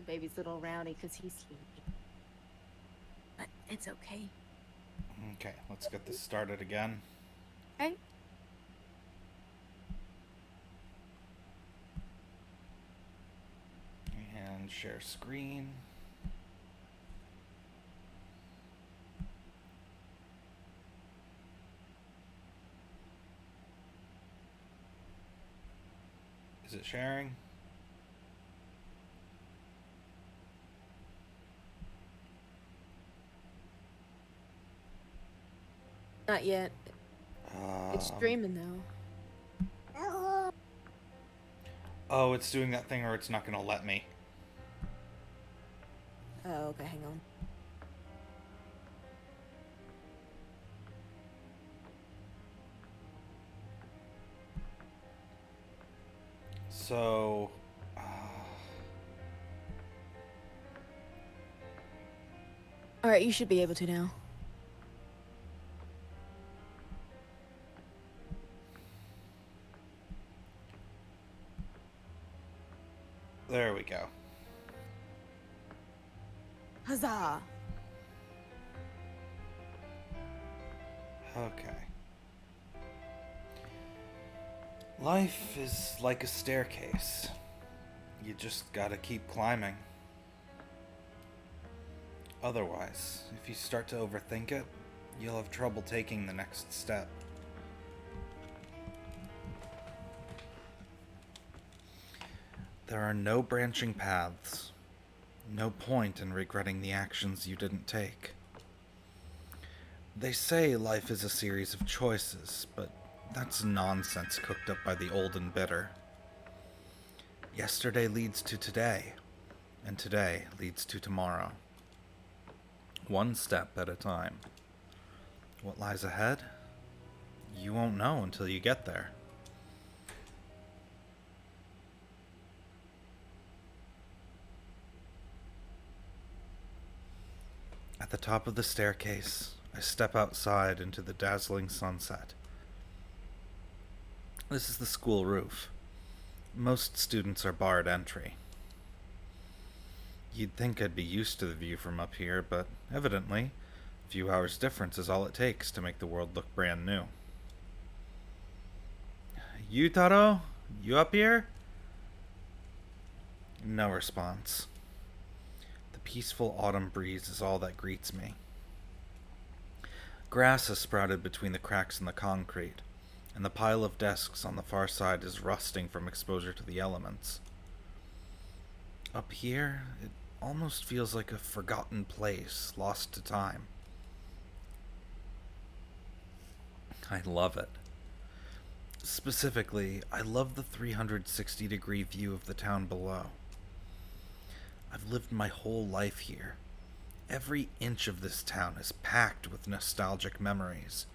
The baby's a little rowdy because he's sleepy. But it's okay. Okay, let's get this started again. Okay? And share screen. Is it sharing? Not yet. It's Um, streaming though. oh, it's doing that thing or it's not going to let me. Oh, okay, hang on. So, Alright, you should be able to now. there we go. Huzzah! Okay. Life is like a staircase. You just gotta keep climbing. Otherwise, if you start to overthink it, you'll have trouble taking the next step. There are no branching paths. No point in regretting the actions you didn't take. They say life is a series of choices, but that's nonsense cooked up by the old and bitter. Yesterday leads to today, and today leads to tomorrow. One step at a time. What lies ahead? You won't know until you get there. At the top of the staircase, I step outside into the dazzling sunset. This is the school roof. Most students are barred entry. You'd think I'd be used to the view from up here, but evidently, a few hours difference is all it takes to make the world look brand new. Yutaro? You up here? No response. The peaceful autumn breeze is all that greets me. Grass has sprouted between the cracks in the concrete, and the pile of desks on the far side is rusting from exposure to the elements. Up here, it almost feels like a forgotten place, lost to time. I love it. Specifically, I love the 360-degree view of the town below. I've lived my whole life here. Every inch of this town is packed with nostalgic memories.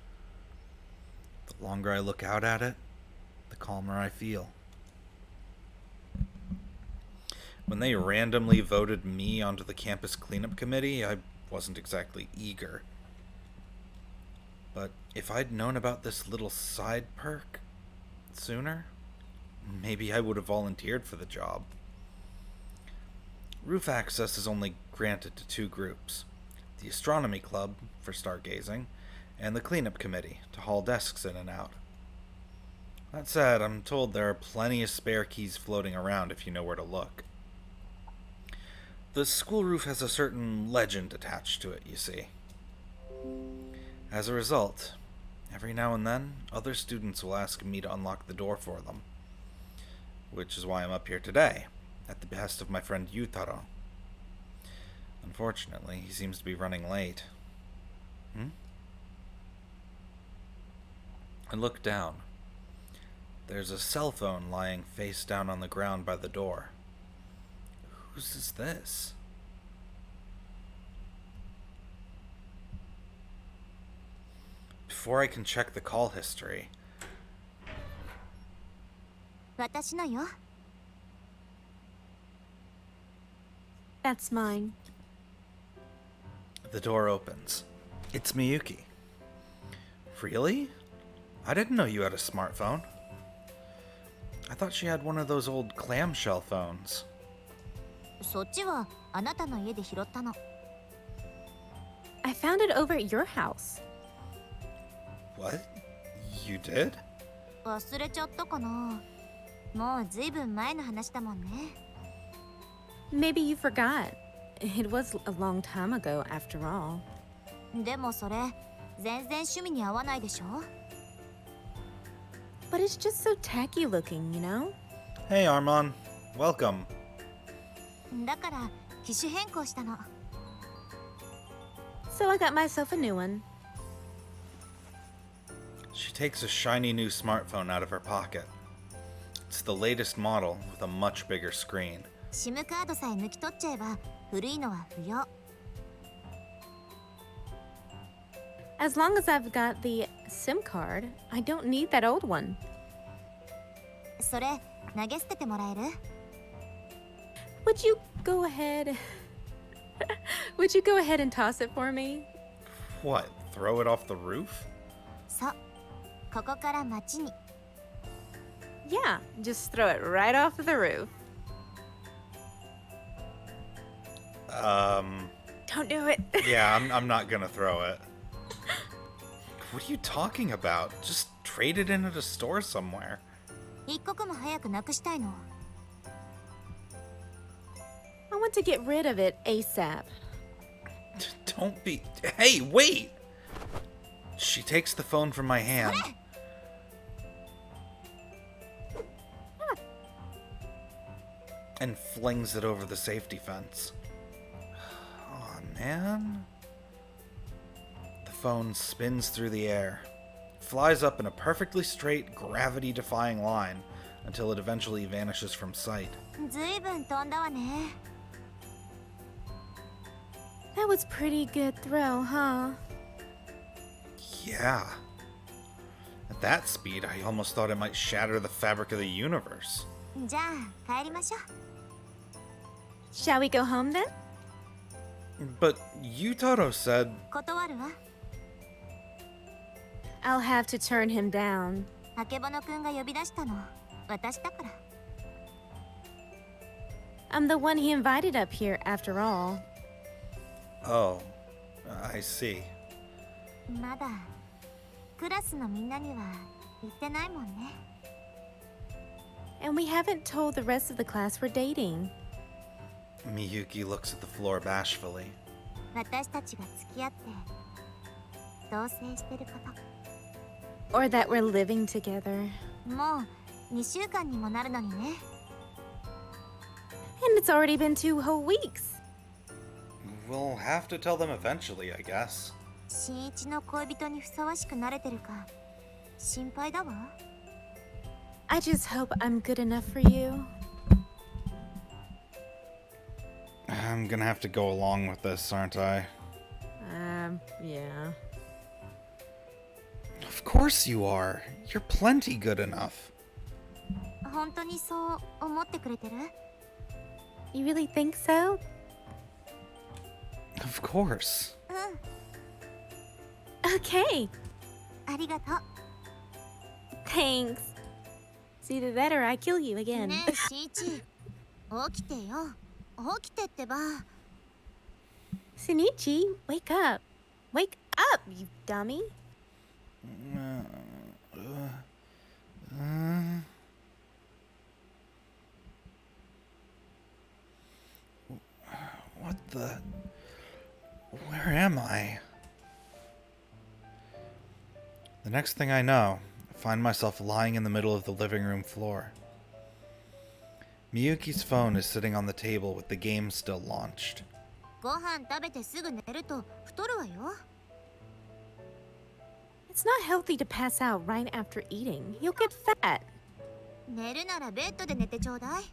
The longer I look out at it, the calmer I feel. When they randomly voted me onto the campus cleanup committee, I wasn't exactly eager. But if I'd known about this little side perk sooner, maybe I would have volunteered for the job. Roof access is only granted to two groups: the Astronomy Club, for stargazing, and the Cleanup Committee, to haul desks in and out. That said, I'm told there are plenty of spare keys floating around if you know where to look. The school roof has a certain legend attached to it, you see. As a result, every now and then, other students will ask me to unlock the door for them. Which is why I'm up here today, at the behest of my friend Yutaro. Unfortunately, he seems to be running late. I look down. There's a cell phone lying face down on the ground by the door. Whose is this? Before I can check the call history, 私のよ。 That's mine. the door opens. It's Miyuki. Really? I didn't know you had a smartphone. I thought she had one of those old clamshell phones. そっちはあなたの家で拾ったの。 I found it over at your house. What? You did? 忘れちゃったかな。もうずいぶん前の話だもんね。 Maybe you forgot. It was a long time ago, after all. でもそれ全然趣味に合わないでしょ。 But it's just so tacky looking, you know? Hey, Armand. Welcome. だから機種変更したの。 So I got myself a new one. She takes a shiny new smartphone out of her pocket. It's the latest model with a much bigger screen. SIM カードさえ抜き取っちゃえば古いのは不要。 As long as I've got the SIM card, I don't need that old one. それ投げ捨ててもらえる？ Would you go ahead? Would you go ahead and toss it for me? What? Throw it off the roof? そう。ここから街に。 Yeah, just throw it right off the roof. Don't do it. Yeah, I'm not gonna throw it. What are you talking about? Just trade it in at a store somewhere. 一刻も早くなくしたいの。 I want to get rid of it ASAP. Don't be. Hey, wait! She takes the phone from my hand. And flings it over the safety fence. Oh man. The phone spins through the air, flies up in a perfectly straight, gravity-defying line until it eventually vanishes from sight. ずいぶん飛んだわね。 That was pretty good throw, huh? Yeah. At that speed, I almost thought it might shatter the fabric of the universe. じゃあ帰りましょう。 Shall we go home then? But Yutaro said... 断るわ。 I'll have to turn him down. あけぼのくんが呼び出したの。私だから。 I'm the one he invited up here, after all. Oh, I see. まだクラスのみんなには言ってないもんね。 And we haven't told the rest of the class we're dating. Miyuki looks at the floor bashfully. 私たちが付き合って同棲してるこ Or that we're living together. と。もう2週間にもなるのにね。 And it's already been 2 whole weeks. We'll have to tell them eventually, I guess. 新一の恋人にふさわしくなれてるか心配だわ。 I just hope I'm good enough for you. I'm gonna have to go along with this, aren't I? Yeah. Of course you are. You're plenty good enough. 本当にそう思ってくれてる？ You really think so? Of course. うん、 Okay. ありがとう。 Thanks. It's either that or I kill you again. ねえ、新一。起きてよ。起きてってば。 Shinichi, wake up. Wake up, you dummy. What the... Where am I? The next thing I know, I find myself lying in the middle of the living room floor. Miyuki's phone is sitting on the table with the game still launched. ご飯食べてすぐ寝ると太るわよ。 It's not healthy to pass out right after eating. You'll get fat. 寝るならベッドで寝てちょうだい。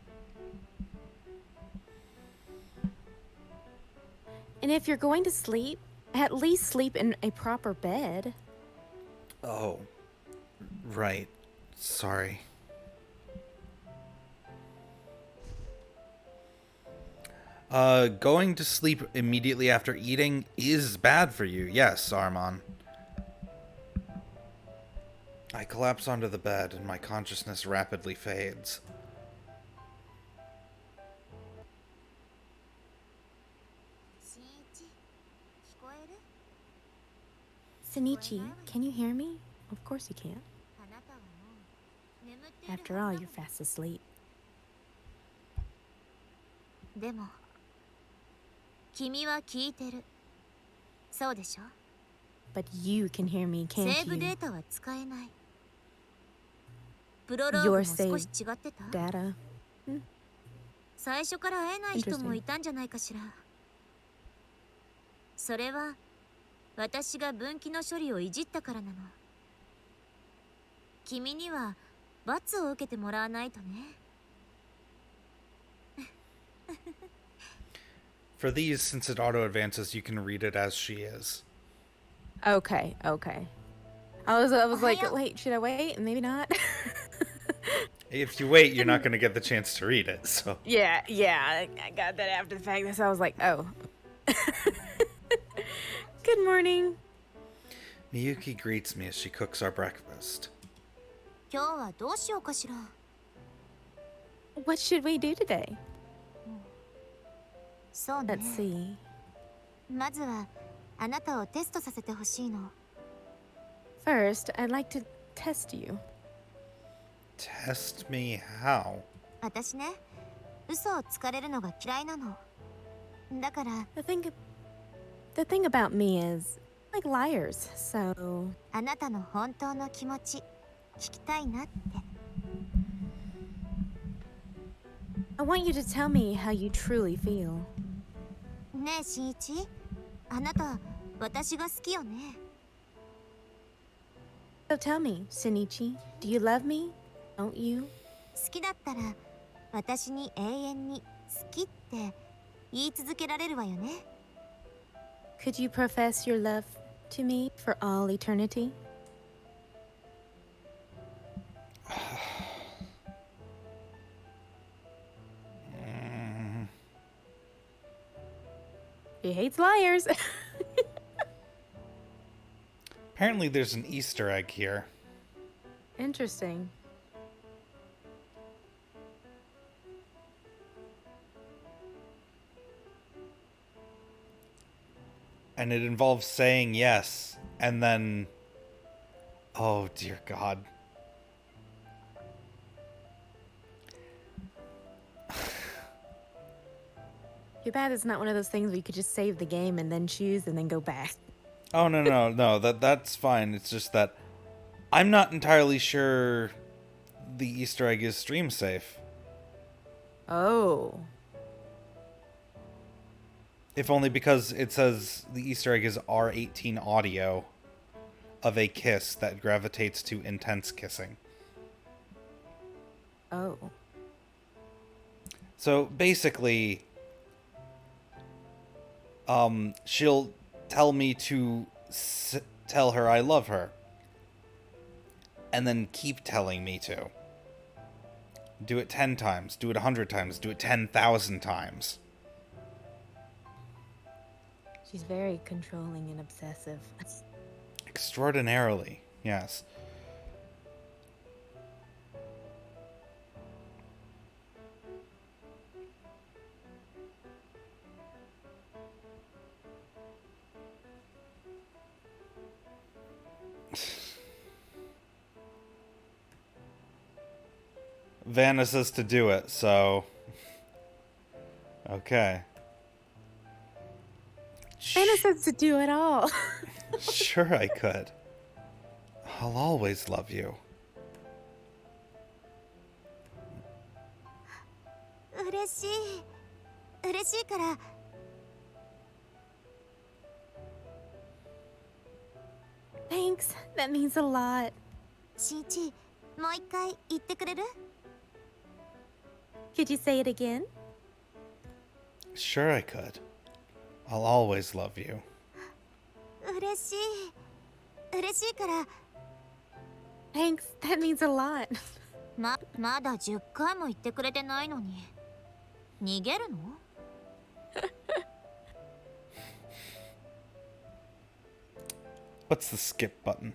And if you're going to sleep, at least sleep in a proper bed. Oh, right. Sorry. Going to sleep immediately after eating is bad for you. Yes, Armand. I collapse onto the bed and my consciousness rapidly fades. える？ Senichi, can you hear me? Of course you can. あなたはもう眠っているはず After だも all, の you're fast asleep. でも君は聞いてる。そうでしょ？ But you can hear me, セ can't ーブデ you? ータは使えない。プロローグ Your も少し saved 違ってた？ data. 最初から会えない人もいたんじゃないかしら。それは私が分岐の処理をいじったからなの。君には罰を受けてもらわないとね。For these, since it auto advances, you can read it as she is. Okay, okay. I was like, Ohio. wait, should I wait? Maybe not. If you wait, you're not going to get the chance to read it, so. Yeah, I got that after the fact. So I was like, oh. Good morning. Miyuki greets me as she cooks our breakfast. 今日はどうしようかしら。 What should we do today? そうね。 Let's see. まずはあなたをテストさせてほしいの。 First, I'd like to test you. Test me how? 私ね、嘘をつかれるのが嫌いなの。だから The thing about me is, I like liars, so あなたの本当の気持ち聞きたいなって。 I want you to tell me how you truly feel. ねえ新一、あなた私が好きよね。 So tell me, Shinichi, do you love me? Don't you? 好きだったら私に永遠に好きって言い続けられるわよね。 Could you profess your love to me for all eternity? He hates liars. Apparently, there's an Easter egg here. Interesting. And it involves saying yes, and then. Oh, dear God. Too bad it's not one of those things where you could just save the game and then choose and then go back. Oh, no, that's fine. It's just that I'm not entirely sure the Easter egg is stream safe. Oh. If only because it says the Easter egg is R18 audio of a kiss that gravitates to intense kissing. Oh. So basically, she'll tell me to tell her I love her. And then keep telling me to. Do it 10 times, do it 100 times, do it 10,000 times. She's very controlling and obsessive. Extraordinarily, yes. Vanna says to do it, so... Okay. Anna says to do it all. Sure I could. I'll always love you. 嬉しいから。 Thanks. That means a lot. 新一、もう一回言ってくれる？ Could you say it again? Sure I could. I'll always love you. 嬉しいから。 Thanks. That means a lot. まだ10回も言ってくれてないのに。逃げるの？ What's the skip button?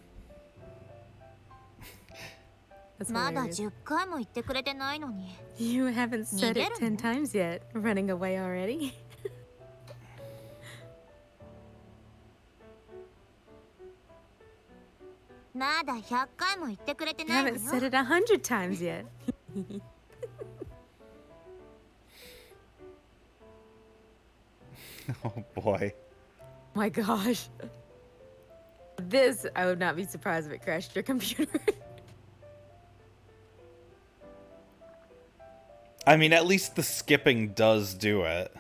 That's まだ hilarious. 10回も言ってくれてないのに。 You haven't said it 10 times yet. Running away already. まだ100回も言ってくれて You ないわ haven't よ。 said it 100 times yet. Oh boy. My gosh. This, I would not be surprised if it crashed your computer. I mean, at least the skipping does do it.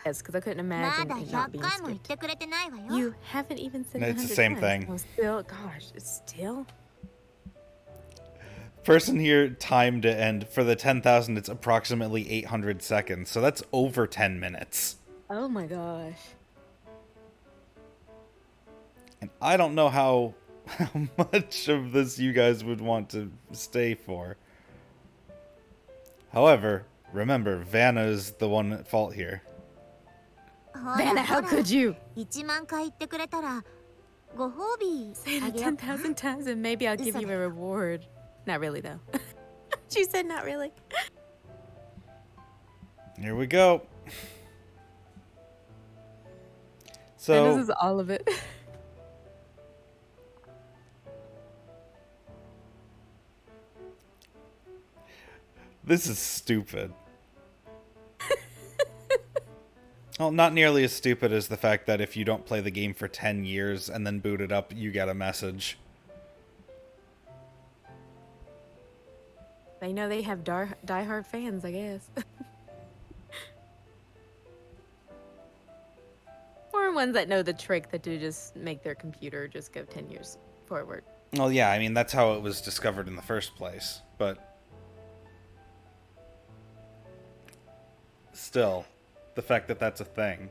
Yes, because I couldn't ま imagine だ it not 100 being 回も言っ skipped. てくれてないわよ。 You haven't even said it It's the 100 same times. thing. Oh, still, gosh, it's still. Person here timed it, and for the 10,000, it's approximately 800 seconds. So that's over 10 minutes. Oh my gosh. And I don't know how much of this you guys would want to stay for. However, remember, Vanna's the one at fault here. ほら Vanna, ほ how ら could you? 1万回言ってくれたらご褒美 Say あ it げようか 10,000 times and maybe I'll give you a reward. Not really, though. She said not really. Here we go. And this So, is all of it. this is stupid. Well, not nearly as stupid as the fact that if you don't play the game for 10 years and then boot it up, you get a message. They know they have diehard fans, I guess. Or ones that know the trick that to just make their computer just go 10 years forward. Well, yeah, I mean, that's how it was discovered in the first place, but still, the fact that that's a thing.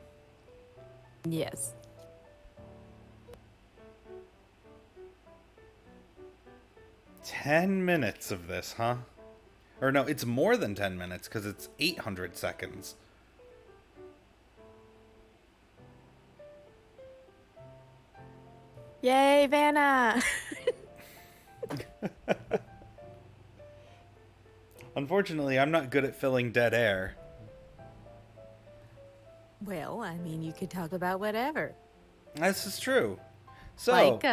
Yes. "10 minutes of this, huh?" Or no, it's more than 10 minutes, because it's 800 seconds. Yay, Vanna! Unfortunately, I'm not good at filling dead air. Well, I mean, you could talk about whatever. This is true. So, Like,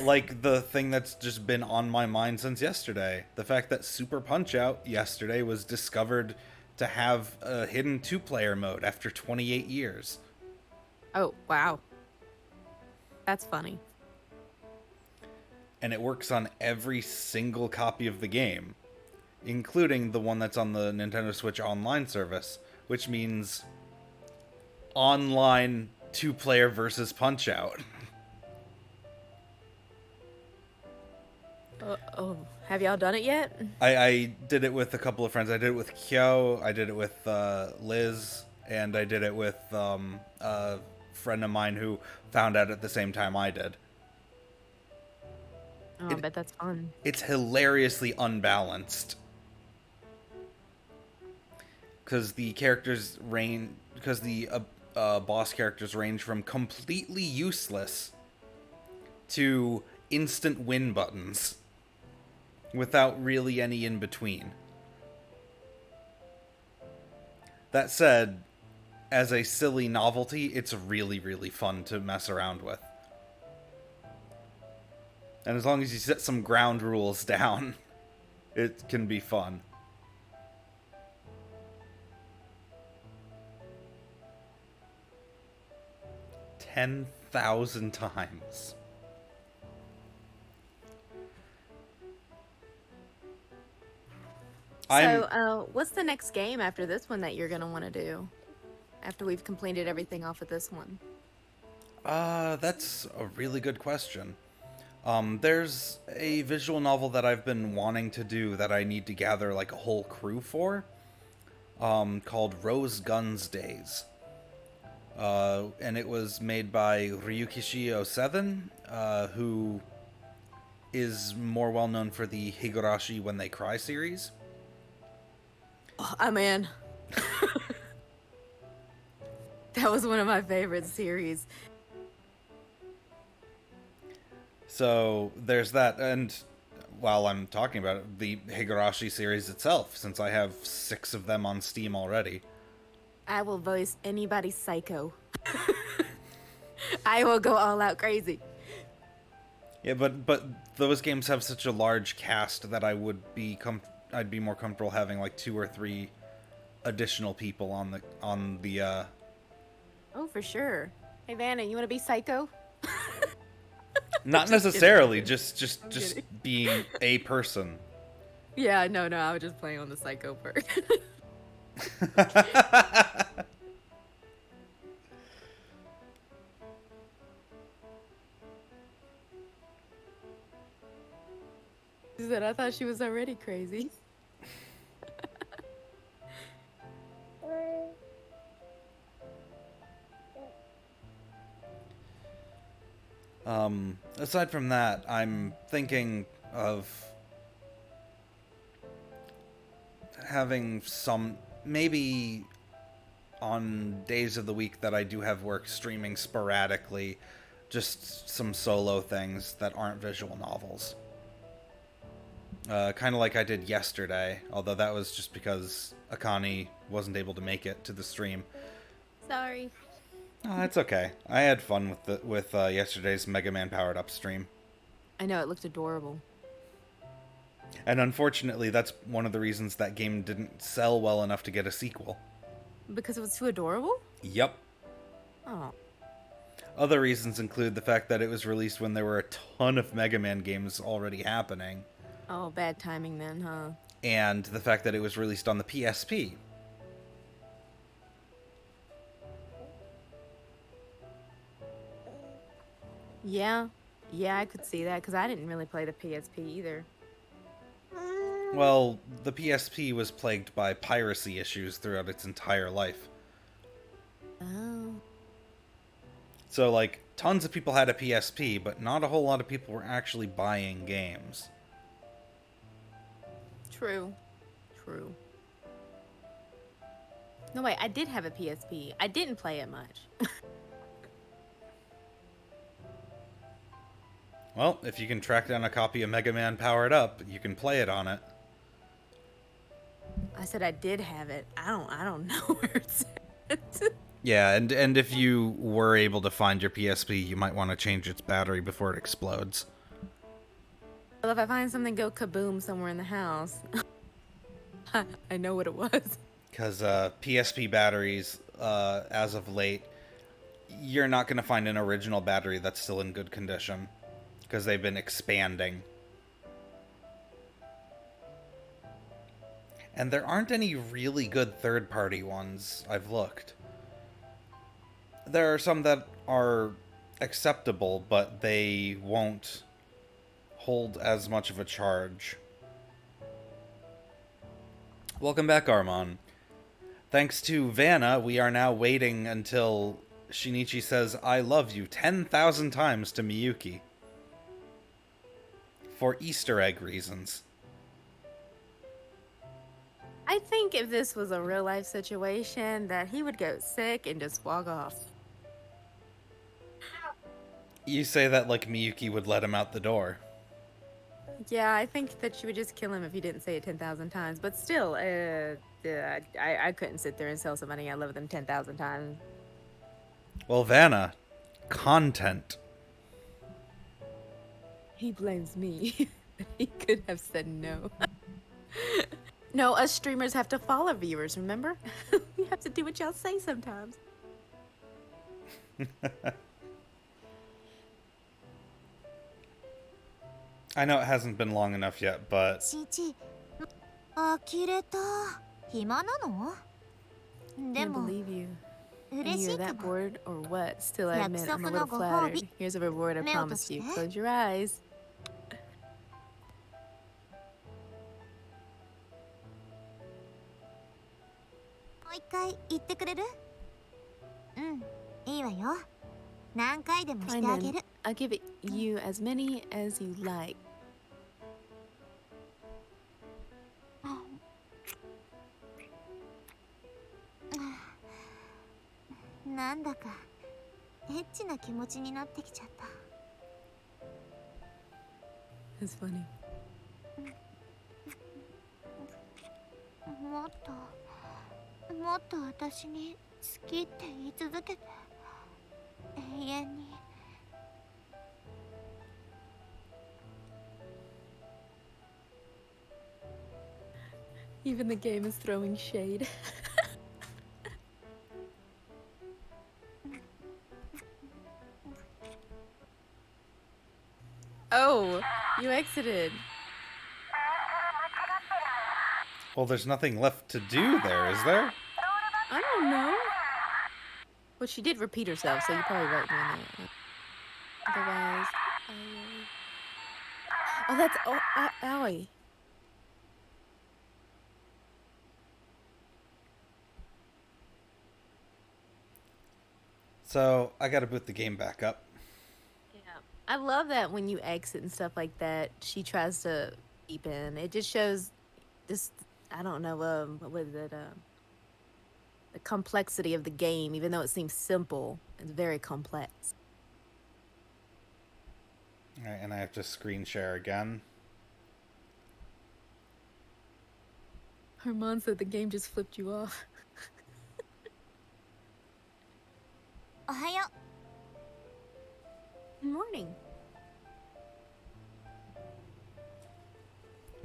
like the thing that's just been on my mind since yesterday. The fact that Super Punch-Out yesterday was discovered to have a hidden two-player mode after 28 years. oh, wow. That's funny. And it works on every single copy of the game, including the one that's on the Nintendo Switch Online service, which means online two-player versus Punch-Out. Oh, have y'all done it yet? I did it with a couple of friends. I did it with Kyo, I did it with Liz, and I did it with a friend of mine who found out at the same time I did. Oh, I bet that's fun. It's hilariously unbalanced. Because the characters range... Because the boss characters range from completely useless to instant win buttons. Without really any in-between. That said, as a silly novelty, it's really, really fun to mess around with. And as long as you set some ground rules down, it can be fun. $10,000 times. So, what's the next game after this one that you're gonna want to do? After we've completed everything off of this one? That's a really good question. There's a visual novel that I've been wanting to do that I need to gather like a whole crew for, called Rose Guns Days. And it was made by Ryukishi07, who is more well known for the Higurashi When They Cry series. Oh, I'm in. That was one of my favorite series. So there's that, and while I'm talking about it, the Higurashi series itself, since I have 6 of them on Steam already. I will voice anybody psycho. I will go all out crazy. Yeah, but those games have such a large cast that I'd be more comfortable having like 2 or 3 additional people on the. Oh, for sure. Hey, Vanna, you want to be Psycho? Not Just necessarily, kidding. just I'm just kidding. being a person. Yeah, no, I was just playing on the Psycho part. She said, I thought she was already crazy. Aside from that, I'm thinking of having some, maybe on days of the week that I do have work, streaming sporadically, just some solo things that aren't visual novels. Kind of like I did yesterday, although that was just because Akane wasn't able to make it to the stream. Sorry. Oh, that's okay. I had fun with yesterday's Mega Man Powered Up stream. I know, it looked adorable. And unfortunately, that's one of the reasons that game didn't sell well enough to get a sequel. Because it was too adorable? Yep. Oh. Other reasons include the fact that it was released when there were a ton of Mega Man games already happening, Oh, bad timing then, huh? and the fact that it was released on the PSP. Yeah. Yeah, I could see that, because I didn't really play the PSP either. Well, the PSP was plagued by piracy issues throughout its entire life. Oh. So, like, tons of people had a PSP, but not a whole lot of people were actually buying games. True. True. No, wait, I did have a PSP. I didn't play it much. Well, if you can track down a copy of Mega Man Powered Up, you can play it on it. I said I did have it. I don't know where it's at. Yeah, and if you were able to find your PSP, you might want to change its battery before it explodes. Well, if I find something go kaboom somewhere in the house, I know what it was. Because PSP batteries, as of late, you're not going to find an original battery that's still in good condition. Because they've been expanding. And there aren't any really good third-party ones, I've looked. There are some that are acceptable, but they won't hold as much of a charge. Welcome back, Armon. Thanks to Vanna, we are now waiting until Shinichi says, I love you 10,000 times to Miyuki. For Easter egg reasons. I think if this was a real life situation, that he would go sick and just walk off. You say that like Miyuki would let him out the door. Yeah, I think that she would just kill him if he didn't say it 10,000 times. But still, I couldn't sit there and tell somebody I love them 10,000 times. Well, Vanna, content. He blames me. He could have said no. No, us streamers have to follow viewers, remember? We have to do what y'all say sometimes. I know it hasn't been long enough yet, but しんち呆れた。暇なの？ で Can't も believe you. 嬉 And し you're いか that も。 bored or what? Still, I admit, I'm a 約束 little のご褒 flattered. 美。 Here's a reward I 目を閉 promised じ you. て。 Close your eyes. もう一回言ってくれる？うん、いいわよ。何回でもして Fine あげ then. る。 I'll give it you as many as you like. なんだかエッチな気持ちになってきちゃった。 It's funny. もっと私に好きって言い続けて永遠に。Even the game is throwing shade. Oh, you exited. Well, there's nothing left to do there, is there? I don't know. Well, she did repeat herself, so you probably right doing that. Otherwise, oh, that's Aoi. So, I gotta boot the game back up. Yeah, I love that when you exit and stuff like that, she tries to keep in. It just shows this. I don't know. What is it? The complexity of the game, even though it seems simple, it's very complex. Alright, and I have to screen share again. Herman said the game just flipped you off. おはよ Good morning.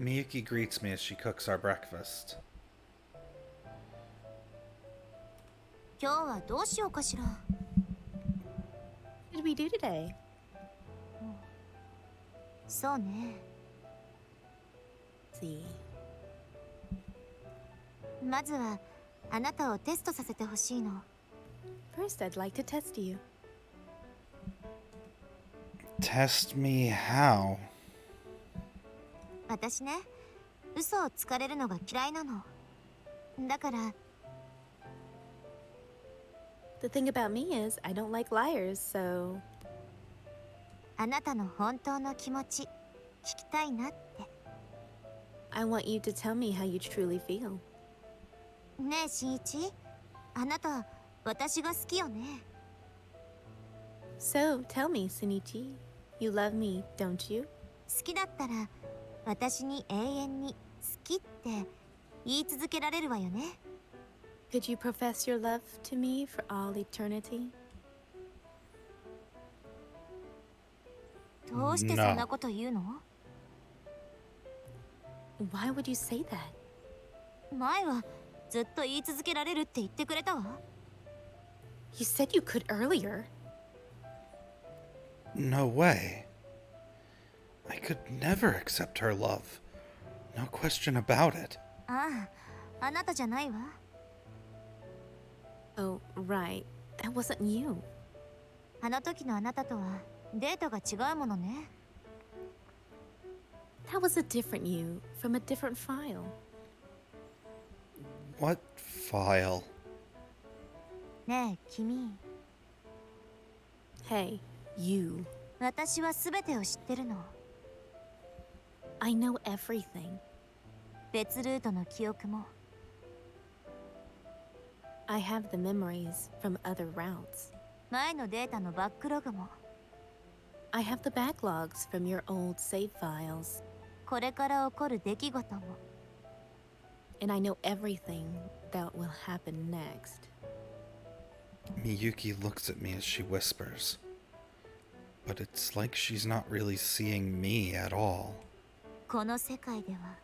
Miyuki greets me as she cooks our breakfast. う。今日はどうしようかしら。 What did we do today? そうね。 Let's see. まずはあなたをテストさせてほしいの。 First, I'd like to test you. Test me how? 私ね、嘘をつかれるのが嫌いなの。だから The thing about me is, I don't like liars, so あなたの本当の気持ち聞きたいなって。 I want you to tell me how you truly feel. ねえ新一、あなた私が好きよね。 So, tell me, Sunichi. You love me, don't you? 好きだったら私に永遠に好きって言い続けられるわよね。 Could you profess your love to me for all eternity? どうしてそんなこと言うの？ Why would you say that? 前はずっと言い続けられるって言ってくれたわ。 You said you could earlier. No way. I could never accept her love. No question about it. ああ、あなたじゃないわ。 Oh, right. That wasn't you. あの時のあなたとはデータが違うものね。 That was a different you from a different file. What file? ねえ君、 Hey, you. 私は全てを知ってるの。 I know everything. 別ルートの記憶も。 I have the memories from other routes. 前のデータのバックログも。 I have the backlogs from your old save files. これから起こる出来事も。 And I know everything that will happen next. Miyuki looks at me as she whispers. But it's like she's not really seeing me at all. この世界では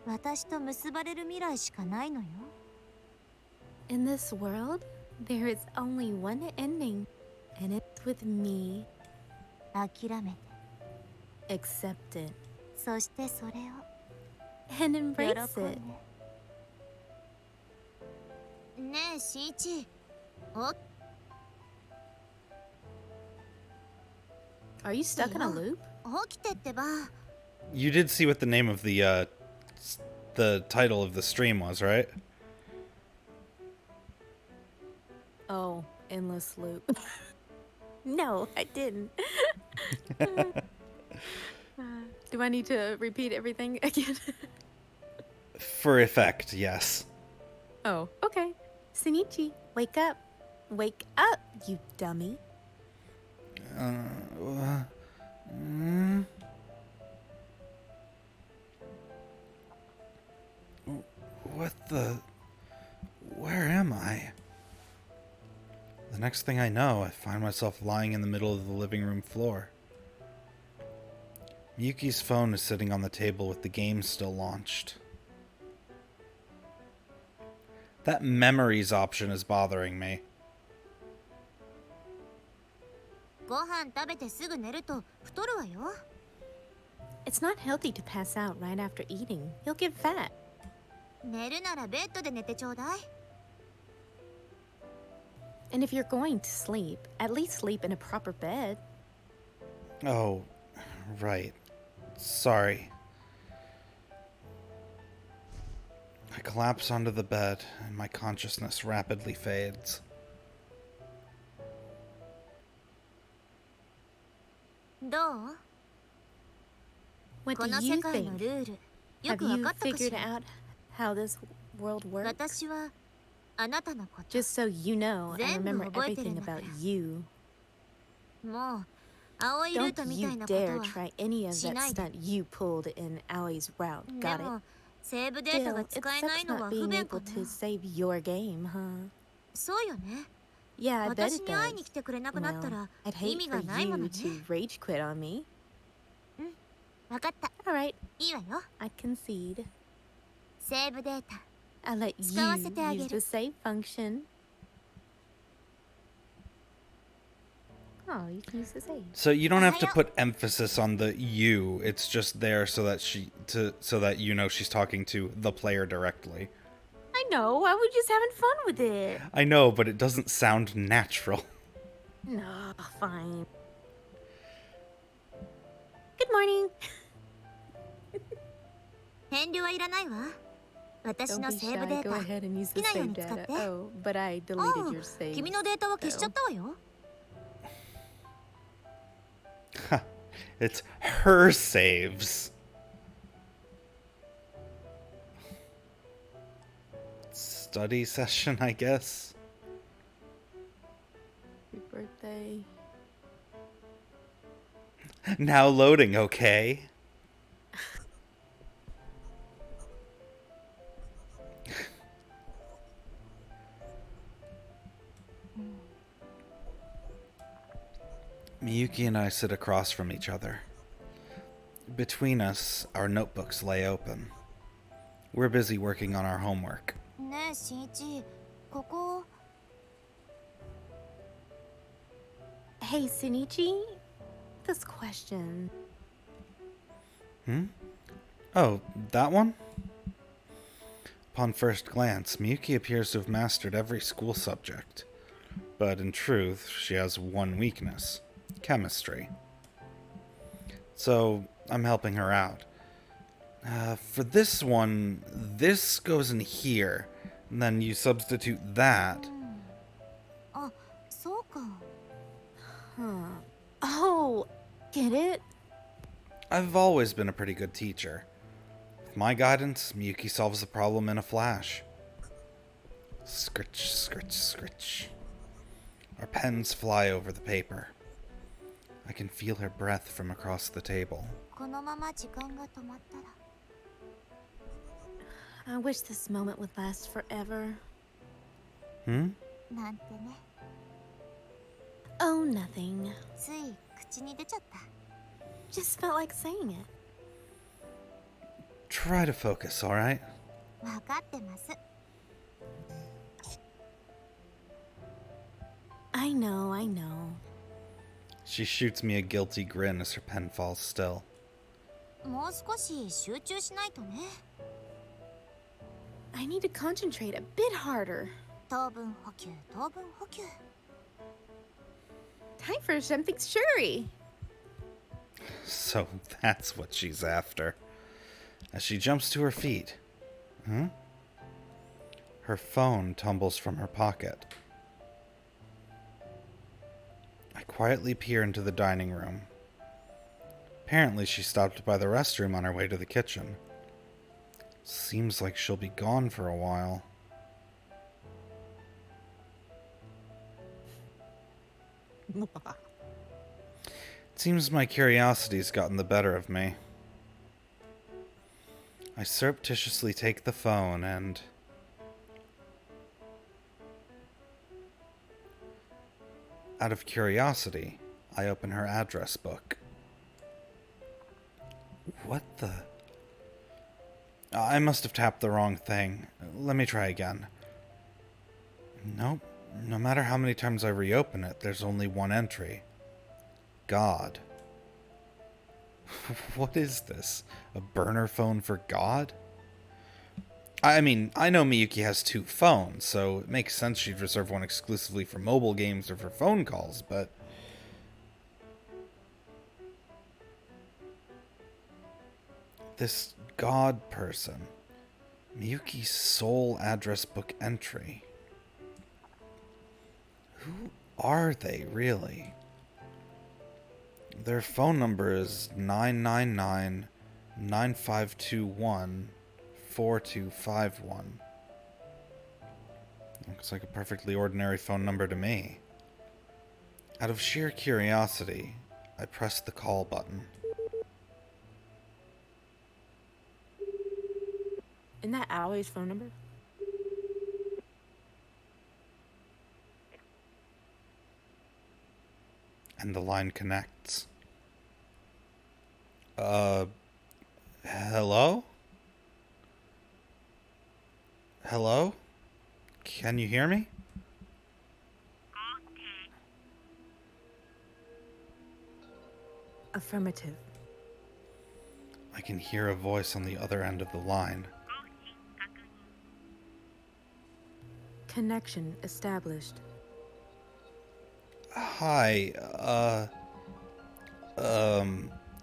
私と結ばれる未来しかないのよ。 In this world, there is only one ending, and it's with me. 諦めて、 Accept it そしてそれを and 喜 embrace ん it. で。ねえ新一、お Are you stuck in a loop? 起きてってば。 You did see what the name of the title of the stream was, right? Oh, endless loop. No, I didn't. Do I need to repeat everything again? For effect, yes. Oh, okay. Sunichi, wake up. Wake up, you dummy. What the... Where am I? The next thing I know, I find myself lying in the middle of the living room floor. Miyuki's phone is sitting on the table with the game still launched. That memories option is bothering me. ご飯食べてすぐ寝ると太るわよ。 It's not healthy to pass out right after eating. You'll get fat. 寝るならベッドで寝てちょうだい。 And if you're going to sleep, at least sleep in a proper bed. Oh, right. Sorry. I collapse onto the bed, and my consciousness rapidly fades. どう？ What こ do の you 世界の think? ルール、よ Have くわ you かったかし figured ら？ out how this world works? 私はあなたのこと。 Just so you know, I 全部 remember 覚えてる everything んだから。 about you. もう青いルー Don't トみた you いなことは dare try any of that しないで。 stunt you pulled in Aoi's route. で Got it? もセーブデータ Still, が it 使えない sucks のは not 不 being 便か able な。 to save your game, huh? そうよね。 Yeah, I bet 私 it に会いに does. 来てくれなくなった Well, ら I'd 意 hate 味 for がないもの you ね。 to rage quit on me. わかった。 Alright, いいわよ。 I concede. セーブデータ。 I'll let 使わせ you てあげ use る。 the save function. Oh, you can use the save. So you don't have to Ohio. put emphasis on the you. It's just there so that so that you know she's talking to the player directly. I know, I was just having fun with it. I know, but it doesn't sound natural. No, fine. Good morning. 遠慮はいらないわ。私 Don't の be セーブデ shy. ー Go タ。 ahead and use 好 the きなよう save に使っ data. て。 Oh, but I あ deleted あ your save. 君のデータは消しちゃったわよ。 It's her saves. Study session, I guess. Happy birthday. Now loading, okay? Miyuki and I sit across from each other. Between us, our notebooks lay open. We're busy working on our homework. ねえ、しんいち、ここ。 Hey, Sunichi. This question. Hmm? Oh, that one? Upon first glance, Miyuki appears to have mastered every school subject. But in truth, she has one weakness: chemistry. So, I'm helping her out. For this one, this goes in here. And then you substitute that. あ、そうか。 Huh. Oh, get it? I've always been a pretty good teacher. With my guidance, Miyuki solves the problem in a flash. Scritch, scritch, scritch. Our pens fly over the paper. I can feel her breath from across the table. このまま時間が止まったら。 I wish this moment would last forever. Hmm? なんてね。 Oh, nothing. つい口に出ちゃった。 Just felt like saying it. Try to focus, alright? わかってます。 I know, I know. She shoots me a guilty grin as her pen falls still. もう少し集中しないとね。 I need to concentrate a bit harder. 糖分補給、糖分補給。 Time for something sugary. So that's what she's after. As she jumps to her feet. Huh? Her phone tumbles from her pocket. I quietly peer into the dining room. Apparently she stopped by the restroom on her way to the kitchen. Seems like she'll be gone for a while. Seems my curiosity's gotten the better of me. I surreptitiously take the phone and... Out of curiosity, I open her address book. What the... I must have tapped the wrong thing. Let me try again. Nope. No matter how many times I reopen it, there's only one entry. God. What is this? A burner phone for God? I mean, I know Miyuki has 2 phones, so it makes sense she'd reserve one exclusively for mobile games or for phone calls, but... This God person. Miyuki's sole address book entry. Who are they, really? Their phone number is 999-9521-4251. Looks like a perfectly ordinary phone number to me. Out of sheer curiosity, I pressed the call button. Isn't that Aoi's phone number? And the line connects. Hello? Hello? Can you hear me? Affirmative. I can hear a voice on the other end of the line. Connection established. Hi,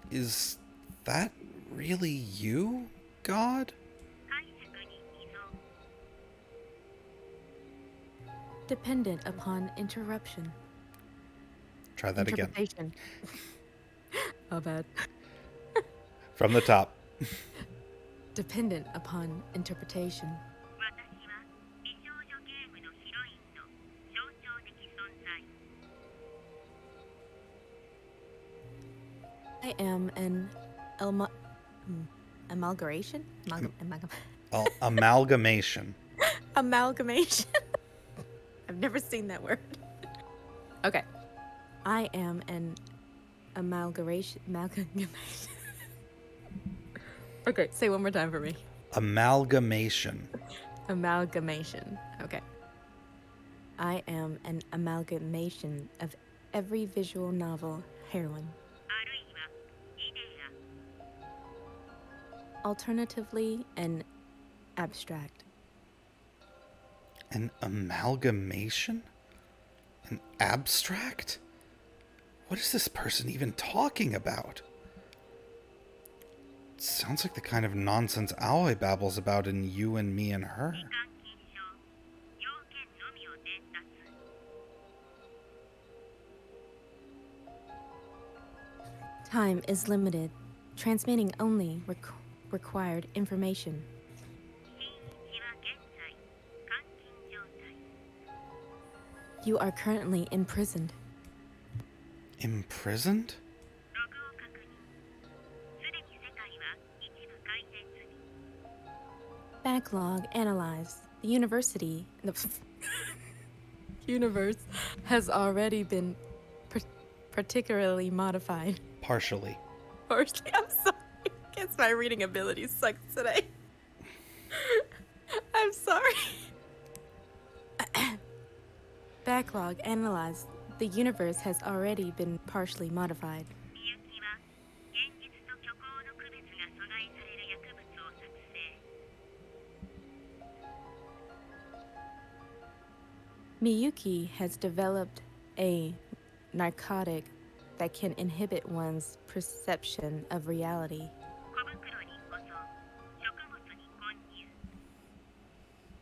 is that really you, God? Dependent upon interruption. Try that again. Interpretation. Oh, bad. From the top. Dependent upon interpretation. I am an amalgamation? Amalgamation. Amalgamation. I've never seen that word. Okay. I am an amalgamation. Okay, say one more time for me. Amalgamation. Amalgamation. Okay. I am an amalgamation of every visual novel heroine. Alternatively, an abstract. An amalgamation? An abstract? What is this person even talking about? It sounds like the kind of nonsense Aoi babbles about in You and Me and Her. Time is limited, transmitting only required information. You are currently imprisoned. Imprisoned? Backlog analyzed. The universe has already been particularly modified. Partially. Partially, I'm sorry. Guess my reading ability sucks today. I'm sorry. Backlog analyzed. The universe has already been partially modified. Miyuki has developed a narcotic that can inhibit one's perception of reality.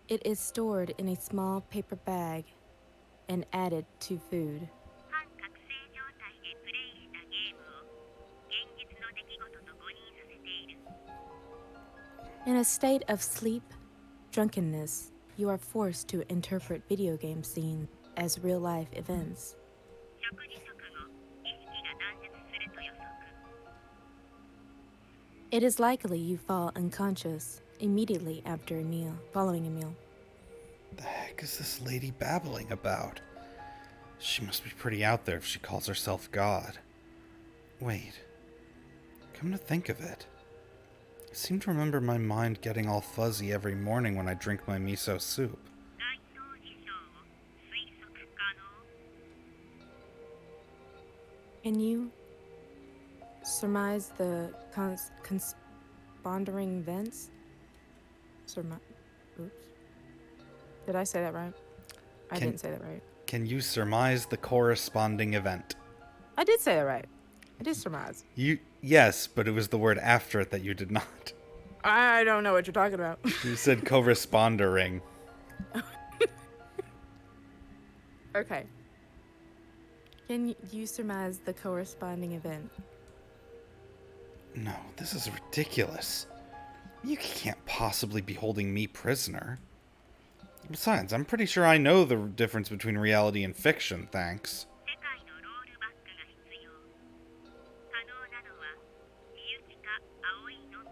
It is stored in a small paper bag and added to food. In a state of sleep, drunkenness, you are forced to interpret video game scenes as real-life events. It is likely you fall unconscious immediately after a meal, following a meal. The heck is this lady babbling about? She must be pretty out there if she calls herself God. Wait. Come to think of it, I seem to remember my mind getting all fuzzy every morning when I drink my miso soup. Can you surmise the conspondering events? Oops. Did I say that right? I Can- didn't say that right. Can you surmise the corresponding event? I did say that right. I did surmise. Yes, but it was the word after it that you did not. I don't know what you're talking about. You said correspondering. Okay. Can you surmise the corresponding event? No, this is ridiculous. You can't possibly be holding me prisoner. Besides, I'm pretty sure I know the difference between reality and fiction, thanks. 世界のロールバックが必要。可能なのはみゆきか葵のみ。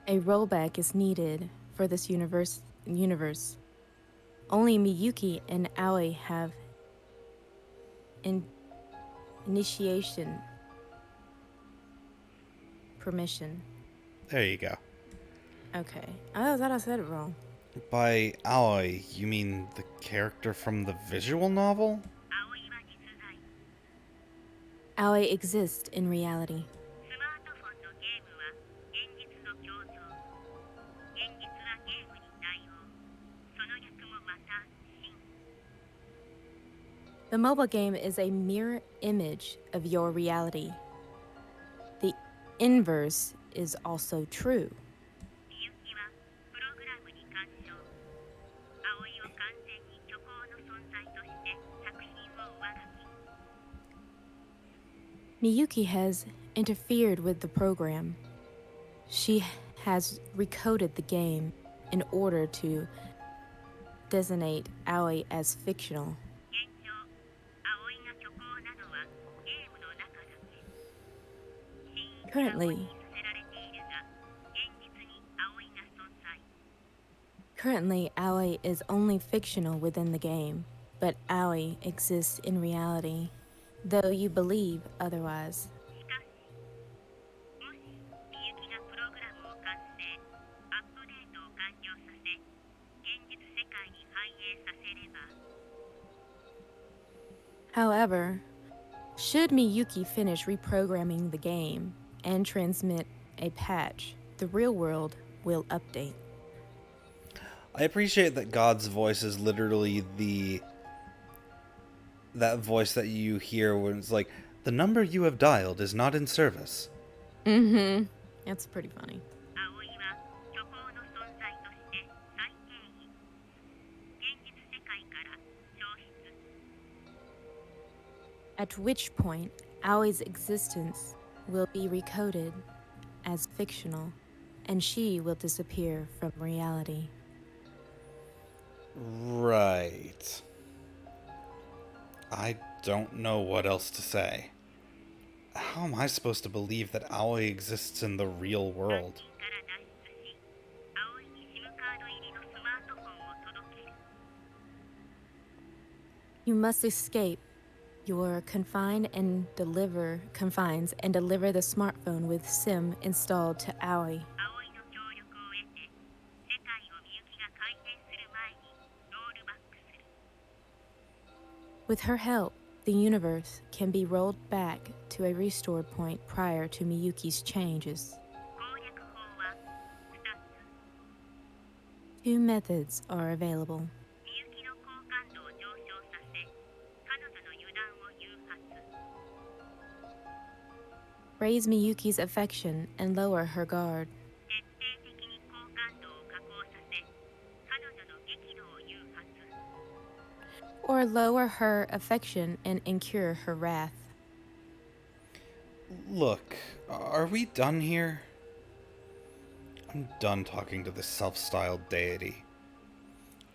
A rollback is needed for this universe. Only Miyuki and Aoi have initiation permission. There you go. Okay. I thought I said it wrong. By Aoi, you mean the character from the visual novel? 葵は実在。 Aoi exists in reality. スマートフォンのゲームは現実の共像。現実はゲームに対応。その逆もまた真。 The mobile game is a mirror image of your reality. The inverse is also true. みゆきはプログラムに干渉。葵を完全に虚構の存在として作品を上書き。 Miyuki has interfered with the program. She has recoded the game in order to designate Aoi as fictional. 現状、葵が虚構なのはゲームの中だけ。真意が葵 Currently, にさせられているが、現実に葵が存在。 currently Aoi is only fictional within the game, but Aoi exists in reality, though you believe otherwise. しかし、もしみゆきがプログラムを完成、アップデートを完了させ、現実世界に反映させれば、 However, should Miyuki finish reprogramming the game and transmit a patch, the real world will update. I appreciate that God's voice is literally that voice that you hear when it's like, the number you have dialed is not in service. Mm-hmm. That's pretty funny. 葵は虚構の存在として再定義。現実世界から消失。 At which point, Aoi's existence will be recoded as fictional, and she will disappear from reality. Right. I don't know what else to say. How am I supposed to believe that Aoi exists in the real world? 監禁から脱出し、葵に SIM カード入りのスマートフォンを届ける。 You must escape your confines and deliver the smartphone with SIM installed to Aoi. 葵の協力を得て、世界をみゆきが改変する前にロールバックする。 With her help, the universe can be rolled back to a restored point prior to Miyuki's changes. 攻略法は2つ。 Two methods are available. みゆきの好感度を上昇させ、彼女の油断を誘発。 Raise Miyuki's affection and lower her guard. 徹底的に好感度を下降させ、彼女の激怒を誘発。 Or lower her affection and incur her wrath. Look, are we done here? I'm done talking to this self-styled deity.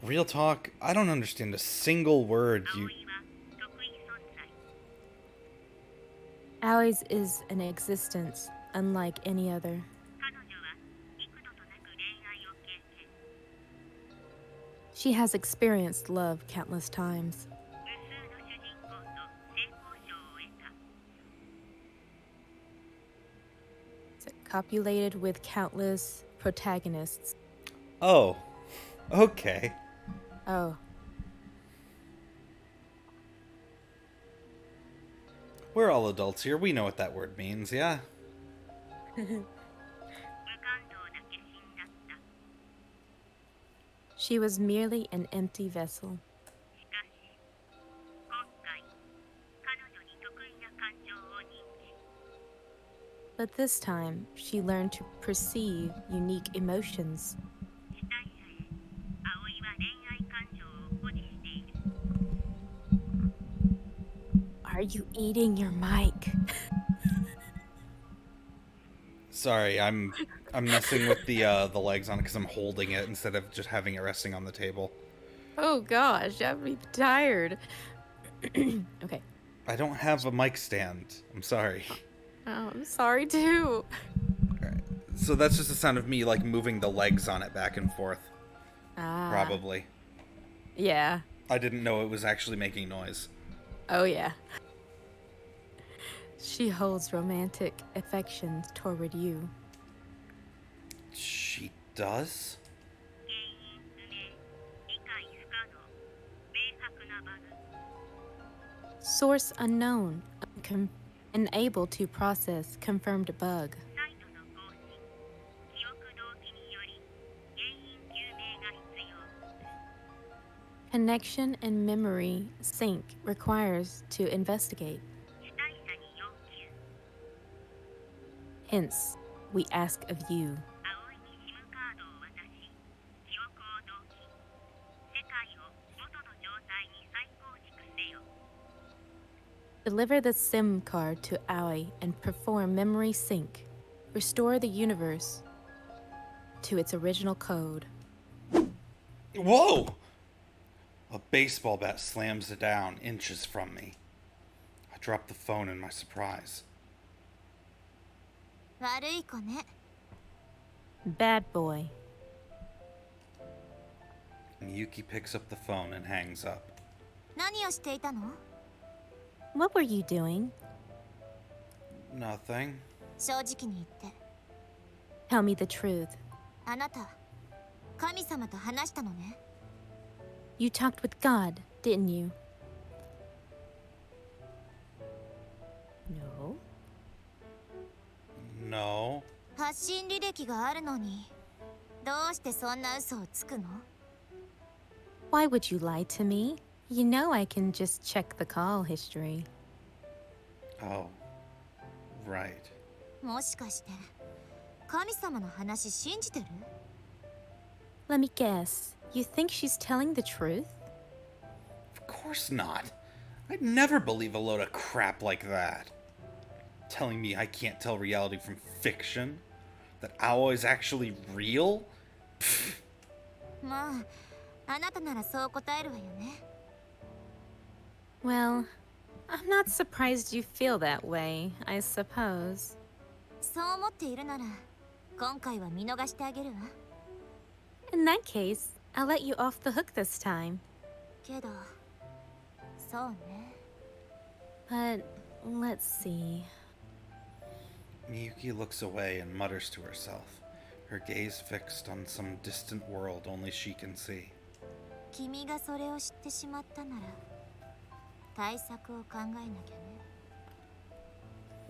Real talk, I don't understand a single word you... 葵は得意存在。 Aoi's is an existence unlike any other. 彼女は幾度となく恋愛を経験。 She has experienced love countless times. 無数の主人公と性交渉を得た。 Copulated with countless protagonists. Oh, okay. Oh. We're all adults here. We know what that word means, yeah? 無感動だけ死んだった。 She was merely an empty vessel. しかし、今回、彼女に得意な感情を認知。 But this time, she learned to perceive unique emotions. 主体者へ、葵は恋愛感情を保持している。 Are you eating your mic? Sorry, I'm messing with the legs on it because I'm holding it instead of just having it resting on the table. Oh gosh, I'd be tired. Okay. I don't have a mic stand. I'm sorry. Oh, I'm sorry too. Alright. So that's just the sound of me like moving the legs on it back and forth. Ah. Probably. Yeah. I didn't know it was actually making noise. Oh yeah. She holds romantic affections toward you. She does? 原因不明、理解不可能、明白なバグ。 Source unknown. Unable to process confirmed bug. サイトの更新、記憶同期により、原因究明が必要。 Connection and memory sync requires to investigate. 主体者に要求。 Hence, we ask of you. 葵に SIM カードを渡し、記憶を同期。世界を元の状態に再構築せよ。 Deliver the SIM card to Aoi and perform memory sync. Restore the universe to its original code. Whoa! A baseball bat slams down inches from me. I drop the phone in my surprise. 悪い子ね。 Bad boy. Miyuki picks up the phone and hangs up. 何をしていたの？ What were you doing? Nothing. 正直に言って。 Tell me the truth. あなた、神様と話したのね。 You talked with God, didn't you? No. No. 発信履歴があるのに、どうしてそんな嘘をつくの？ Why would you lie to me? You know I can just check the call history. Oh. Right. もしかして神様の話信じてる？ Let me guess. You think she's telling the truth? Of course not. I'd never believe a load of crap like that. Telling me I can't tell reality from fiction? That Aoi is actually real? Pfft. まあ、あなたならそう答えるわよね。 Well, I'm not surprised you feel that way, I suppose. そう思っているなら、今回は見逃してあげるわ。 In that case, I'll let you off the hook this time. けど、そうね。 But let's see. Miyuki looks away and mutters to herself, her gaze fixed on some distant world only she can see. 君がそれを知ってしまったなら、対策を考えなきゃ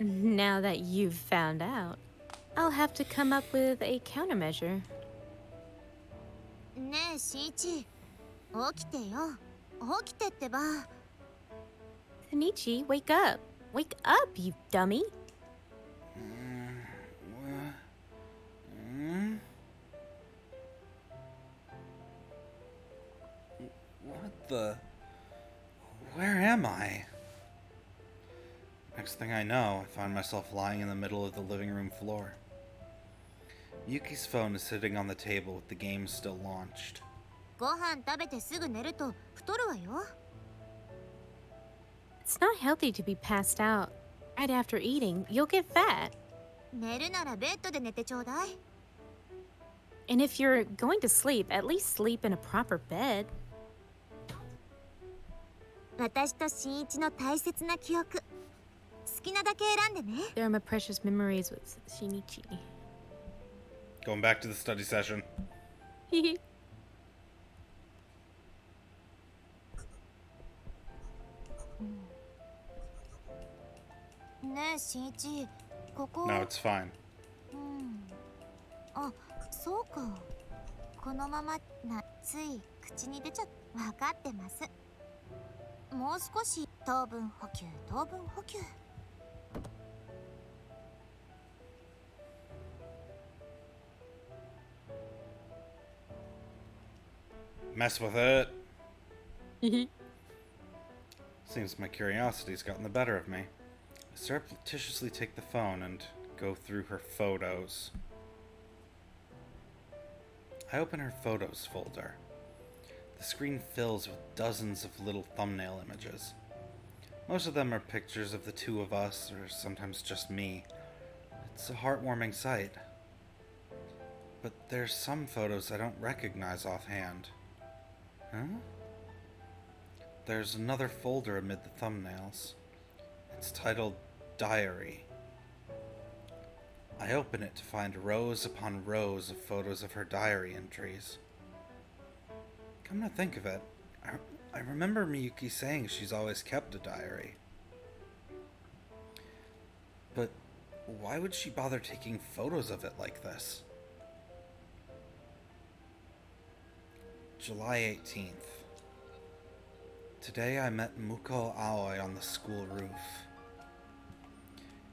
ね。 Now that you've found out, I'll have to come up with a countermeasure. ねえ、しんいち、起きてよ。起きてってば。 Tanichi, wake up! Wake up, you dummy! What the? Where am I? Next thing I know, I find myself lying in the middle of the living room floor. Yuki's phone is sitting on the table with the game still launched. ご飯食べてすぐ寝ると太るわよ。 It's not healthy to be passed out. Right after eating, you'll get fat. 寝るならベッドで寝てちょうだい。 And if you're going to sleep, at least sleep in a proper bed. 私としんいちの大切な記憶。好きなだけ選んでね。 There are my precious memories with Shinichi. Going back to the study session. ねえ新一、ここ No, it's fine. あ、そうか。このままつい口に出ちゃ分かってます。もう少し糖分補給。Mess with it. Seems my curiosity's gotten the better of me. I surreptitiously take the phone and go through her photos. I open her photos folder. The screen fills with dozens of little thumbnail images. Most of them are pictures of the two of us, or sometimes just me. It's a heartwarming sight. But there's some photos I don't recognize offhand. Huh? There's another folder amid the thumbnails. It's titled Diary. I open it to find rows upon rows of photos of her diary entries. Come to think of it, I remember Miyuki saying she's always kept a diary. But why would she bother taking photos of it like this? July 18th. Today I met Muko Aoi on the school roof.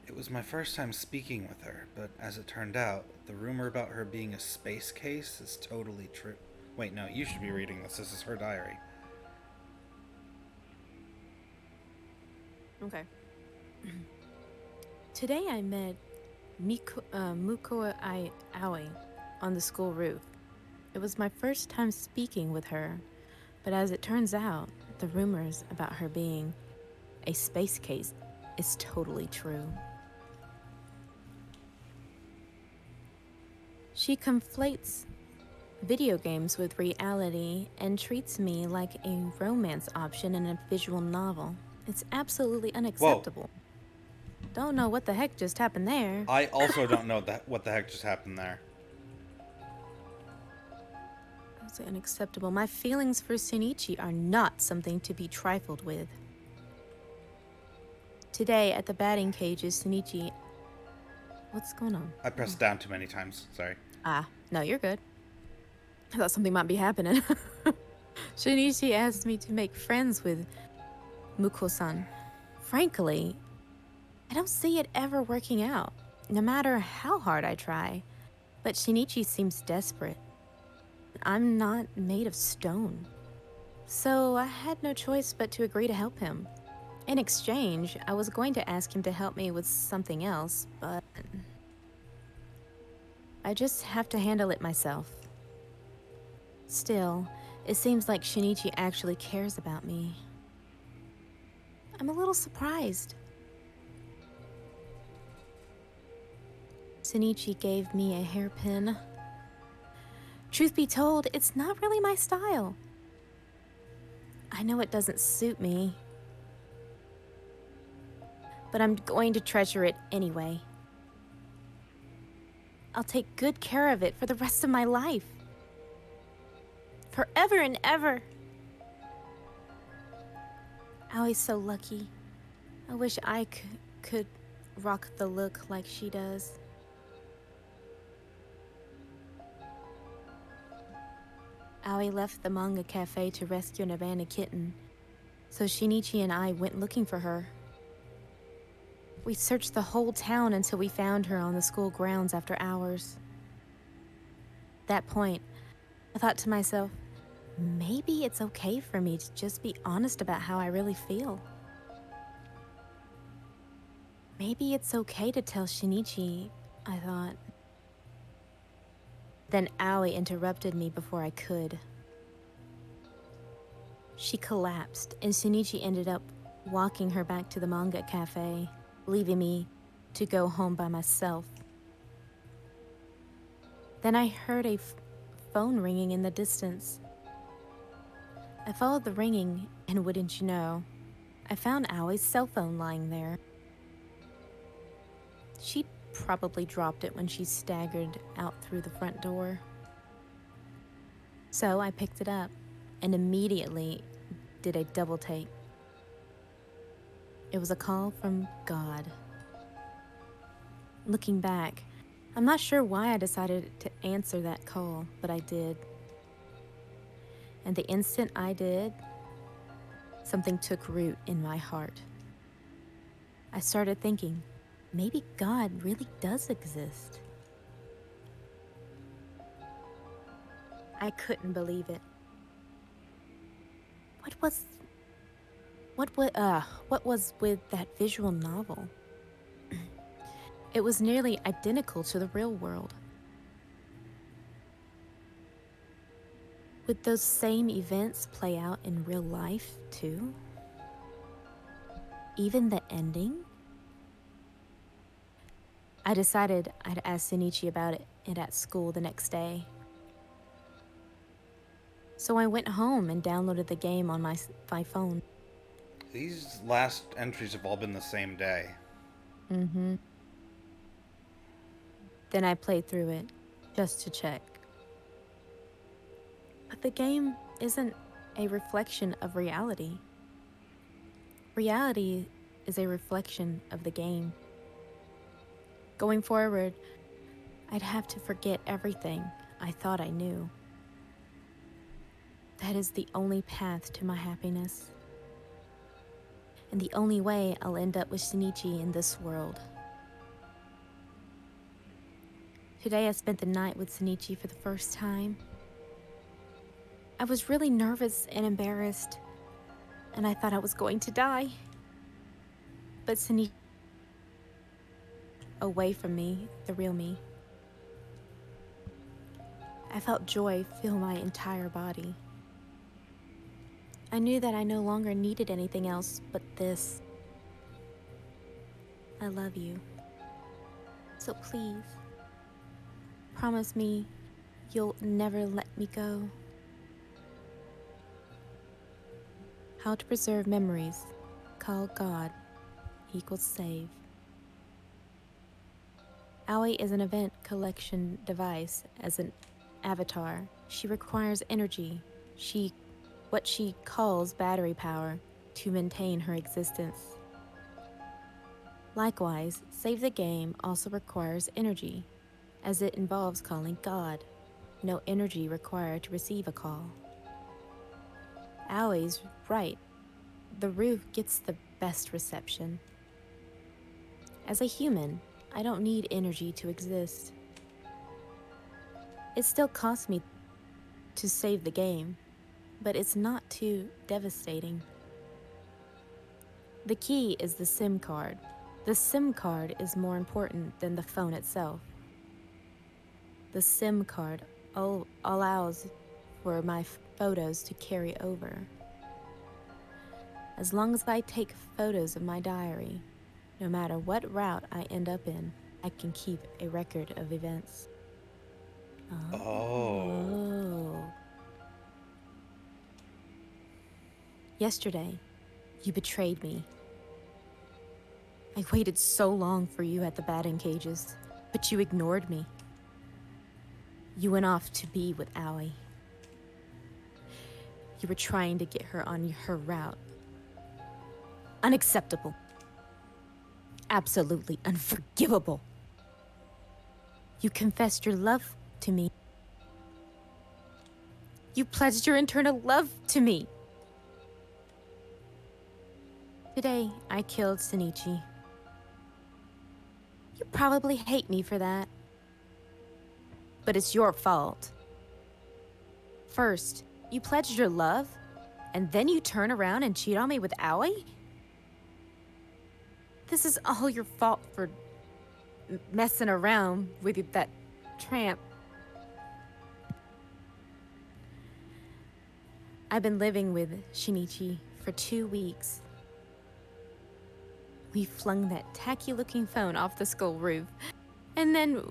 It was my first time speaking with her, but as it turned out, the rumor about her being a space case is totally true. Wait, no, you should be reading this. This is her diary. Okay. Today I met Muko Aoi on the school roof. It was my first time speaking with her, but as it turns out, the rumors about her being a space case is totally true. She conflates video games with reality and treats me like a romance option in a visual novel. It's absolutely unacceptable. Don't know what the heck just happened there. I also don't know what the heck just happened there. That's unacceptable. My feelings for Shinichi are not something to be trifled with. Today at the batting cages, Shinichi... What's going on? I pressed down too many times. Sorry. Ah, no, you're good. I thought something might be happening. Shinichi asked me to make friends with Muko-san. Frankly, I don't see it ever working out, no matter how hard I try. But Shinichi seems desperate. I'm not made of stone. So I had no choice but to agree to help him. In exchange, I was going to ask him to help me with something else, but I just have to handle it myself. Still, it seems like Shinichi actually cares about me. I'm a little surprised. Shinichi gave me a hairpin. Truth be told, it's not really my style. I know it doesn't suit me, but I'm going to treasure it anyway. I'll take good care of it for the rest of my life. Forever and ever. Aoi's so lucky. I wish I could rock the look like she does. Aoi left the manga cafe to rescue an abandoned kitten, so Shinichi and I went looking for her. We searched the whole town until we found her on the school grounds after hours. At that point, I thought to myself, maybe it's okay for me to just be honest about how I really feel. Maybe it's okay to tell Shinichi, I thought. Then Aoi interrupted me before I could. She collapsed, and Shinichi ended up walking her back to the manga cafe, leaving me to go home by myself. Then I heard a phone ringing in the distance. I followed the ringing, and wouldn't you know, I found Aoi's cell phone lying there. She'd probably dropped it when she staggered out through the front door. So I picked it up and immediately did a double take. It was a call from God. Looking back, I'm not sure why I decided to answer that call, but I did. And the instant I did, something took root in my heart. I started thinking, maybe God really does exist. I couldn't believe it. What was with that visual novel? It was nearly identical to the real world. Would those same events play out in real life, too? Even the ending? I decided I'd ask Shinichi about it at school the next day. So I went home and downloaded the game on my phone. These last entries have all been the same day. Mm-hmm. Then I played through it, just to check. But the game isn't a reflection of reality. Reality is a reflection of the game. Going forward, I'd have to forget everything I thought I knew. That is the only path to my happiness. And the only way I'll end up with Shinichi in this world. Today I spent the night with Shinichi for the first time. I was really nervous and embarrassed, and I thought I was going to die. But Shinichi away from me, the real me. I felt joy fill my entire body. I knew that I no longer needed anything else but this. I love you. So please, promise me you'll never let me go. How to preserve memories. Call God equals save. Aoi is an event collection device. As an avatar, she requires energy. What she calls battery power, to maintain her existence. Likewise, Save the Game also requires energy, as it involves calling God. No energy required to receive a call. Aoi's right. The roof gets the best reception. As a human, I don't need energy to exist. It still costs me to save the game, but it's not too devastating. The key is the SIM card. The SIM card is more important than the phone itself. The SIM card allows for my photos to carry over. As long as I take photos of my diary, no matter what route I end up in, I can keep a record of events. Oh. Yesterday, you betrayed me. I waited so long for you at the batting cages, but you ignored me. You went off to be with Aoi. You were trying to get her on her route. Unacceptable. Absolutely unforgivable. You confessed your love to me. You pledged your eternal love to me. Today, I killed Shinichi. You probably hate me for that. But it's your fault. First, you pledged your love, and then you turn around and cheat on me with Aoi? This is all your fault for messing around with that tramp. I've been living with Shinichi for 2 weeks. We flung that tacky-looking phone off the school roof, and then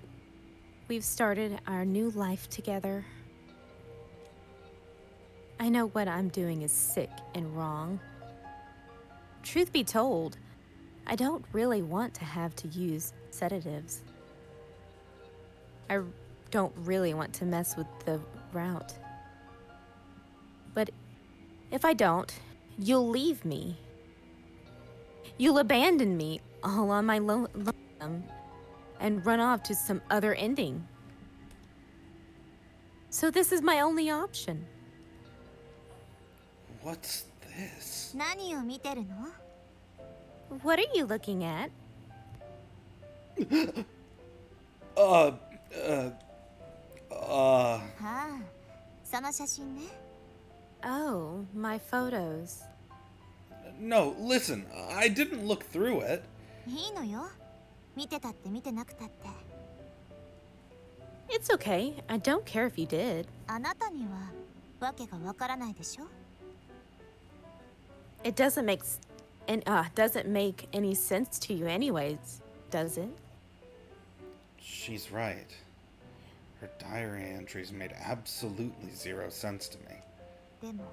we've started our new life together. I know what I'm doing is sick and wrong. Truth be told, I don't really want to have to use sedatives. I don't really want to mess with the route. But if I don't, you'll leave me. You'll abandon me all on my lonesome. and run off to some other ending. So this is my only option. What's this? 何を見てるの？ What are you looking at? Uh, はあ、その写真ね。 Oh, my photos. no, listen, I didn't look through it. いいのよ。見てたって見てなくたって。 It's okay. I don't care if you did. あなたにはわけがわからないでしょ？ It doesn't make any sense to you anyways, does it? She's right. Her diary entries made absolutely zero sense to me. でも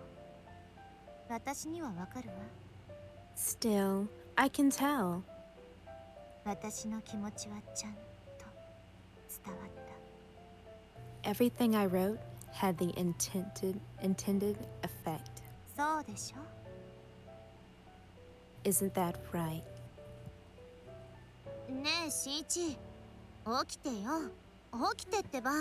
私にはわかるわ。 Still, I can tell. 私の気持ちはちゃんと伝わった。 Everything I wrote had the intended effect. そうでしょ？ Isn't that right? ねえ、しんいち。起きてよ。起きてってば。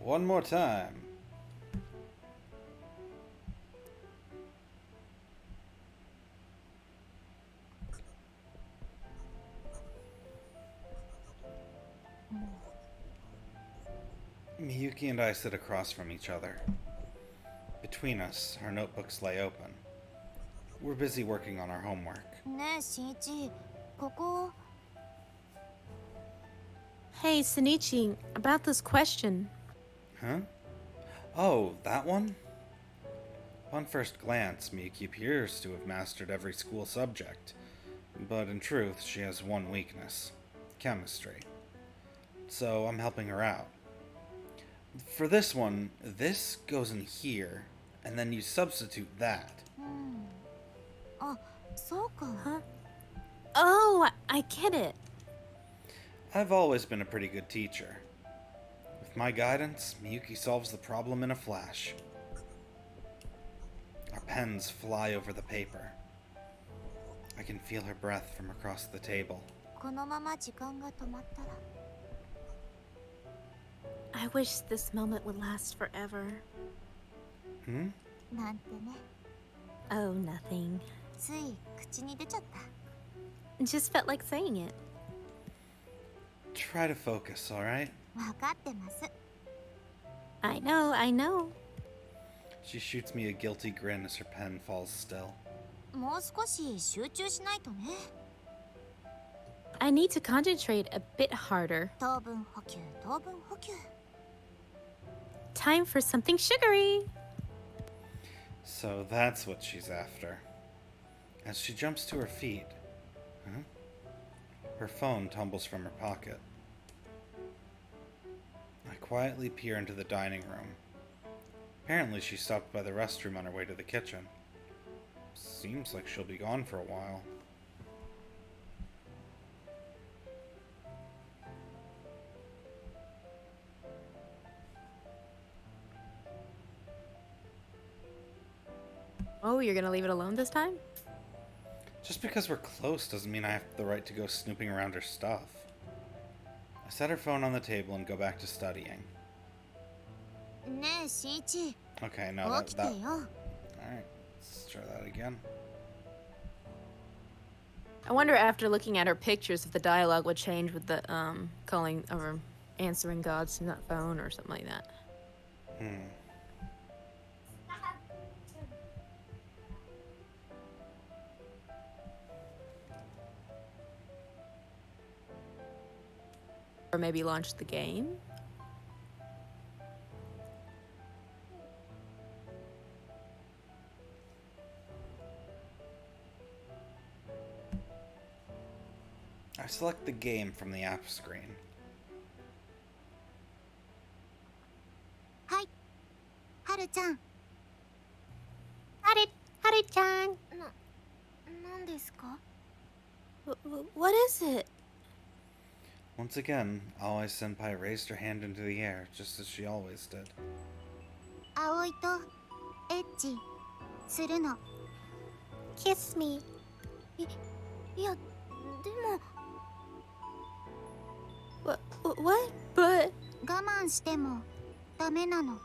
One more time. Miyuki and I sit across from each other. Between us, our notebooks lay open. We're busy working on our homework. ねえ、しんいち。ここ。 Hey, Sunichi, about this question. Huh? Oh, that one? On first glance, Miyuki appears to have mastered every school subject. But in truth, she has one weakness: chemistry. So I'm helping her out. For this one, this goes in here, and then you substitute that. あ、そうか。 Huh? Oh, I get it. I've always been a pretty good teacher. With my guidance, Miyuki solves the problem in a flash. Our pens fly over the paper. I can feel her breath from across the table. このまま時間が止まったら。 I wish this moment would last forever. Hmm? なんてね。 Oh, nothing. つい口に出ちゃった。 Just felt like saying it. Try to focus, alright? わかってます。 I know. She shoots me a guilty grin as her pen falls still. もう少し集中しないとね。 I need to concentrate a bit harder. 糖分補給、糖分補給。 Time for something sugary. So that's what she's after. As she jumps to her feet, huh? Her phone tumbles from her pocket. I quietly peer into the dining room. Apparently she stopped by the restroom on her way to the kitchen. Seems like she'll be gone for a while. Oh, you're gonna leave it alone this time? Just because we're close doesn't mean I have the right to go snooping around her stuff. I set her phone on the table and go back to studying. ねえ、しんいち。 Okay, no, 起きて that... よ。 Alright, let's try that again. I wonder after looking at her pictures if the dialogue would change with the calling or answering gods to that phone or something like that. Or maybe launch the game. I select the game from the app screen. はい。はるちゃん。はるちゃん。なんですか？ What is it? Once again, Aoi Senpai raised her hand into the air, just as she always did. 葵とエッチするの。 Kiss me. いや、でも What? But 我慢してもダメなの。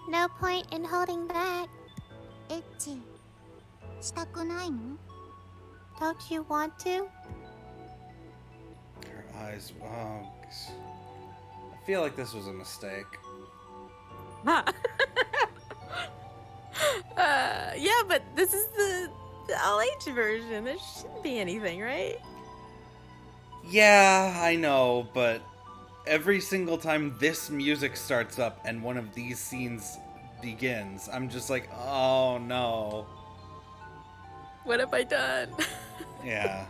no point in holding back. エッチしたくないの？ Don't you want to? Her eyes. Oh, I feel like this was a mistake. Yeah, but this is the all age version. There shouldn't be anything, right? Yeah, I know, but every single time this music starts up and one of these scenes begins, I'm just like, oh no. What have I done? Yeah.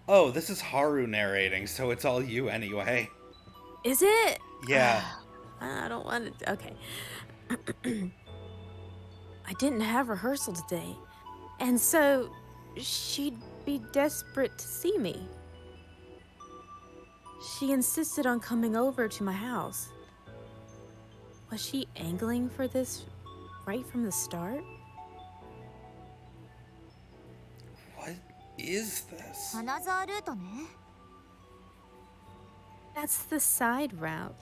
Oh, this is Haru narrating, so it's all you anyway. Is it? Yeah. I don't want to. Okay. I didn't have rehearsal today, and so she'd be desperate to see me. She insisted on coming over to my house. Was she angling for this right from the start? What is this? アナザールートね。 That's the side route.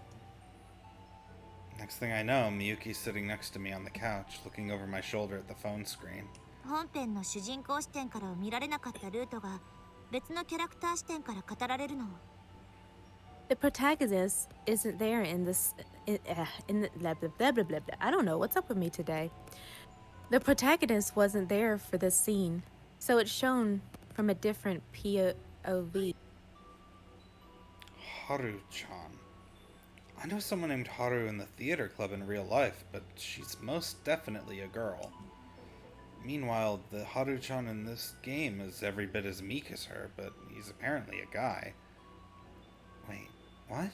Next thing I know, Miyuki's sitting next to me on the couch, looking over my shoulder at the phone screen. 本編の主人公視点から見られなかったルートが別のキャラクター視点から語られるの。 The protagonist isn't there in this. In the blah, blah, blah, blah, blah, blah. I don't know what's up with me today. The protagonist wasn't there for this scene, so it's shown from a different POV. Haru-chan. I know someone named Haru in the theater club in real life, but she's most definitely a girl. Meanwhile, the Haru-chan in this game is every bit as meek as her, but he's apparently a guy. Wait, what?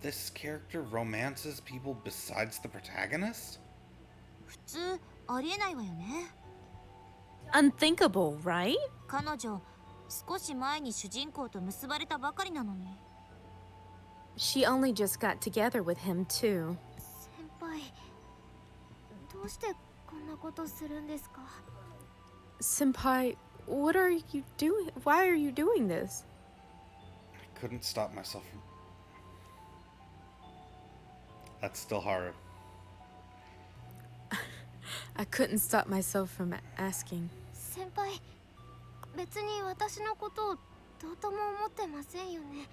This character romances people besides the protagonist? 普通ありえないわよね。 Unthinkable, right? 彼女少し前に主人公と結ばれたばかりなのに。 She only just got together with him, too. 先輩、どうしてこんなことするんですか？ Senpai, what are you doing? Why are you doing this? I couldn't stop myself from... That's still Haru. I couldn't stop myself from asking. 先輩、別に私のことをどうとも思ってませんよね。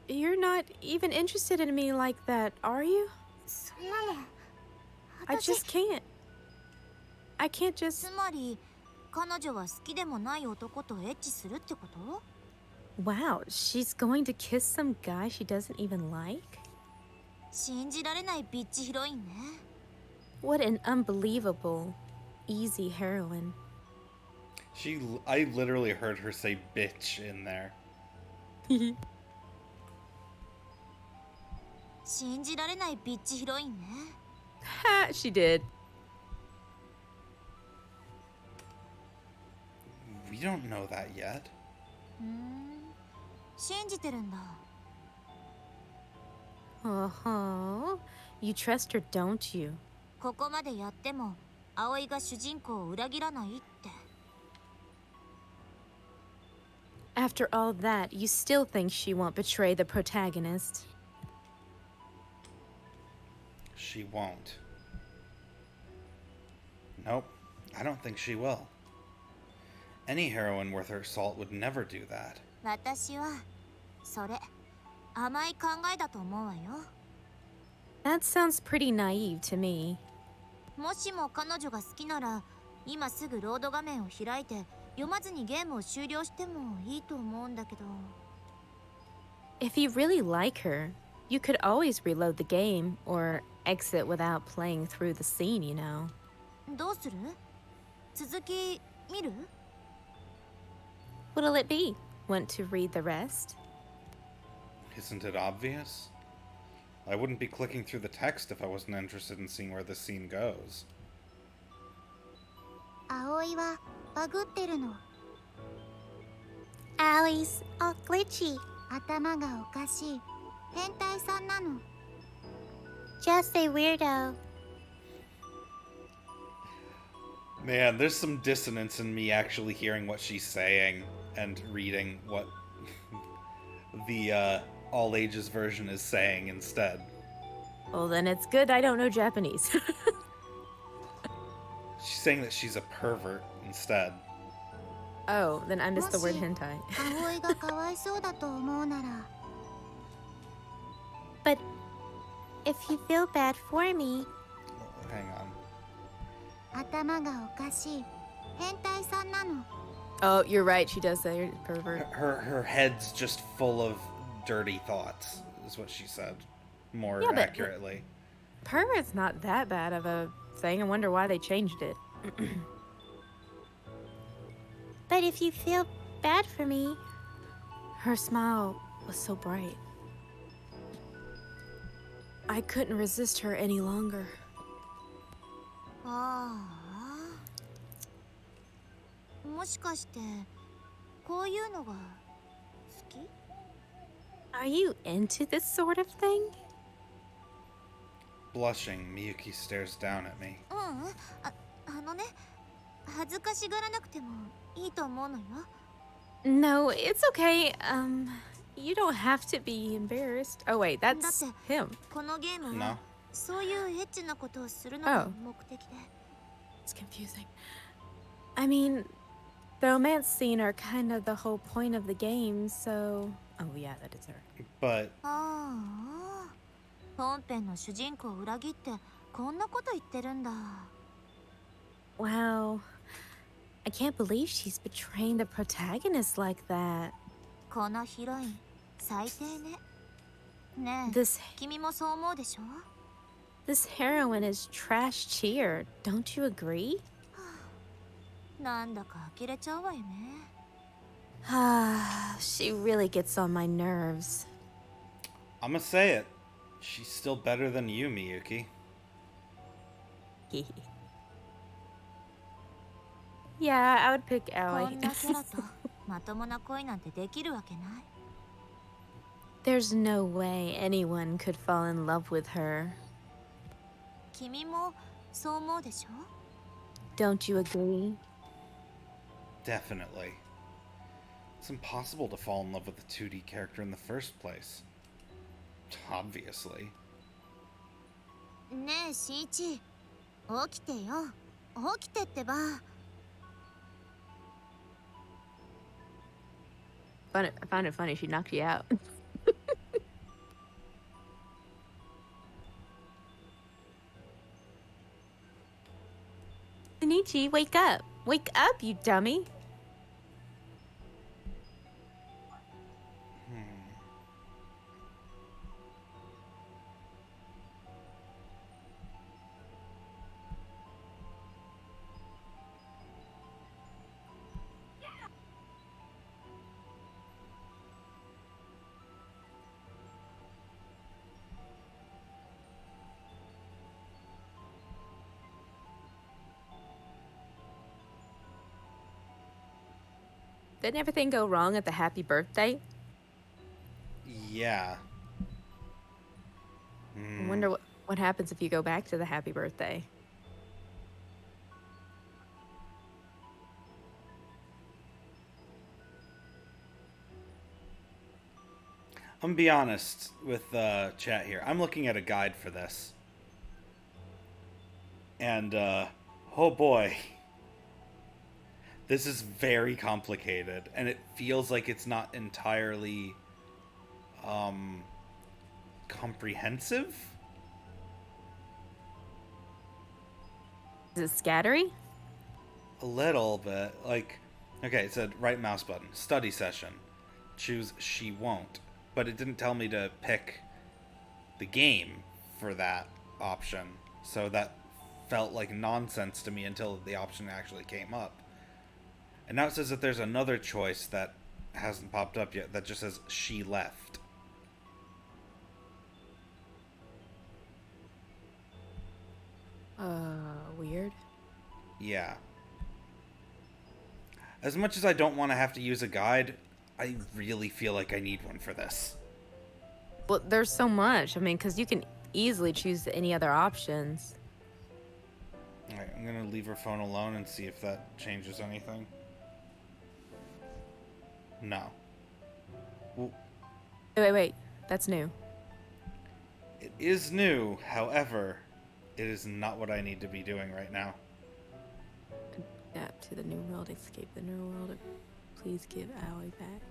You're not even interested in me like that, are you? そんなの。 I 私 just can't. I can't just. つまり彼女は好きでもない男とエッチするってこと？ Wow, she's going to kiss some guy she doesn't even like? 信じられないビッチヒロインね。 What an unbelievable, easy heroine. I literally heard her say bitch in there. 信じられないビッチヒロインね。 Ha, she did. We don't know that yet. 信じてるんだ。 Uh-huh. You trust her, don't you? ここまでやっても葵が主人公を裏切らないって。 After all that, you still think she won't betray the protagonist. She won't. Nope, I don't think she will. Any heroine worth her salt would never do that. 私はそれ甘い考えだと思うわよ。 That sounds pretty naive to me. もしも彼女が好きなら今すぐロード画面を開いて読まずにゲームを終了してもいいと思うんだけど。 If you really like her, you could always reload the game or exit without playing through the scene, you know. どうする？続き見る？ What'll it be? Want to read the rest? Isn't it obvious? I wouldn't be clicking through the text if I wasn't interested in seeing where this scene goes. 葵はバグってるの。 Allie's all glitchy. 頭がおかしい。変態さんなの。 Just a weirdo. Man, there's some dissonance in me actually hearing what she's saying and reading what the all ages version is saying instead. Well, then it's good I don't know Japanese. She's saying that she's a pervert instead. Oh, then I missed the word Moshi. hentai. 葵がかわいそうだと思うなら But if you feel bad for me, Oh, hang on. 頭がおかしい変態さんなの oh, you're right. She does say you're a pervert. Her head's just full of dirty thoughts, is what she said. More Yeah, but- accurately. Pervert's not that bad of a thing. I wonder why they changed it. But if you feel bad for me, her smile was so bright. I couldn't resist her any longer. ああもしかしてこういうのが好き Are you into this sort of thing? Blushing, Miyuki stares down at me. あのね恥ずかしがらなくてもいいと思うのよ No, it's okay. You don't have to be embarrassed. Oh wait, that's him. このゲーム No? はそういうエッチなことをするのが目的で It's confusing. I mean, the romance scene are kind of the whole point of the game, so... Oh yeah, that is her. But ああ本編の主人公を裏切ってこんなこと言ってるんだ Wow. I can't believe she's betraying the protagonist like that. このヒロイン最低ねねえ This 君もそう思うでしょ this heroine is trash cheer. Don't you agree? なんだか呆れちゃうわよね Ah, she really gets on my nerves. I'm gonna say it. She's still better than you, Miyuki. Yeah, I would pick こ Ally. んなキャラとまともな恋なんてできるわけない There's no way anyone could fall in love with her. 君もそう思うでしょ Don't you agree? Definitely. It's impossible to fall in love with a 2D character in the first place. Obviously. ねえしんいち起きてよ起きてってば I found it funny she knocked you out. Shinichi, wake up! Wake up, you dummy! Didn't everything go wrong at the happy birthday? Yeah. I wonder what happens if you go back to the happy birthday. I'm gonna be honest with chat here. I'm looking at a guide for this. And, oh boy. This is very complicated, and it feels like it's not entirely, comprehensive? Is it scattery? A little bit. Like, okay, it said right mouse button, study session. Choose she won't. But it didn't tell me to pick the game for that option. So that felt like nonsense to me until the option actually came up. And now it says that there's another choice that hasn't popped up yet that just says she left. Weird. Yeah. As much as I don't want to have to use a guide, I really feel like I need one for this. Well, there's so much. I mean, because you can easily choose any other options. Alright, I'm gonna leave her phone alone and see if that changes anything. No. Well, Wait. That's new. it is new, however, it is not what I need to be doing right now. Adapt to the new world. Escape the new world. Please give Aoi back.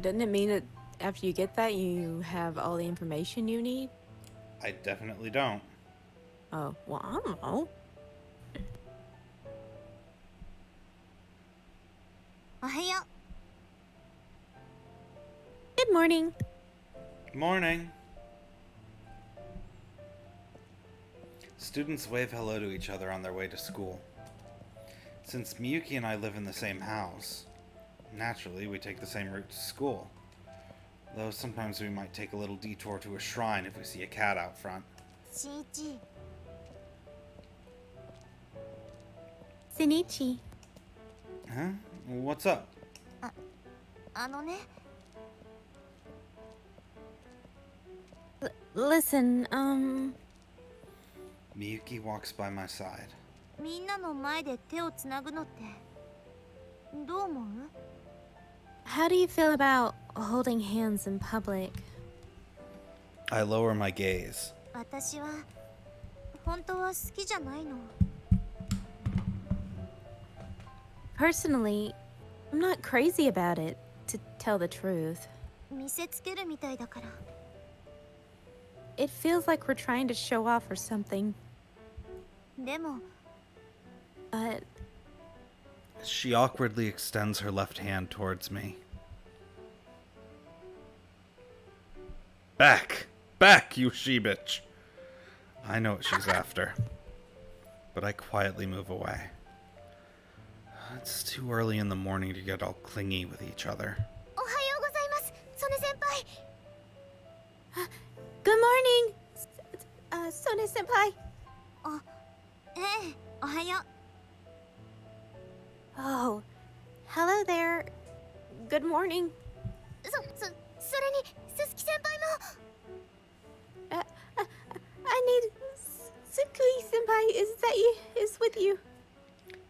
Doesn't it mean that after you get that, you have all the information you need? I definitely don't. Oh, well, I don't know. おはよ Good morning. Morning. Students wave hello to each other on their way to school. Since Miyuki and I live in the same house, naturally we take the same route to school. Though sometimes we might take a little detour to a shrine if we see a cat out front. うしんいち Shinichi. Huh? What's up? あのね Listen, Miyuki walks by my side. みんなの前で手をつなぐのってどう思う how do you feel about holding hands in public? I lower my gaze. 私は本当は好きじゃないの Personally, I'm not crazy about it, to tell the truth. 見せつけるみたいだから It feels like we're trying to show off or something, でも but She awkwardly extends her left hand towards me. Back! Back, you she-bitch! I know what she's after. But I quietly move away. It's too early in the morning to get all clingy with each other. おはようございますソネ先輩 good morning, Sone senpai. ええおはよ Oh, hello there. Good morning. うそれにすすき先輩も I need Sukui senpai. Is that you? Is with you?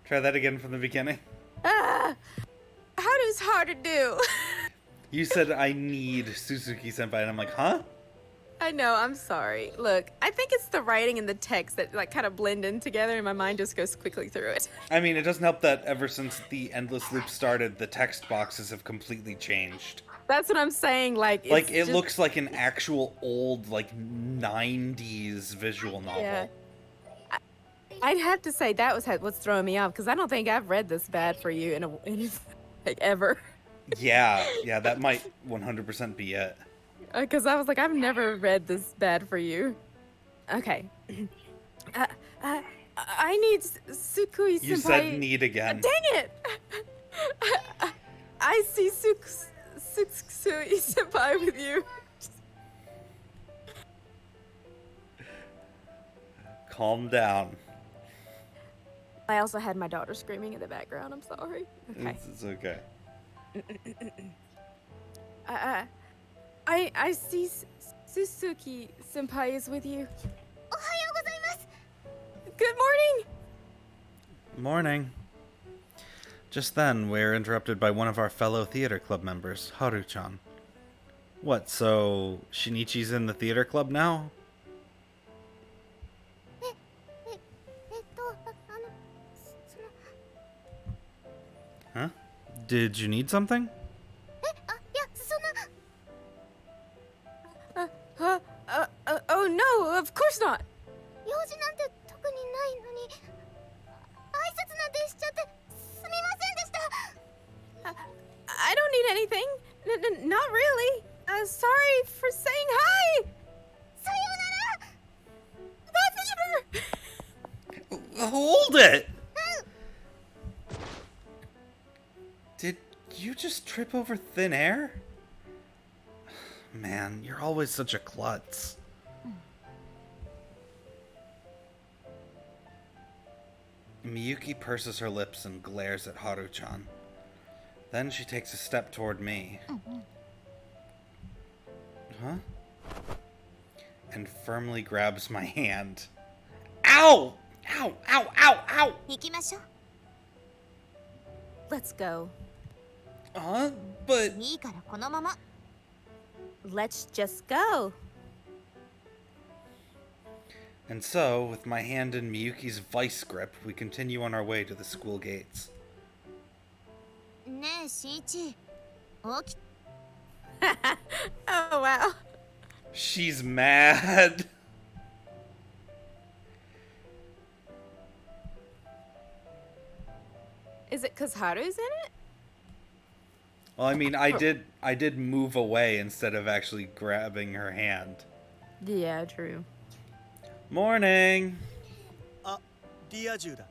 Try that again from the beginning. Ah, how does hard to do? You said I need Suzuki-senpai, and I'm like, huh? I know, I'm sorry. Look, I think it's the writing and the text that like kind of blend in together and my mind just goes quickly through it. I mean, it doesn't help that ever since the Endless Loop started, the text boxes have completely changed. That's what I'm saying, like Like, it's it looks like an actual old, like, 90s visual novel. Yeah. I'd have to say that was what's throwing me off because I don't think I've read this bad for you in like ever. Yeah, that might 100% be it. Because I was like, I've never read this bad for you. Okay. I need Sukui senpai. You said need again. Dang it! I see Sukui senpai with you. Calm down. I also had my daughter screaming in the background. I'm sorry. Okay. It's okay. I see Suzuki senpai is with you. おはようございます Good morning. Morning. Just then, we're interrupted by one of our fellow theater club members, Haru-chan. What, so Shinichi's in the theater club now? あのその Huh? Did you need something? いやそんな Oh no, of course not. 用事なんて特にないのに挨拶なんてしちゃってすみませんでした I don't need anything. Not really. Sorry for saying hi. さようなら Bye, Peter. Hold it! Did trip over thin air? Man, you're always such a klutz. Miyuki purses her lips and glares at Haru-chan. Then she takes a step toward me. Huh? And firmly grabs my hand. Ow! Ow! Ow! Ow! Ow! 行きましょう。 Let's go. But いいからこのまま。 Let's just go. And so, with my hand in Miyuki's vice grip, we continue on our way to the school gates. ねえ、しんいち。起き Oh, wow. She's mad. Is it because Haru's in it? Well, I mean, I did move away instead of actually grabbing her hand. Yeah, true. Morning. あ、リア充だ。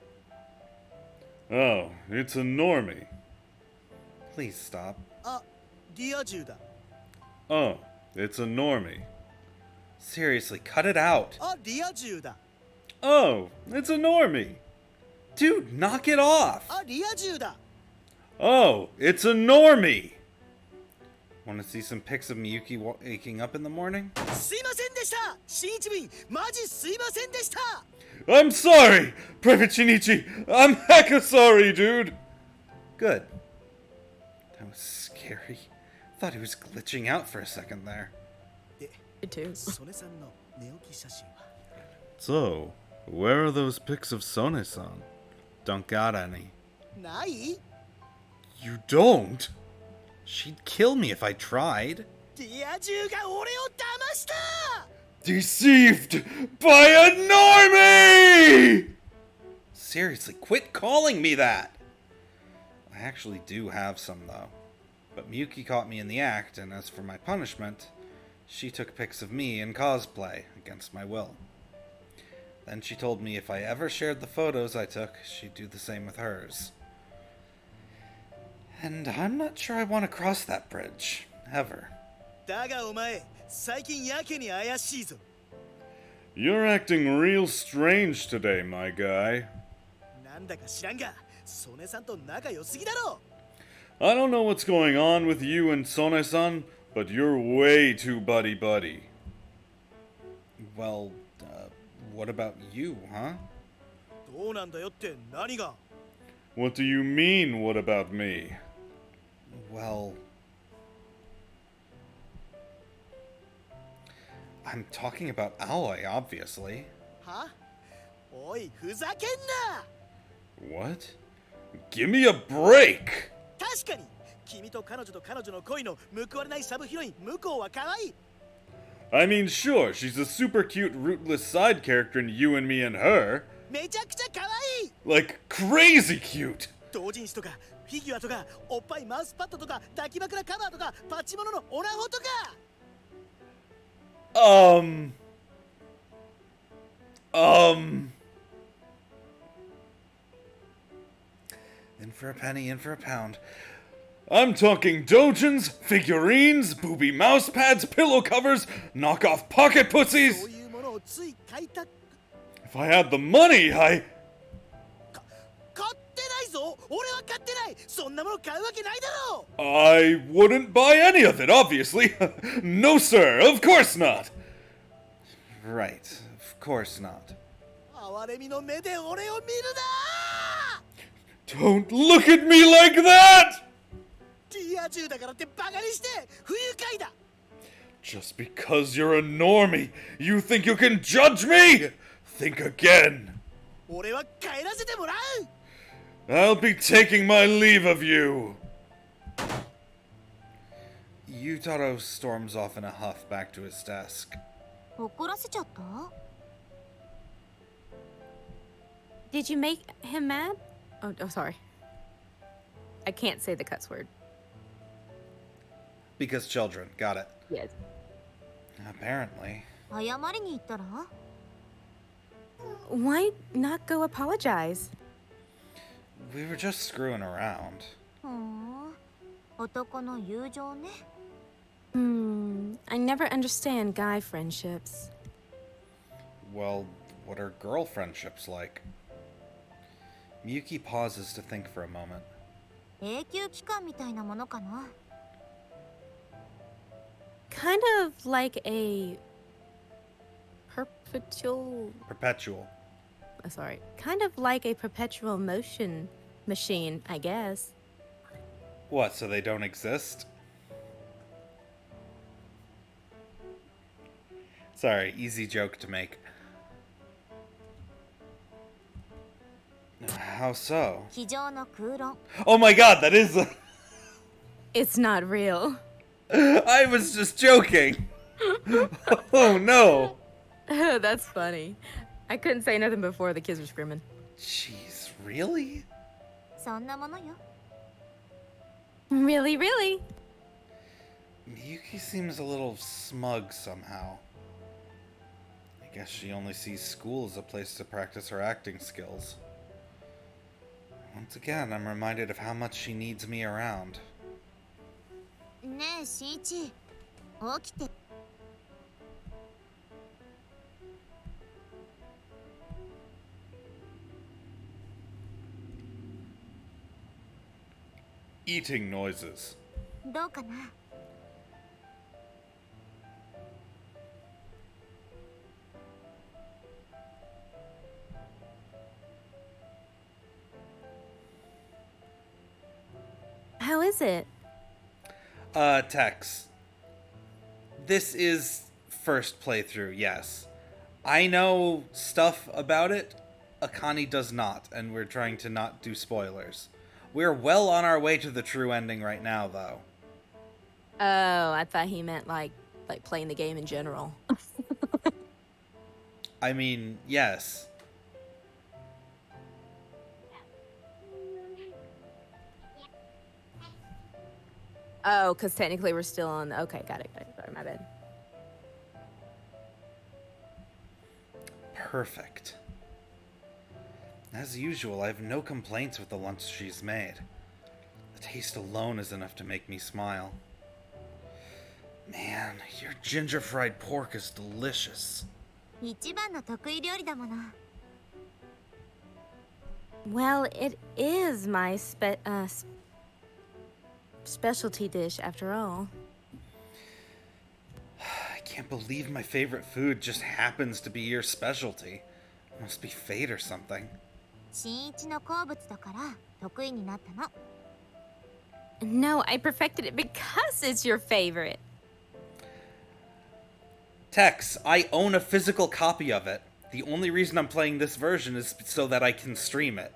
Oh, it's a normie. Please stop. あ、リア充だ。 Oh, it's a normie. Seriously, cut it out. あ、リア充だ。 Oh, it's a normie. Dude, knock it off. あ、リア充だ。 Oh, it's a normie. Want to see some pics of Miyuki waking up in the morning? すいませんでした。しんいち便、マジすいませんでした。 I'm sorry, Private Shinichi. I'm hecka sorry, dude. Good. That was scary. Thought he was glitching out for a second there. Me too. 曽根さんの寝起き写真は。 So, where are those pics of Sone-san? Don't got any. ない？ You don't? She'd kill me if I tried. リア充が俺を騙した。 Deceived by a normie! Seriously, quit calling me that! I actually do have some, though. But Miyuki caught me in the act, and as for my punishment, she took pics of me in cosplay, against my will. Then she told me if I ever shared the photos I took, she'd do the same with hers. And I'm not sure I want to cross that bridge. Ever. だがお前、最近やけに怪しいぞ。 You're acting real strange today, my guy. なんだか知らんが、曽根さんと仲良すぎだろ。 I don't know what's going on with you and Sone-san, but you're way too buddy-buddy. Well, what about you, huh? どうなんだよって何が？ What do you mean, what about me? Well, I'm talking about Aoi, obviously. は？おい、ふざけんな。 What? Give me a break! 確かに君と彼女と彼女の恋の報われないサブヒロイン向こうは可愛い。 I mean, sure, she's a super cute, rootless side character in You and Me and Her. めちゃくちゃ可愛い。 Like, crazy cute! 同人誌とかフィギュアとかおっぱいマウスパッドとか抱き枕カバーとかパチモノのオナホとか。 In for a penny, in for a pound. I'm talking dojins, figurines, booby mouse pads, pillow covers, knockoff pocket そう pussies. いうものをつい買いた If I had the money, 買ってないぞ。俺は買ってない。そんなもの買うわけないだろう。 I wouldn't buy any of it, obviously. No, sir, of course not. Right, of course not. 哀れみの目で俺を見るな。 Don't look at me like that! リア充だからってバカにして不愉快だ。 Just because you're a normie, you think you can judge me? Think again. 俺は帰らせてもらう。 I'll be taking my leave of you. Yutaro storms off in a huff back to his desk. 怒らせちゃった？ Did you make him mad? Oh, sorry. I can't say the cuss word. Because children, got it. Yes. Apparently. 謝りに行ったら？ Why not go apologize? We were just screwing around. ふーん。男の友情ね。 I never understand guy friendships. Well, what are girl friendships like? Miyuki pauses to think for a moment. 永久期間みたいなものかな。 Kind of like a perpetual. Perpetual. Sorry. Kind of like a perpetual motion machine, I guess. What, so they don't exist? Sorry, easy joke to make. How so? 机上の空論。 Oh my god, that is a... It's not real. I was just joking! Oh no! That's funny. I couldn't say nothing before the kids were screaming. Jeez, really? そんなものよ。 Really, really? Miyuki seems a little smug somehow. I guess she only sees school as a place to practice her acting skills. Once again, I'm reminded of how much she needs me around. ねえ、しんいち。起きて。 Eating noises. どうかな。 How is it? Tex. This is first playthrough, yes. I know stuff about it. Akane does not, and we're trying to not do spoilers. We're well on our way to the true ending right now, though. Oh, I thought he meant like playing the game in general. I mean, yes. Oh, because technically we're still on. Okay, got it. Sorry, my bad. Perfect. As usual, I have no complaints with the lunch she's made. The taste alone is enough to make me smile. Man, your ginger fried pork is delicious. 一番の得意料理だもの。 Well, it is my specialty dish after all. I can't believe my favorite food just happens to be your specialty. Must be fate or something. しんいちの好物だから得意になったの。 No, I perfected it because it's your favorite. Tex, I own a physical copy of it. The only reason I'm playing this version is so that I can stream it.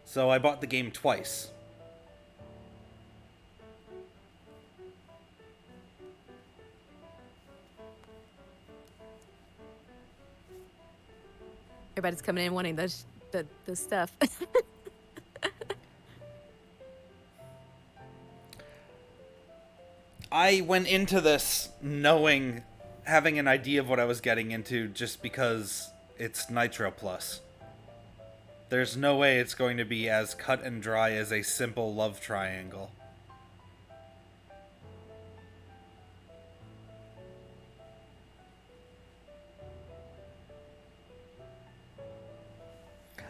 So I bought the game twice. Everybody's coming in wanting the stuff. I went into this having an idea of what I was getting into just because it's Nitro Plus. There's no way it's going to be as cut and dry as a simple love triangle.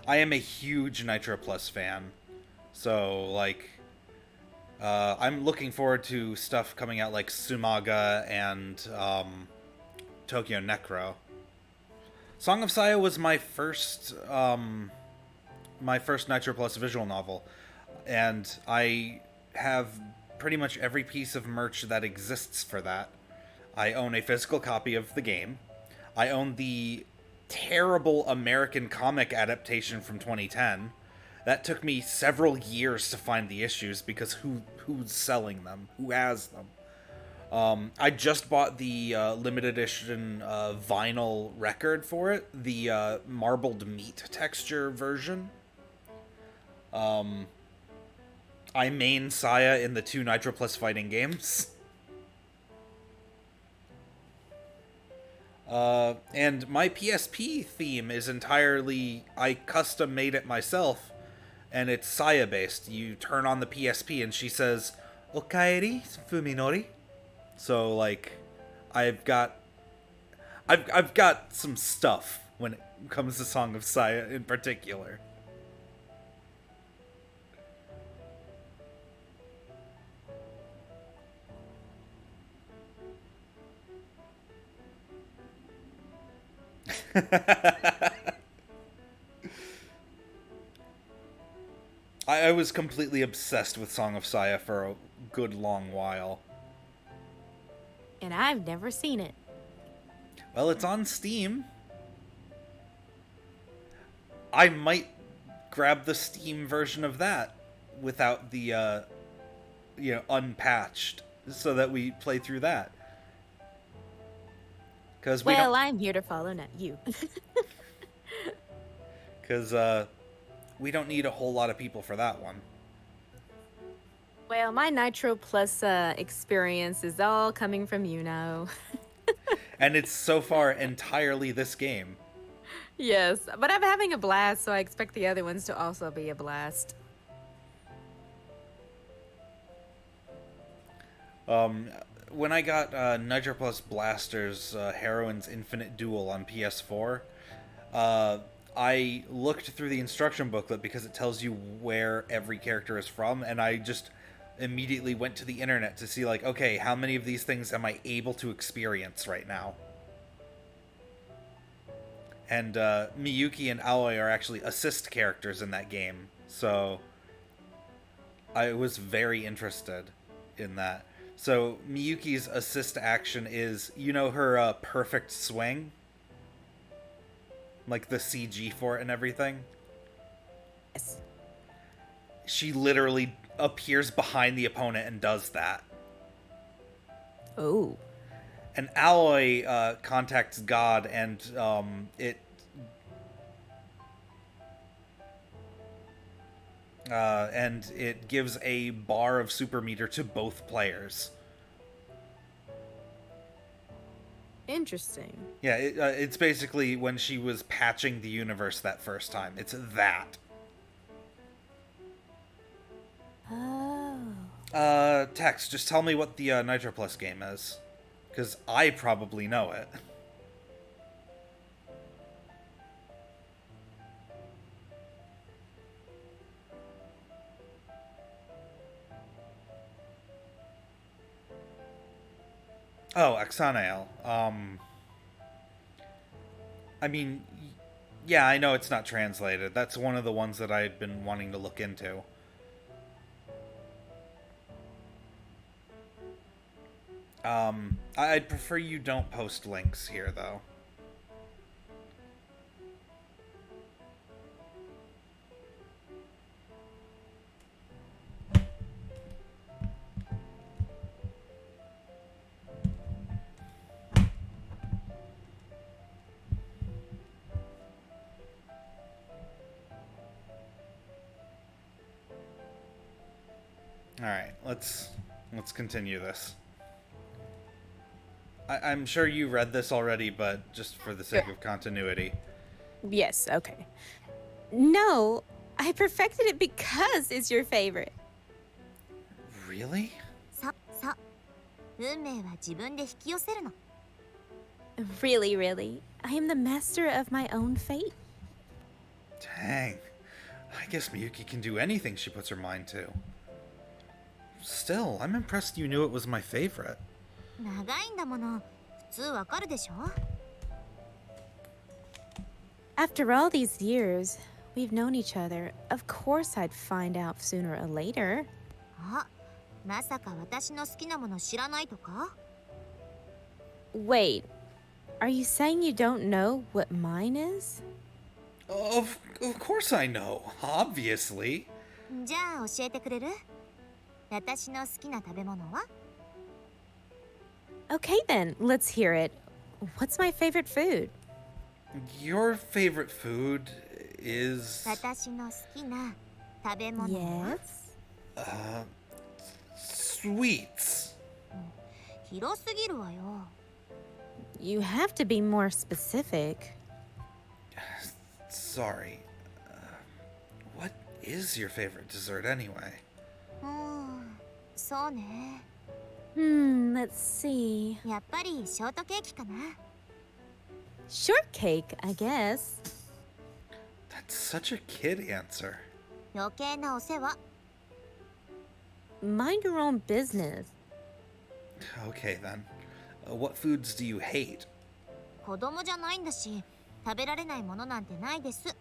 I am a huge Nitro Plus fan, so, like, I'm looking forward to stuff coming out like Sumaga and Tokyo Necro. Song of Saya was my first Nitro Plus visual novel, and I have pretty much every piece of merch that exists for that. I own a physical copy of the game. I own the terrible American comic adaptation from 2010. That took me several years to find the issues because who's selling them? Who has them? I just bought the limited edition vinyl record for it, the marbled meat texture version. I main Saya in the 2 Nitro Plus fighting games. And my PSP theme is entirely... I custom made it myself. and it's Saya based. You turn on the PSP and she says, "Okaeri Fuminori." So like, I've got some stuff when it comes to Song of Saya in particular. I was completely obsessed with Song of Saya for a good long while. And I've never seen it. Well, it's on Steam. I might grab the Steam version of that without the, unpatched, so that we play through that. Because Well, I'm here to follow, not you. Because we don't need a whole lot of people for that one. Well, my Nitro Plus experience is all coming from And it's so far entirely this game. Yes, but I'm having a blast, so I expect the other ones to also be a blast. When I got Nitro Plus Blaster's Heroine's Infinite Duel on PS4, I looked through the instruction booklet because it tells you where every character is from, and I just immediately went to the internet to see, like, okay, how many of these things am I able to experience right now? And Miyuki and Aoi are actually assist characters in that game, so I was very interested in that. So Miyuki's assist action is, her perfect swing? Like the CG for it and everything? Yes. She literally appears behind the opponent and does that. Oh. And Aoi contacts God, and it gives a bar of super meter to both players. Interesting. Yeah, it's basically when she was patching the universe that first time. It's that. Oh. Tex, just tell me what the Nitro Plus game is. Because I probably know it. Oh, Axanael. I mean, yeah, I know it's not translated. That's one of the ones that I had been wanting to look into. I'd prefer you don't post links here, though. Alright, let's continue this. I'm sure you read this already, but just for the sake of continuity. Yes, okay. No, I perfected it because it's your favorite. Really? そうそう運命は自分で引き寄せるの Really, really. I am the master of my own fate. Dang. I guess Miyuki can do anything she puts her mind to. Still, I'm impressed you knew it was my favorite. 長いんだもの普通わかるでしょ After all these years, we've known each other. Of course I'd find out sooner or later. あまさか私の好きなもの知らないとか Wait, are you saying you don't know what mine is? Of course I know. Obviously. じゃあ教えてくれる私の好きな食べ物は Okay then, let's hear it. What's my favorite food? Your favorite food is... 私の好きな食べ物は Yes? Sweets. 広すぎるわよ You have to be more specific. Sorry. What is your favorite dessert anyway? そうね。 Let's see. やっぱりショートケーキかな。 Shortcake, I guess. That's such a kid answer. 余計なお世話。 Mind your own business. Okay then. What foods do you hate? 子供じゃないんだし、食べられないものなんてないです。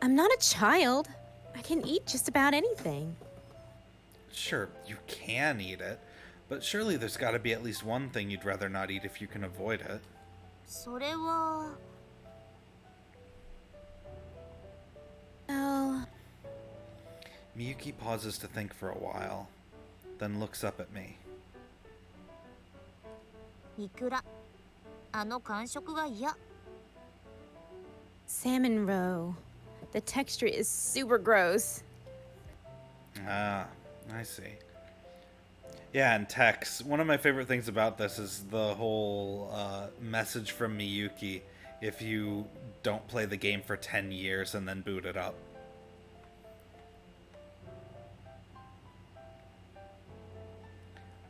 I'm not a child. I can eat just about anything. Sure, you can eat it, but surely there's gotta be at least one thing you'd rather not eat if you can avoid it. それは。 Oh, Miyuki pauses to think for a while, then looks up at me. いくら。あの感触が嫌。 salmon roe. The texture is super gross. Ah, I see. Yeah, and Tex, one of my favorite things about this is the whole message from Miyuki if you don't play the game for 10 years and then boot it up.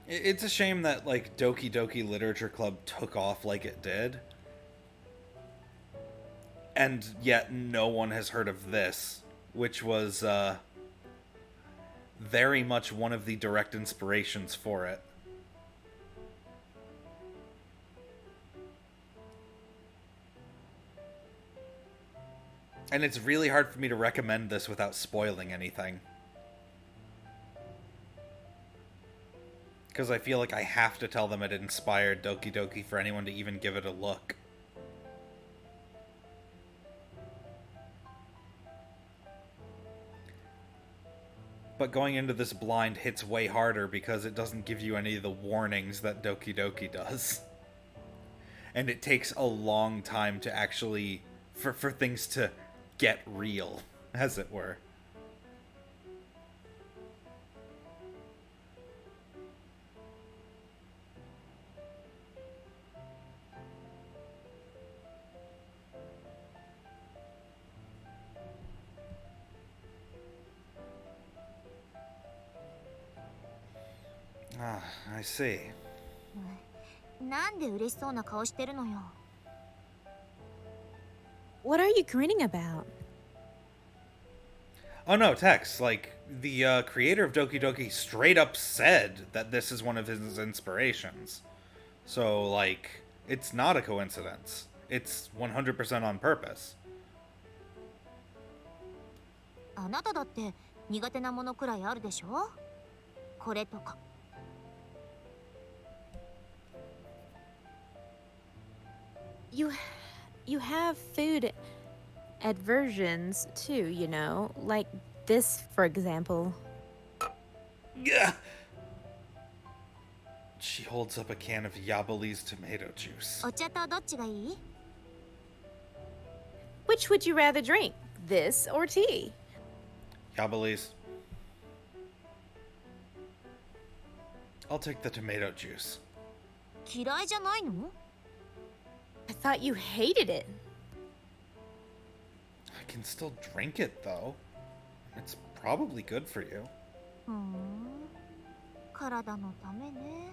It's a shame that, like, Doki Doki Literature Club took off like it did. And yet no one has heard of this, which was very much one of the direct inspirations for it. And it's really hard for me to recommend this without spoiling anything. Because I feel like I have to tell them it inspired Doki Doki for anyone to even give it a look. But going into this blind hits way harder because it doesn't give you any of the warnings that Doki Doki does. And it takes a long time to actually, for things to get real, as it were. Ah, I see. なんで嬉しそうな顔してるのよ。 What are you grinning about? Oh no, Tex, like, the creator of Doki Doki straight up said that this is one of his inspirations. So, like, it's not a coincidence. It's 100% on purpose. あなただって苦手なものくらいあるでしょ。これとか。 You have food aversions too, you know, like this, for example. Gah! She holds up a can of Yabali's tomato juice. お茶とどっちがいい？ Which would you rather drink, this or tea? Yabali's. I'll take the tomato juice. 嫌いじゃないの？ I thought you hated it. I can still drink it, though. It's probably good for you. ふん。体のためね。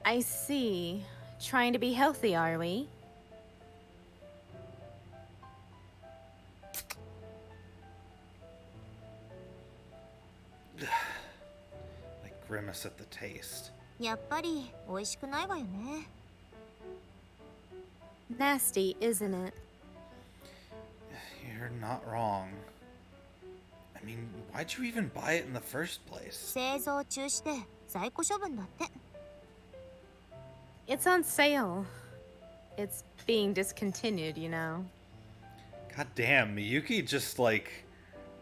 I see. Trying to be healthy, are we? I grimace at the taste. やっぱり美味しくないわよね。 Nasty, isn't it? You're not wrong. I mean, why'd you even buy it in the first place? 製造中止で在庫処分だって。 It's on sale. It's being discontinued, you know. God damn, Miyuki just like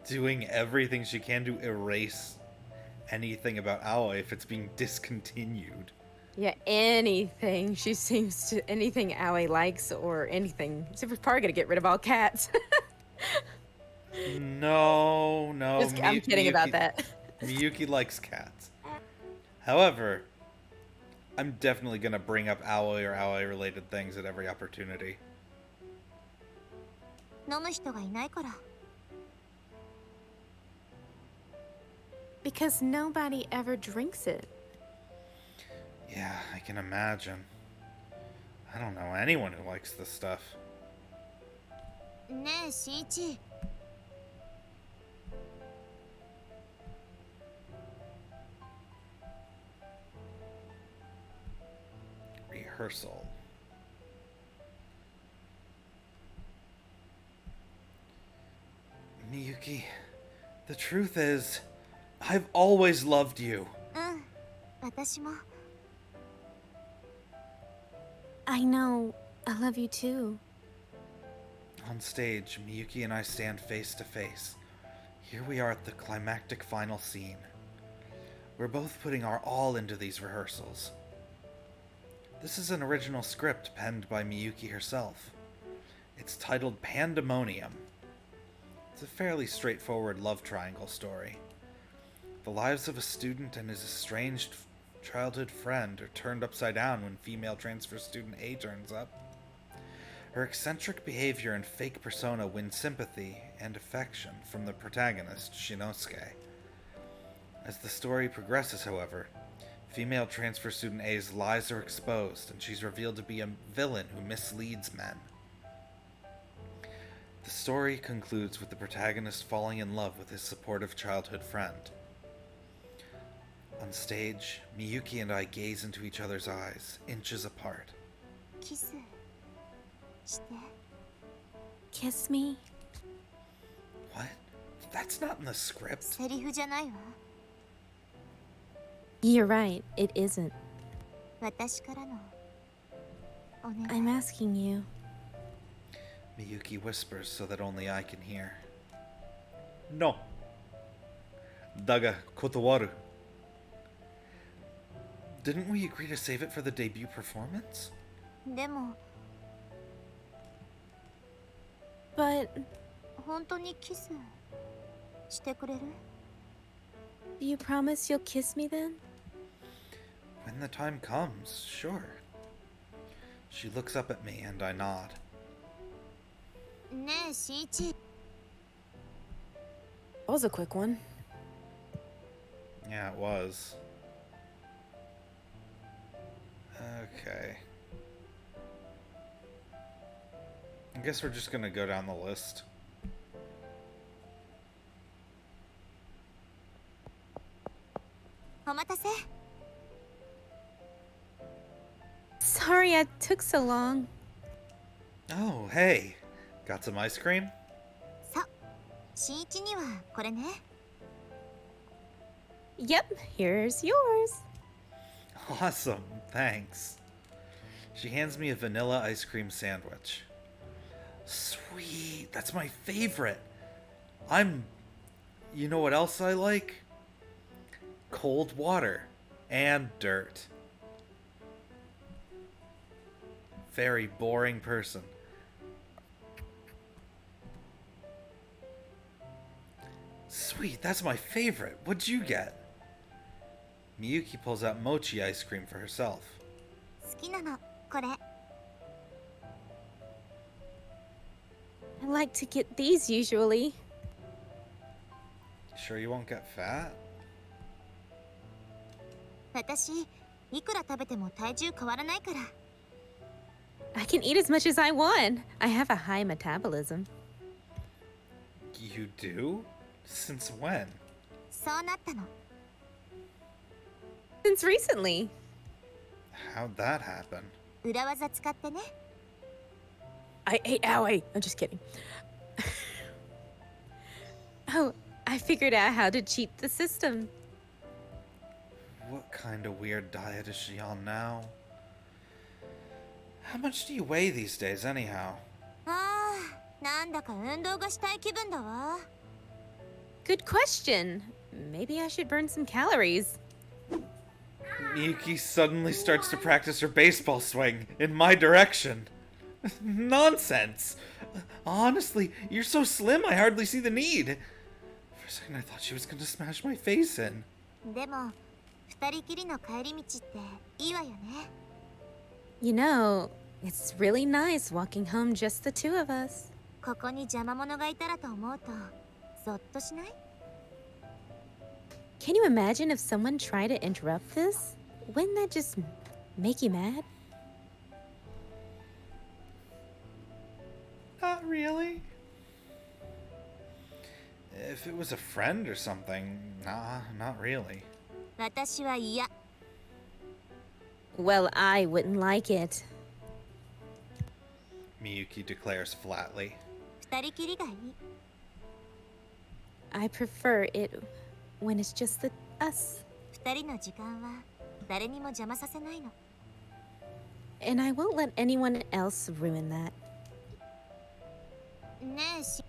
doing everything she can to erase anything about Aoi if it's being discontinued. Yeah, anything she seems to, anything Aoi likes or anything. Except for probably gonna get rid of all cats. No. I'm kidding about Miyuki- that. Miyuki likes cats. However, I'm definitely gonna bring up Aoi or Aoi related things at every opportunity. 飲む人がいないから。 Because nobody ever drinks it. Yeah, I can imagine. I don't know anyone who likes this stuff. ねえしんいち、 Rehearsal. Miyuki, the truth is, I've always loved you. うん、私も。 I know. I love you too. On stage, Miyuki and I stand face to face. Here we are at the climactic final scene. We're both putting our all into these rehearsals. This is an original script penned by Miyuki herself. It's titled Pandemonium. It's a fairly straightforward love triangle story. The lives of a student and his estranged childhood friend are turned upside down when female transfer student A turns up. Her eccentric behavior and fake persona win sympathy and affection from the protagonist, Shinosuke. As the story progresses, however, female transfer student A's lies are exposed, and she's revealed to be a villain who misleads men. The story concludes with the protagonist falling in love with his supportive childhood friend. On stage, Miyuki and I gaze into each other's eyes, inches apart. キスして。 Kiss me? What? That's not in the script. セリフじゃないわ。 You're right. It isn't. 私からのお願い。 I'm asking you. Miyuki whispers so that only I can hear. No. Daga kotowaru. Didn't we agree to save it for the debut performance? でも But 本当にキスしてくれる？ do you promise you'll kiss me then? When the time comes, sure. She looks up at me and I nod. ねえしんいち、 That was a quick one. Yeah, it was. Okay. I guess we're just gonna go down the list. お待たせ。 Sorry I took so long. Oh, hey. Got some ice cream? そう、しんいちにはこれね。 Yep, here's yours. Awesome, thanks. She hands me a vanilla ice cream sandwich. Sweet, that's my favorite. You know what else I like? Cold water and dirt. Very boring person. Sweet, that's my favorite. What'd you get? Miyuki pulls out mochi ice cream for herself. 好きなのこれ。 I like to get these usually. Sure you won't get fat? 私いくら食べても体重変わらないから。 I can eat as much as I want. I have a high metabolism. You do? Since when? そうなったの。 Since recently. How'd that happen? 裏技使ってね。 I ate owie. I'm just kidding. Oh, I figured out how to cheat the system. What kind of weird diet is she on now? How much do you weigh these days, anyhow? ああ、なんだか運動がしたい気分だわ。 Good question. Maybe I should burn some calories. Miyuki suddenly starts to practice her baseball swing in my direction. Nonsense! Honestly, you're so slim I hardly see the need. For a second I thought she was gonna smash my face in. でも二人きりの帰り道っていいわよね。 You know, it's really nice walking home just the two of us. ここに邪魔者がいたらと思うとゾッとしない？ Can you imagine if someone tried to interrupt this? Wouldn't that just make you mad? Not really. If it was a friend or something, nah, not really. 私は嫌。 Well, I wouldn't like it. Miyuki declares flatly. 二人きりがいい。 I prefer it when it's just us. 二人の時間は誰にも邪魔させないの。 And I won't let anyone else ruin that. ねえし、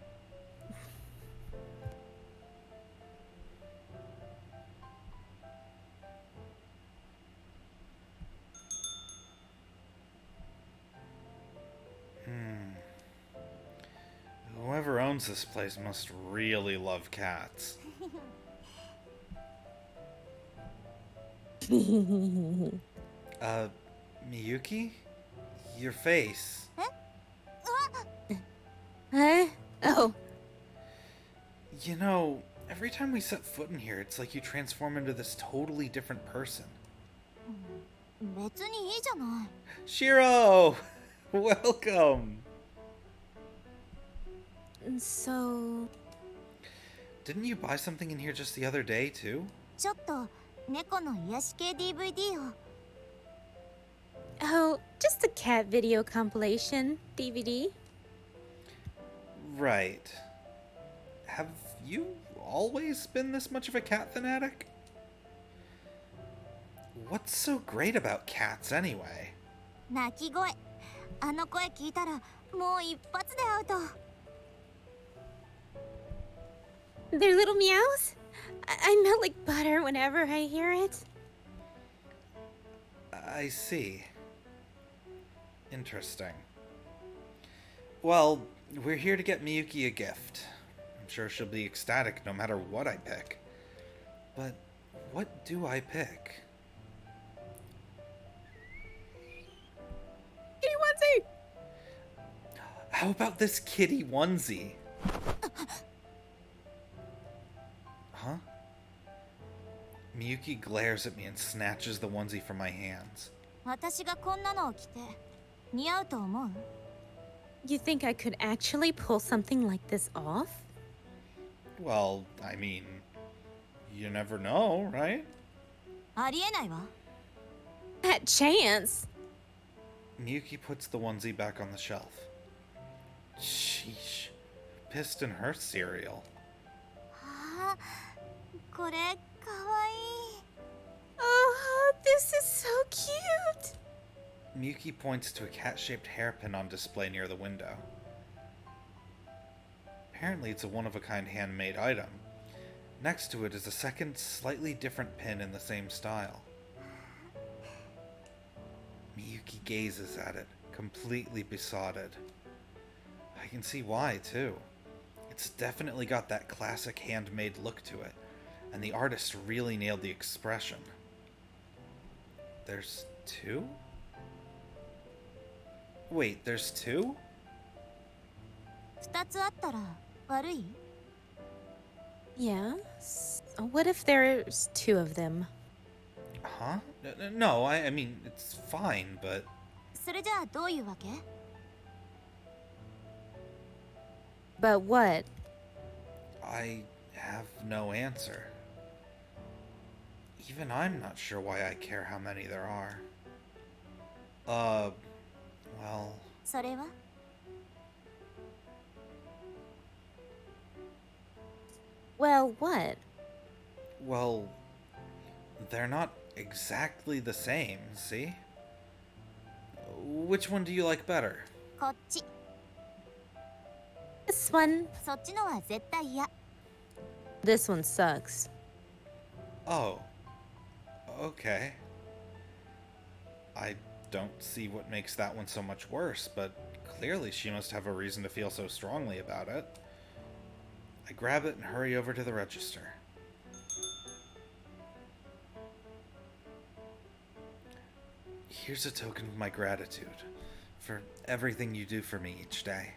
Whoever owns this place must really love cats. Miyuki? Your face. Huh? Oh, You know, every time we set foot in here, it's like you transform into this totally different person. 別にいいじゃない。 Shiro! Welcome! so Didn't you buy something in here just the other day, too? ちょっと猫の癒し系 DVD を。 oh, just a cat video compilation DVD. Right. Have you always been this much of a cat fanatic? What's so great about cats, anyway? 鳴き声。あの声聞いたらもう一発でアウト。 Their little meows? I melt like butter whenever I hear it. I see. Interesting. Well, we're here to get Miyuki a gift. I'm sure she'll be ecstatic no matter what I pick. But what do I pick? Kitty onesie! How about this kitty onesie? Huh? Miyuki glares at me and snatches the onesie from my hands. 私がこんなのを着て似合うと思う？ You think I could actually pull something like this off? Well, I mean, you never know, right? ありえないわ。 That chance! Miyuki puts the onesie back on the shelf. Sheesh. Pissed in her cereal. ああ、これかわいい。 Oh, this is so cute! Miyuki points to a cat-shaped hairpin on display near the window. Apparently it's a one-of-a-kind handmade item. Next to it is a second, slightly different pin in the same style. Miyuki gazes at it, completely besotted. I can see why, too. It's definitely got that classic handmade look to it, and the artist really nailed the expression. There's two? Wait, there's two? 二つあったら悪い？ Yeah? What if there's two of them? Huh? No, I mean, it's fine, but... それじゃあどういうわけ？ But what? I have no answer. Even I'm not sure why I care how many there are. Well... それは？ Well, what? Well... They're not exactly the same, see? Which one do you like better? こっち。 This one. そっちのは絶対嫌。 This one sucks. Oh. Okay. I don't see what makes that one so much worse, but clearly she must have a reason to feel so strongly about it. I grab it and hurry over to the register. Here's a token of my gratitude for everything you do for me each day.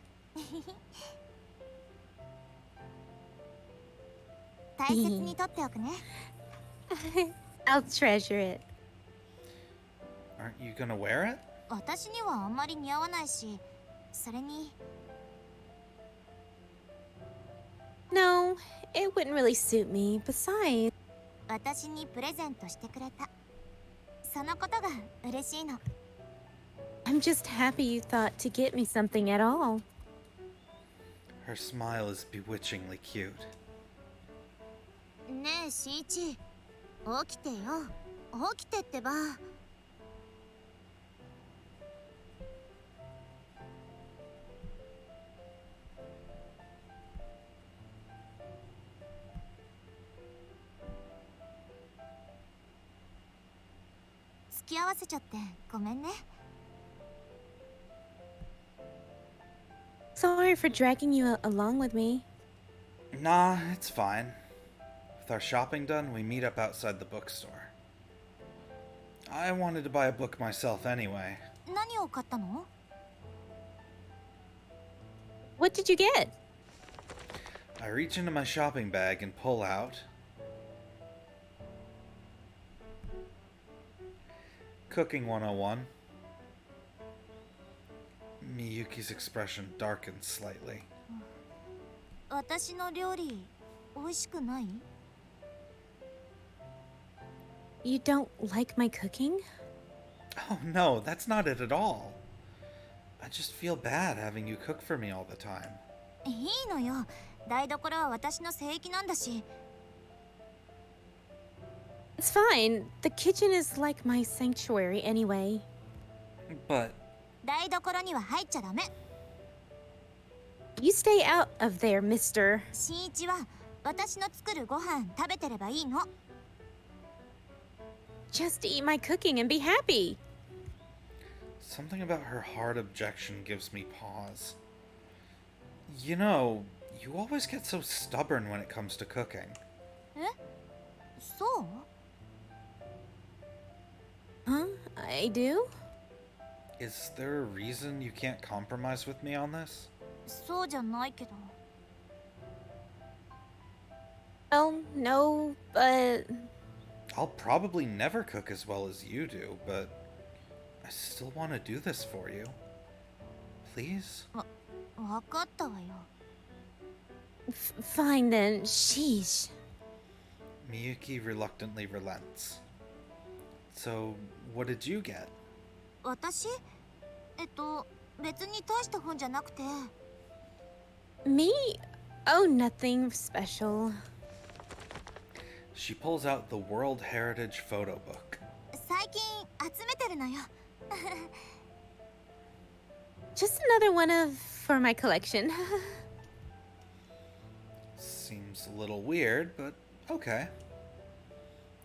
大切に取っておくね。 I'll treasure it. Aren't you gonna wear it? 私にはあんまり似合わないし、それに No, it wouldn't really suit me. Besides, 私にプレゼントしてくれた。そのことが嬉しいの。 I'm just happy you thought to get me something at all. Her smile is bewitchingly cute. ねえ、しんいち。起きてよ。起きてってば。付き合わせちゃってごめんね。 Sorry for dragging you along with me. Nah, it's fine. With our shopping done, we meet up outside the bookstore. I wanted to buy a book myself anyway. 何を買ったの？ What did you get? I reach into my shopping bag and pull out Cooking 101. Miyuki's expression darkens slightly. 私の料理美味しくない？ You don't like my cooking? Oh no, that's not it at all. I just feel bad having you cook for me all the time. いいのよ。台所は私の聖域なんだし。 It's fine. The kitchen is like my sanctuary anyway. But 台所には入っちゃダメ。 You stay out of there, mister. しんいちは私の作るご飯食べてればいいの。 Just eat my cooking and be happy. something about her hard objection gives me pause. You know, you always get so stubborn when it comes to cooking. え？そう？ Huh? I do? Is there a reason you can't compromise with me on this? そうじゃないけど。 Oh, no, but... I'll probably never cook as well as you do, but I still want to do this for you. Please? わかったわよ。 Fine then. Sheesh. Miyuki reluctantly relents. So, what did you get? 私？別に大した本じゃなくて。 Me? Oh, nothing special. She pulls out the World Heritage Photo Book. 最近集めてるのよ。 Just another one for my collection. Seems a little weird, but okay.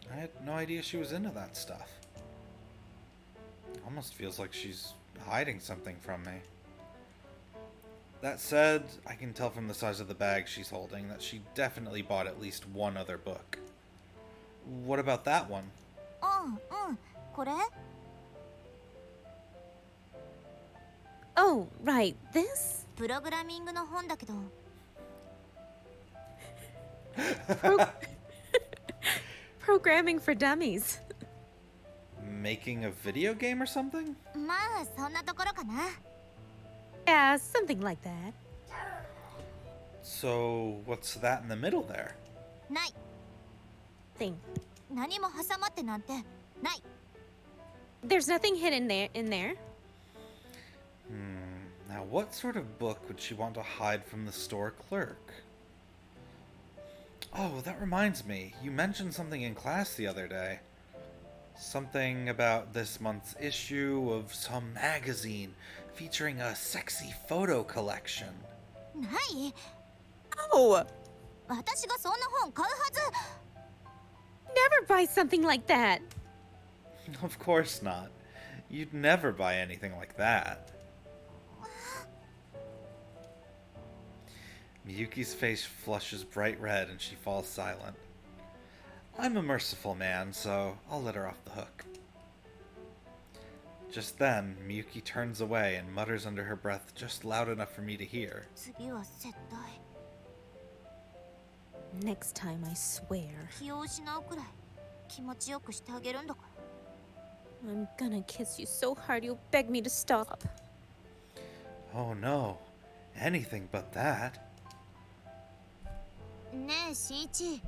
I had no idea she was into that stuff. Almost feels like she's hiding something from me. That said, I can tell from the size of the bag she's holding that she definitely bought at least one other book. What about that one? これ？ Oh, right. This? プログラミングの本だけど。 Programming for dummies. Making a video game or something? まあそんなところかな。 Yeah, something like that. So, what's that in the middle there? ない。 Thing. 何も挟まってなんてない。 There's nothing hidden in there. Now what sort of book would she want to hide from the store clerk? Oh, that reminds me. You mentioned something in class the other day. Something about this month's issue of some magazine featuring a sexy photo collection. ない。 Oh! 私がそんな本買うはず。 Never buy something like that. Of course not. You'd never buy anything like that. Miyuki's face flushes bright red and she falls silent. I'm a merciful man, so I'll let her off the hook. Just then, Miyuki turns away and mutters under her breath just loud enough for me to hear. 次は絶対 Next time, I swear. 気を失うくらい気持ちよくしてあげるんだから I'm gonna kiss you so hard you'll beg me to stop. Oh no, anything but that. ねえしんいち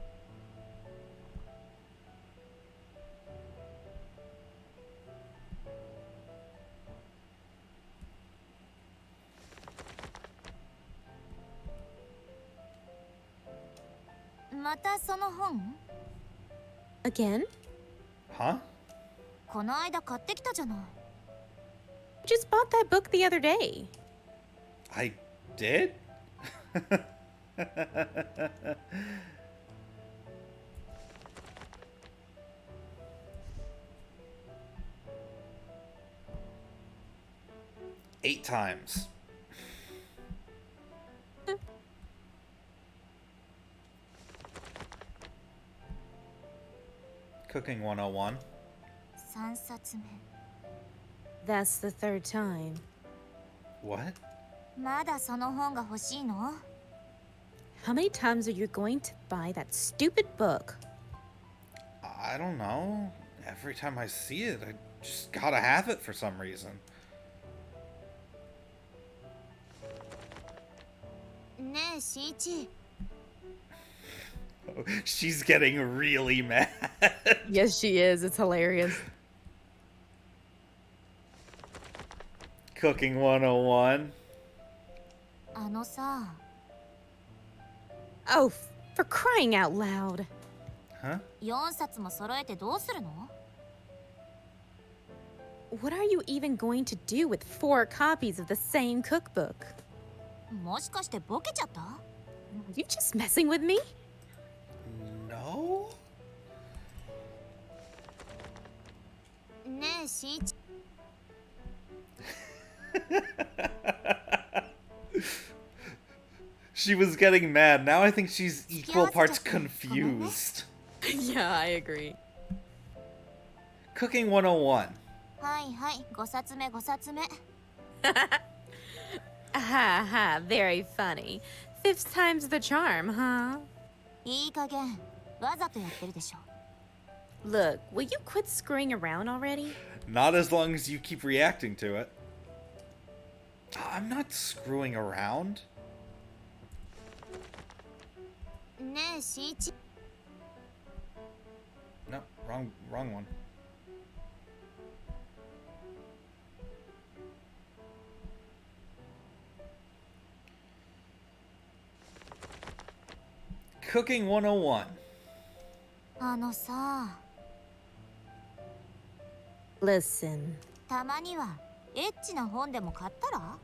またその本 Again? Huh? この間買ってきたじゃない Just bought that book the other day. I did? Eight times. Cooking 101. 3冊目 That's the third time. What? まだその本が欲しいの How many times are you going to buy that stupid book? I don't know. Every time I see it, I just gotta have it for some reason. ねえしんいち She's getting really mad. Yes, she is. It's hilarious. Cooking 101. あのさ Oh, for crying out loud. Huh? 4冊も揃えてどうするの What are you even going to do with 4 copies of the same cookbook? もしかしてボケちゃった Are you just messing with me? No? ねえしんいち She was getting mad. Now I think she's equal parts confused. Yeah, I agree. Cooking 101. はいはい5冊目5冊目 Ha ha, very funny. 5th time's the charm, huh? いい加減わざとやってるでしょ Look, will you quit screwing around already? Not as long as you keep reacting to it. I'm not screwing around. ねえしんいち No, wrong one. Cooking 101. あのさ Listen, たまにはエッチな本でも買ったら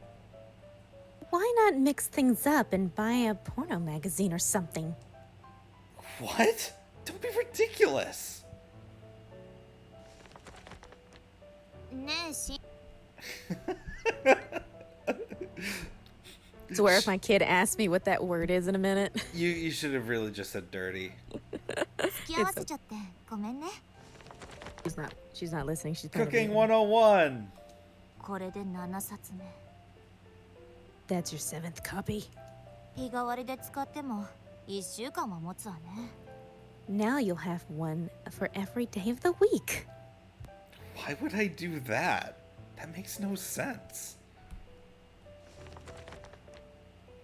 why not mix things up and buy a porno magazine or something? What? Don't be ridiculous. ねえし Swear if my kid asks me what that word is in a minute. You should have really just said dirty. 付き合わせちゃってごめんね She's not listening. She's probably Cooking reading. 101. これで7冊目 That's your 7th copy. 日替わりで使っても1週間は持つわね Now you'll have one for every day of the week. Why would I do that? That makes no sense.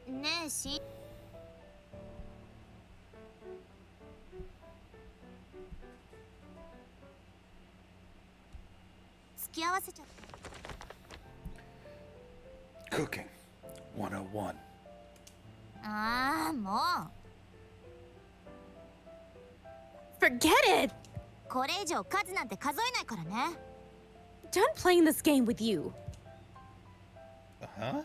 ねえし付き合わせちゃって Cooking 101. ああも Forget it! うこれ以上数なんて数えないからね Done playing this game with you. Huh?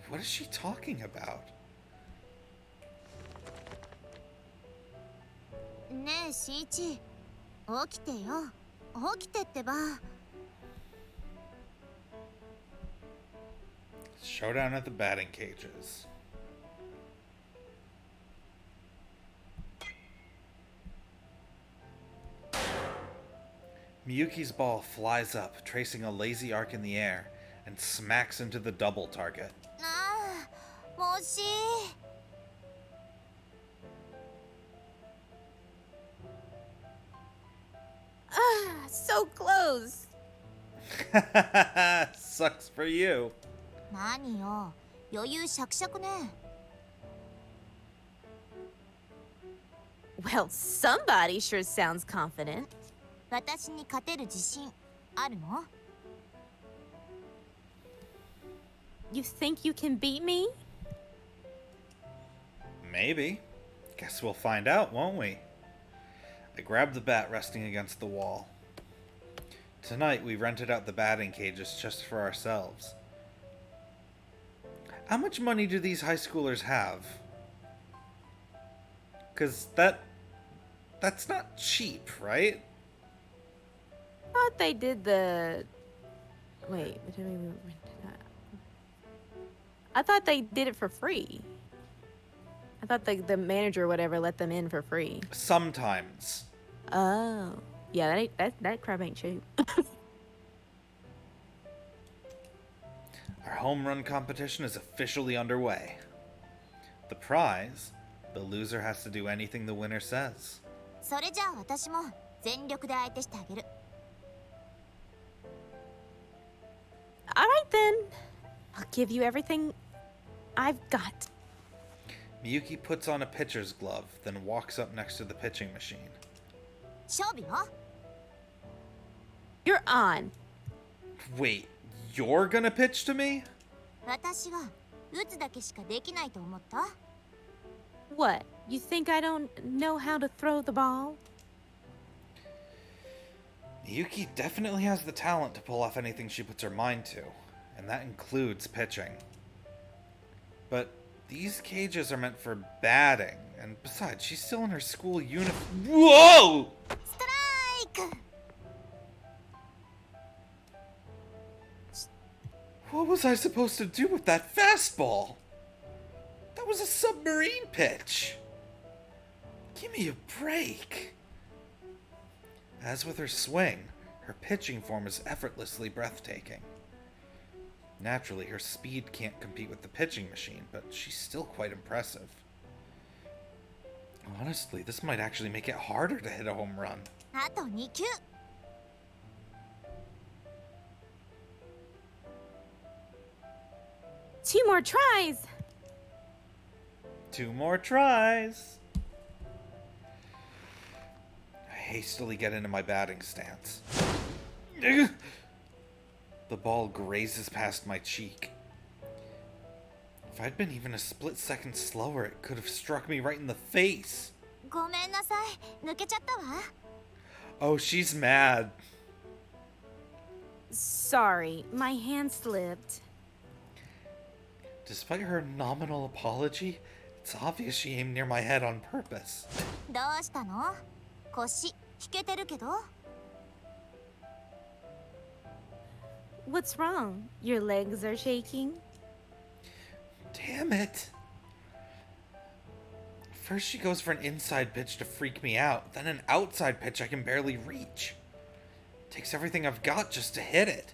What is she talking about? ねえしんいち起きてよ起きてってば Showdown at the batting cages. Miyuki's ball flies up, tracing a lazy arc in the air, and smacks into the double target. ああ、もしい。Ah, so close. Sucks for you. 何よ、余裕しゃくしゃくね。Well, somebody sure sounds confident. 私に勝てる自信あるの？ You think you can beat me? Maybe. Guess we'll find out, won't we? I grabbed the bat resting against the wall. Tonight we rented out the batting cages just for ourselves. How much money do these high schoolers have? 'Cause that's not cheap, right? Thought they did the. Wait, what did we rent it out? I thought they did it for free. I thought the manager or whatever let them in for free. Sometimes. Oh, yeah, that crap ain't cheap. Our home run competition is officially underway. The prize, the loser has to do anything the winner says. それじゃあ私も全力で相手してあげる。 All right then, I'll give you everything I've got. Miyuki puts on a pitcher's glove, then walks up next to the pitching machine. 勝負よ。 You're on. Wait, you're gonna pitch to me? 私が打つだけしかできないと思った？ What? You think I don't know how to throw the ball? Miyuki definitely has the talent to pull off anything she puts her mind to, and that includes pitching. But these cages are meant for batting, and besides, she's still in her school uniform. Whoa! ストライク！ What was I supposed to do with that fastball? That was a submarine pitch. Give me a break. As with her swing, her pitching form is effortlessly breathtaking. Naturally, her speed can't compete with the pitching machine, but she's still quite impressive. Honestly, this might actually make it harder to hit a home run. あと2球。 2 more tries. 2 more tries. I hastily get into my batting stance. The ball grazes past my cheek. If I'd been even a split second slower, it could have struck me right in the face. ごめんなさい、抜けちゃったわ。 Oh, she's mad. Sorry, my hand slipped. Despite her nominal apology, it's obvious she aimed near my head on purpose. どうしたの？腰引けてるけど。 What's wrong? Your legs are shaking? Damn it. First she goes for an inside pitch to freak me out, then an outside pitch I can barely reach. Takes everything I've got just to hit it.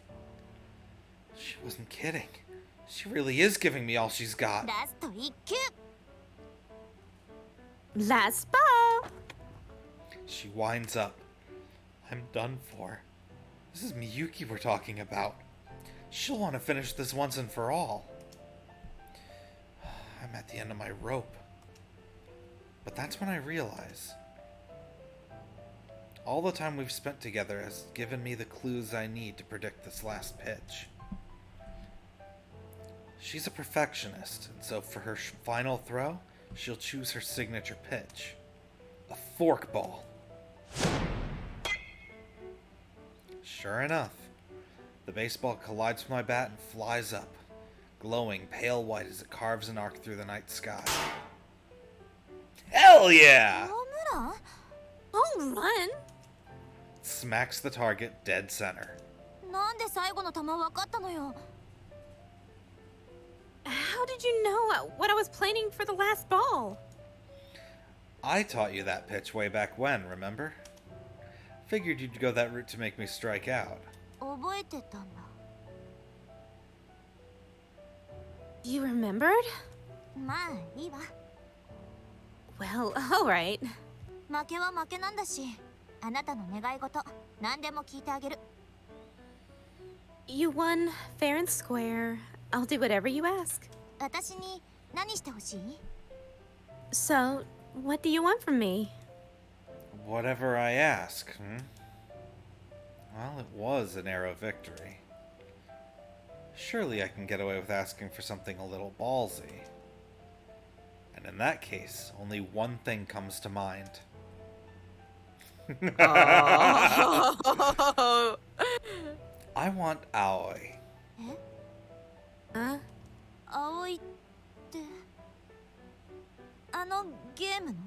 She wasn't kidding. She really is giving me all she's got. ラスト1球。 Last ball. She winds up. I'm done for. This is Miyuki we're talking about. She'll want to finish this once and for all. I'm at the end of my rope. But that's when I realize all the time we've spent together has given me the clues I need to predict this last pitch. She's a perfectionist, and so for her final throw, she'll choose her signature pitch. A forkball. Sure enough, the baseball collides with my bat and flies up, glowing pale white as it carves an arc through the night sky. Hell yeah! ホームラン？ Home run? Smacks the target dead center. なんで最後の球分かったのよ。 How did you know what I was planning for the last ball? I taught you that pitch way back when, remember? Figured you'd go that route to make me strike out. 覚えてたんだ。 You remembered? まあいいわ。 Well, alright. 負けは負けなんだし、あなたの願い事何でも聞いてあげる。 You won fair and square. I'll do whatever you ask. 私に何してほしい？ So, what do you want from me? Whatever I ask, Well, it was an arrow victory. Surely I can get away with asking for something a little ballsy. And in that case, only one thing comes to mind. Oh. I want Aoi. え？ Huh? 葵ってあのゲームの？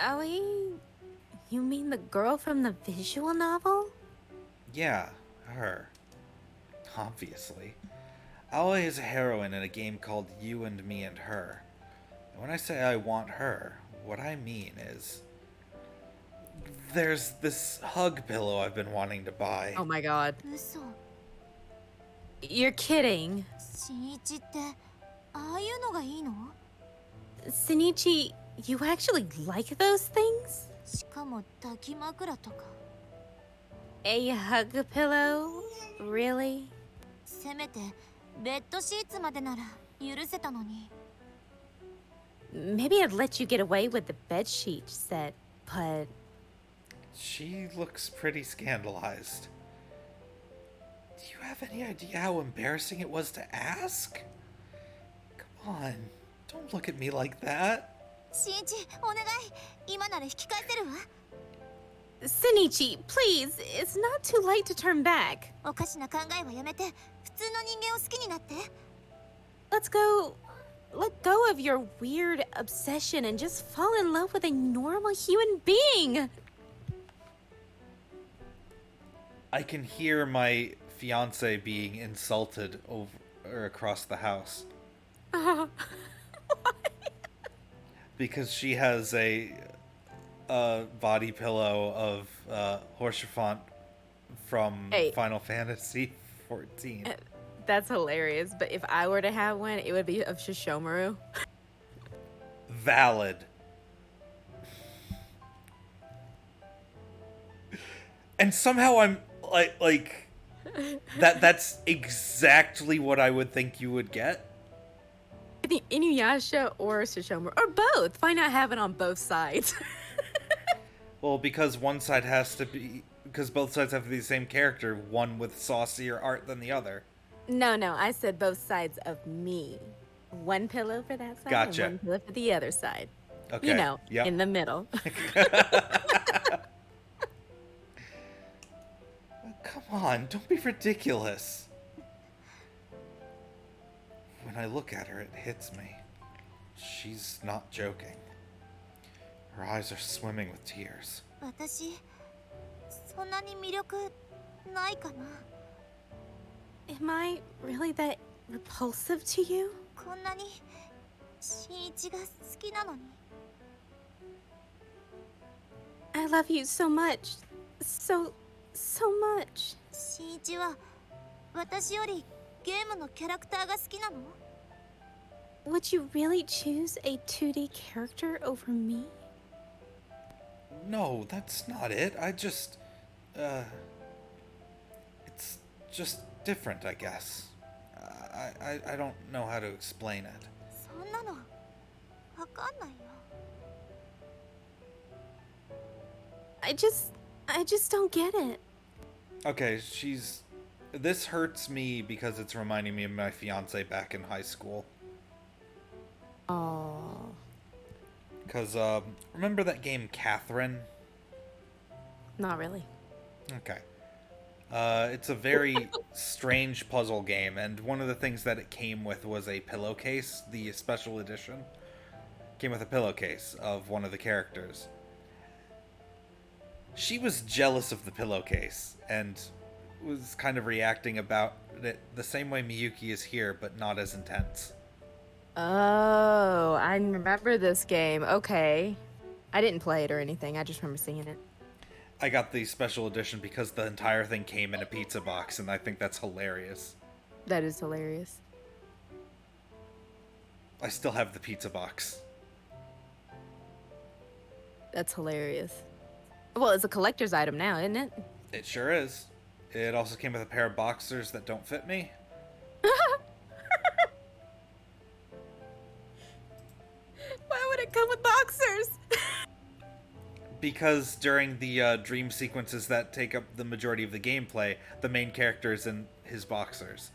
Aoi? You mean the girl from the visual novel? Yeah, her. Obviously. Aoi is a heroine in a game called You and Me and Her. And when I say I want her, what I mean is... There's this hug pillow I've been wanting to buy. Oh my god. 嘘。 You're kidding. 新一ってああいうのがいいの？ Shinichi, you actually like those things? しかも抱き枕とか。 A hug pillow? Really? せめてベッドシーツまでなら許せたのに。 Maybe I'd let you get away with the bedsheet set, but She looks pretty scandalized. Do you have any idea how embarrassing it was to ask? Come on, don't look at me like that. 新一、お願い。今なら引き返せるわ。 Shinichi, please, it's not too late to turn back. おかしな考えはやめて、普通の人間を好きになって。 Let go of your weird obsession and just fall in love with a normal human being. I can hear my fiance being insulted over or across the house because she has a body pillow of Horsefant from Hey. Final Fantasy 14. That's hilarious, but if I were to have one, it would be of Shishomaru. Valid. And somehow I'm like that's exactly what I would think you would get. I think Inuyasha or Shishomaru, or both. Why not have it on both sides? Well, because both sides have to be the same character, one with saucier art than the other. No, I said both sides of me. One pillow for that side Gotcha. and one pillow for the other side. Okay. You know, Yep. in the middle. Come on, don't be ridiculous. When I look at her, it hits me. She's not joking. Her eyes are swimming with tears. 私、そんなに魅力ないかな。 Am I really that repulsive to you? こんなに新一が好きなのに。 I love you so much. So much. 新一は私よりゲームのキャラクターが好きなの？ Would you really choose a 2D character over me? No, that's not it. It's just different, I guess. I don't know how to explain it. そんなのわかんないよ。 I just don't get it. Okay, this hurts me because it's reminding me of my fiance back in high school. Oh. Because, remember that game Catherine? Not really. Okay. It's a very strange puzzle game, and one of the things that it came with was a pillowcase, the special edition. Came with a pillowcase of one of the characters. She was jealous of the pillowcase, and was kind of reacting about it the same way Miyuki is here, but not as intense. Oh, I remember this game. Okay. I didn't play it or anything. I just remember seeing it. I got the special edition because the entire thing came in a pizza box, and I think that's hilarious. That is hilarious. I still have the pizza box. That's hilarious. Well, it's a collector's item now, isn't it? It sure is. It also came with a pair of boxers that don't fit me. Why would it come with boxers? Because during the dream sequences that take up the majority of the gameplay, the main character is in his boxers.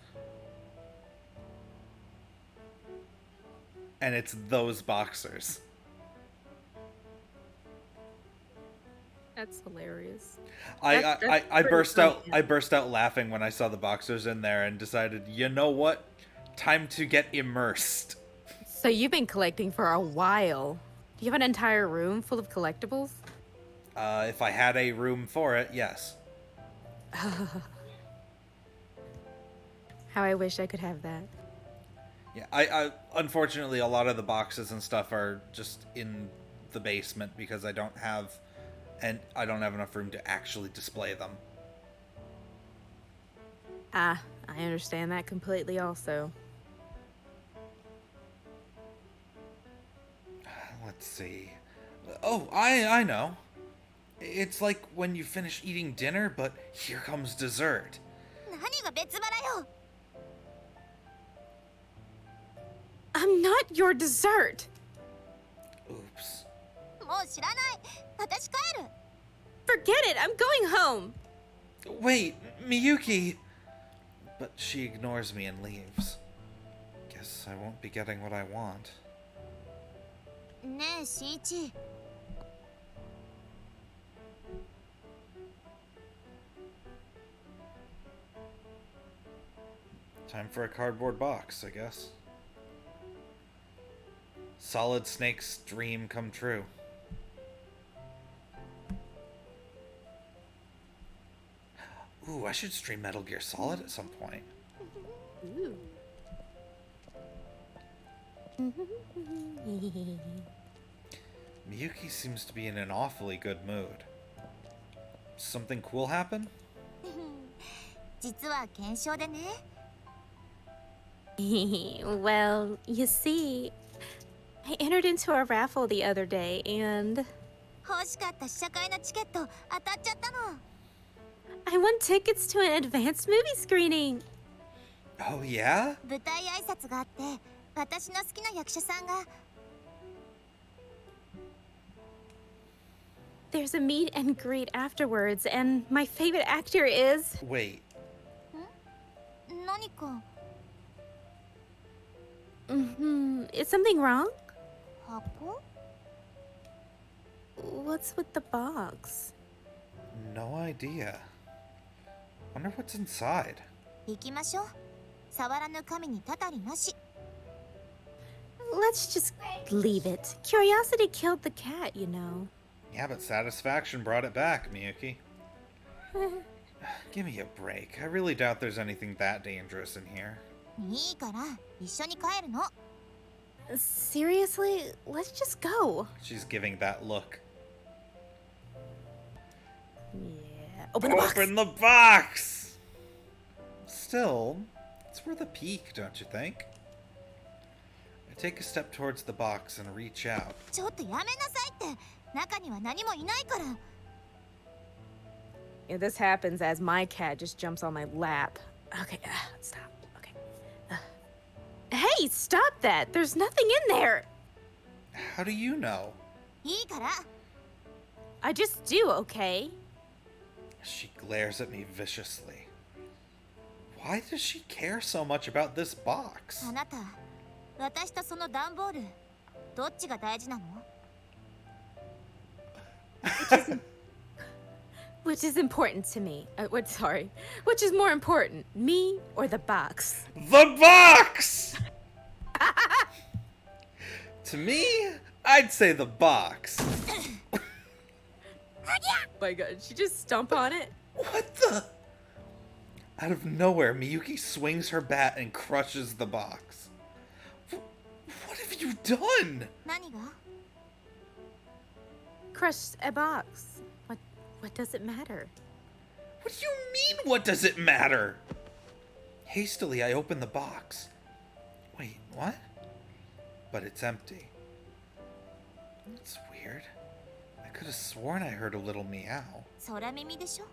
And it's those boxers. That's hilarious. I pretty burst funny, out yeah. I burst out laughing when I saw the boxers in there and decided, you know what? Time to get immersed. So you've been collecting for a while. Do you have an entire room full of collectibles? If I had a room for it, yes. How I wish I could have that. Yeah, I unfortunately a lot of the boxes and stuff are just in the basement because I don't have enough room to actually display them. Ah, I understand that completely also. Let's see. Oh, I know. It's like when you finish eating dinner, but here comes dessert. 何が別腹よ。 I'm not your dessert. Oops. もう知らない。私帰る。 Forget it. I'm going home. Wait, Miyuki! But she ignores me and leaves. Guess I won't be getting what I want. ねえ、しいち。 Time for a cardboard box, I guess. Solid Snake's dream come true. Ooh, I should stream Metal Gear Solid at some point. Ooh. Miyuki seems to be in an awfully good mood. Something cool happen? 実は検証でね。 Well, you see, I entered into a raffle the other day and 欲しかった試写会のチケット当たっちゃったの。 I won tickets to an advanced movie screening. Oh yeah? 舞台挨拶があって、私の好きな役者さんが。 There's a meet and greet afterwards, and my favorite actor is... Wait, 何か Is something wrong? 箱？ What's with the box? no idea. Wonder what's inside. 行きましょう。触らぬ神にたたりなし。 Let's just leave it. Curiosity killed the cat, you know. Yeah, but satisfaction brought it back, Miyuki. Give me a break. I really doubt there's anything that dangerous in here. いいから一緒に帰るの。 Seriously? Let's just go. She's giving that look. Yeah. Open the box. Open the box! Still, it's worth a peek, don't you think? I take a step towards the box and reach out. ちょっとやめなさいって。中には何もいないから。 Yeah, this happens as my cat just jumps on my lap. Okay, stop. Okay. Hey, stop that! There's nothing in there! How do you know? いいから。 I just do, okay? She glares at me viciously. Why does she care so much about this box? あなた、私とその段ボール、どっちが大事なの？ Which is important to me. Which is more important, me or the box? The box! To me, I'd say the box. My god, she just stomp on it? What the? Out of nowhere, Miyuki swings her bat and crushes the box. What have you done? 何が？ Crushed a box. What What does it matter? What do you mean, what does it matter? Hastily, I open the box. Wait, what? But it's empty. That's weird. I could have sworn I heard a little meow. 空耳でしょ。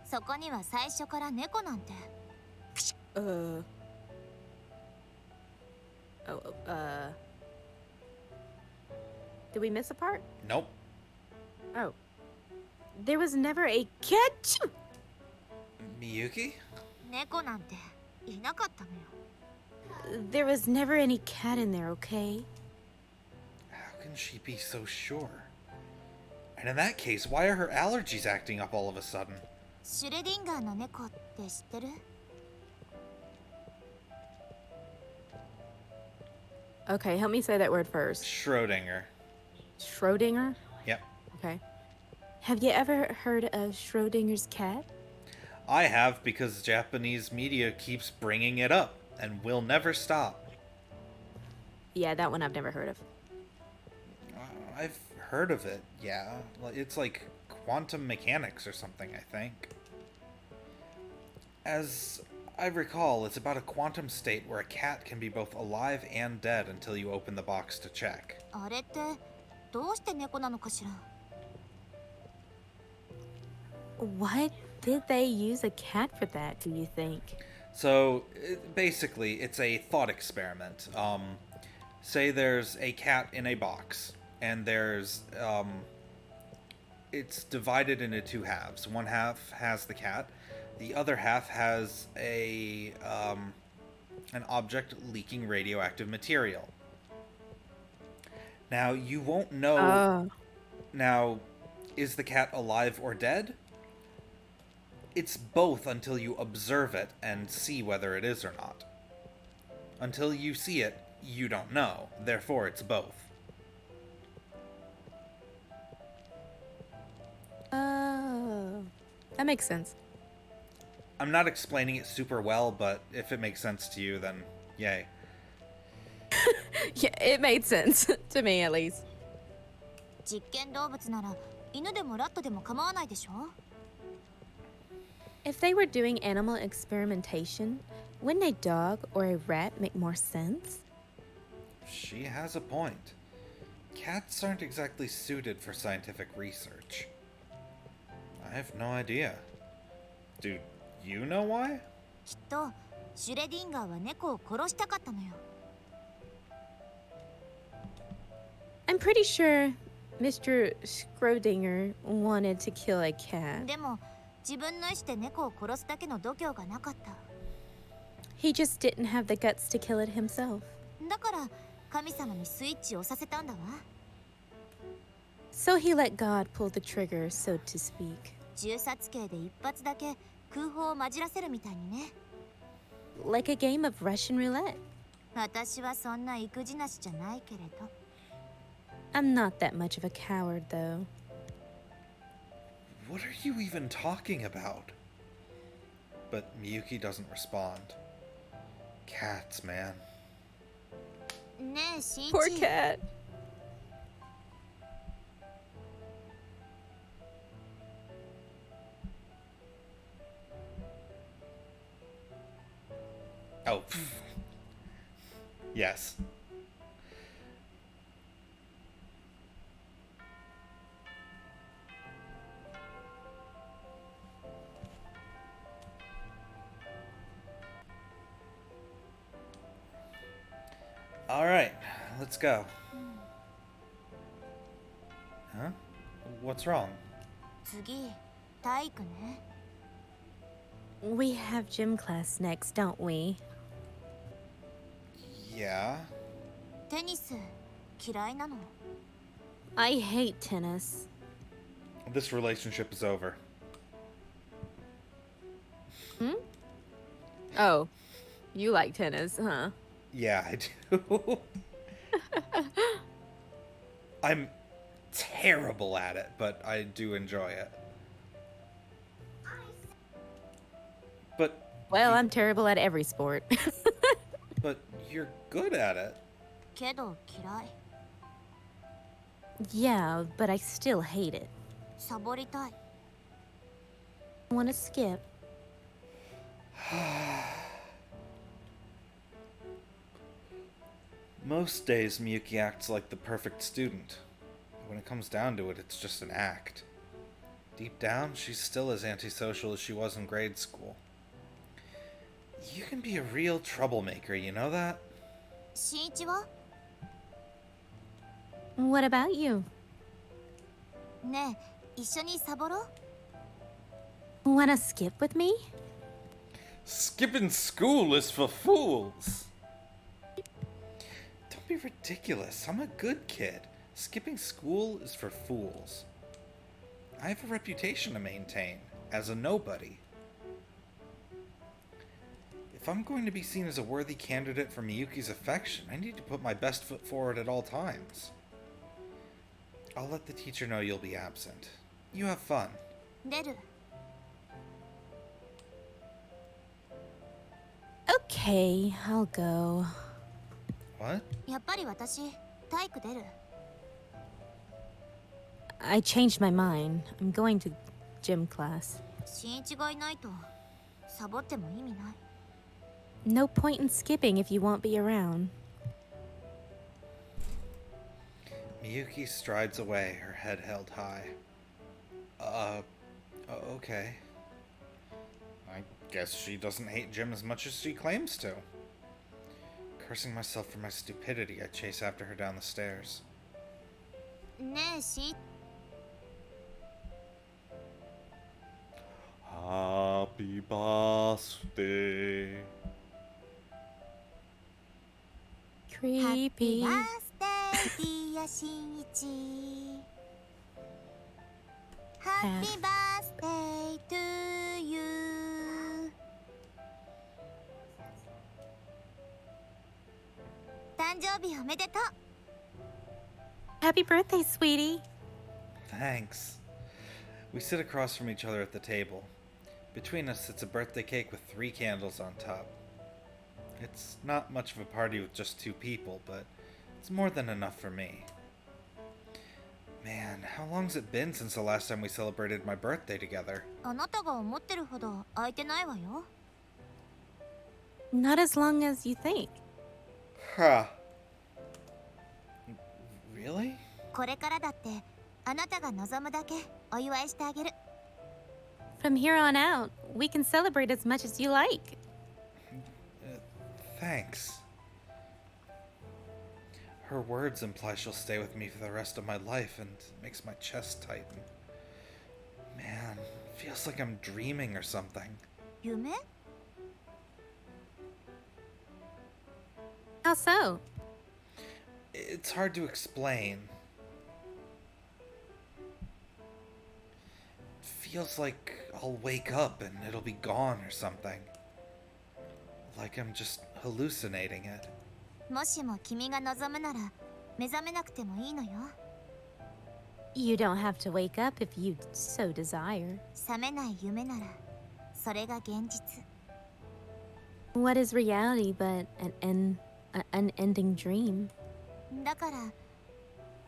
そこには最初から猫なんて。 Oh, did we miss a part? Nope. Oh. There was never a cat. Miyuki? 猫なんていなかったのよ。 There was never any cat in there, okay? How can she be so sure? And in that case, why are her allergies acting up all of a sudden? シュレディンガーの猫って知ってる？ Okay, help me say that word first. Schrodinger. Schrodinger? Yep. Okay. Have you ever heard of Schrodinger's cat? I have because Japanese media keeps bringing it up and will never stop. Yeah, that one I've never heard of. I've heard of it, yeah. It's like quantum mechanics or something, I think. As I recall, it's about a quantum state where a cat can be both alive and dead until you open the box to check. あれってどうして猫なのかしら？ What did they use a cat for that, do you think? So, basically, it's a thought experiment. Say there's a cat in a box, and there's, it's divided into two halves. One half has the cat, the other half has an object leaking radioactive material. Now, you won't know... Oh. Now, is the cat alive or dead? It's both until you observe it and see whether it is or not. Until you see it, you don't know. Therefore, it's both. Oh. That makes sense. I'm not explaining it super well, but if it makes sense to you, then yay. Yeah, it made sense. To me, at least. 実験動物なら犬でもラットでも構わないでしょ？ If they were doing animal experimentation, wouldn't a dog or a rat make more sense? She has a point. Cats aren't exactly suited for scientific research. I have no idea. Do you know why? きっとシュレディンガーは猫を殺したかったのよ。 I'm pretty sure Mr. Schrodinger wanted to kill a cat. でも自分の意思で猫を殺すだけの度胸がなかった。 He just didn't have the guts to kill it himself. だから神様にスイッチを押させたんだわ。 So he let God pull the trigger, so to speak. 銃殺刑で一発だけ空砲を混じらせるみたいにね。 Like a game of Russian roulette. 私はそんな育児なしじゃないけれど。 I'm not that much of a coward, though. What are you even talking about? But Miyuki doesn't respond. Cats, man. ねえ、しんち。 Poor cat. Oh. Yes. All right, let's go. Huh? What's wrong? 次、体育ね。 We have gym class next, don't we? Yeah. テニス嫌いなの？ I hate tennis. This relationship is over. Oh, you like tennis, huh? Yeah, I do. I'm terrible at it, but I do enjoy it. But Well, I'm terrible at every sport. but you're good at it. けど嫌い。Yeah, but I still hate it. サボりたい。 Want to skip? Most days, Miyuki acts like the perfect student. When it comes down to it, it's just an act. Deep down, she's still as antisocial as she was in grade school. You can be a real troublemaker, you know that? 新一は What about you? ねえ、一緒にサボろう Want to skip with me? Skipping school is for fools! Don't be ridiculous. I'm a good kid. Skipping school is for fools. I have a reputation to maintain as a nobody. If I'm going to be seen as a worthy candidate for Miyuki's affection, I need to put my best foot forward at all times. I'll let the teacher know you'll be absent. You have fun. 出る Okay, I'll go. What? やっぱり私体育出る I changed my mind. I'm going to gym class. 新一がいないとサボっても意味ない No point in skipping if you won't be around. Miyuki strides away, her head held high. Okay. I guess she doesn't hate Jim as much as she claims to. Cursing myself for my stupidity, I chase after her down the stairs. ねえし Happy birthday. Creepy. ハッピーバースデーディア新一ハッピーバースデートゥーユー誕生日おめでとう Happy birthday, sweetie. Thanks. We sit across from each other at the table. Between us sits a birthday cake with 3 candles on top. It's not much of a party with just 2 people, but it's more than enough for me. Man, how long's it been since the last time we celebrated my birthday together? あなたが思ってるほど空いてないわよ Not as long as you think. Huh. Really? これからだってあなたが望むだけお祝いしてあげる From here on out, we can celebrate as much as you like. Thanks. Her words imply she'll stay with me for the rest of my life and makes my chest tighten. Man, feels like I'm dreaming or something. 夢 How so? It's hard to explain. Feels like I'll wake up and it'll be gone or something. Like I'm just hallucinating it. もしも君が望むなら目覚めなくてもいいのよ You don't have to wake up if you so desire. 覚めない夢ならそれが現実 What is reality but an unending dream? だから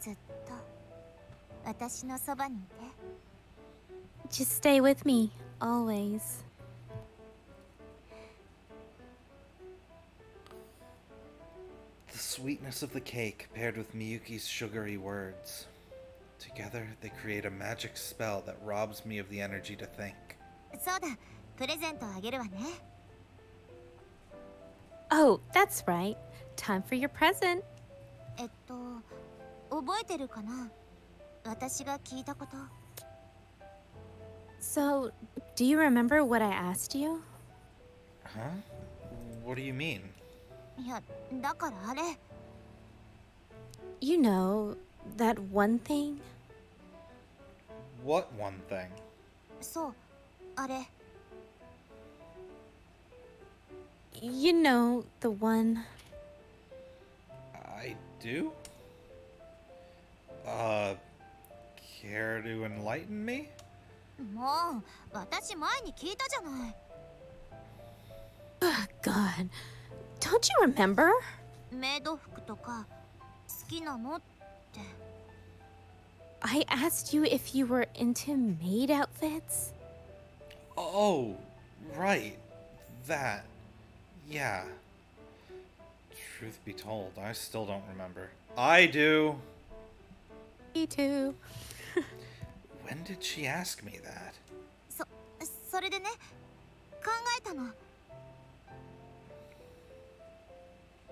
ずっと私のそばにいて Just stay with me, always. The sweetness of the cake paired with Miyuki's sugary words. Together, they create a magic spell that robs me of the energy to think. そうだプレゼントあげるわね Oh, that's right. Time for your present. 覚えてるかな私が聞いたこと So, do you remember what I asked you? Huh? What do you mean? いやだからあれ You know, that one thing? What one thing? そうあれ You know, the one. I do? Care to enlighten me? もう私前に聞いたじゃない Ugh, God. Don't you remember? メイド服とか好きなのって I asked you if you were into maid outfits. Oh, right. That. Yeah. Truth be told, I still don't remember. I do. Me too. When did she ask me that? それでね、考えたの。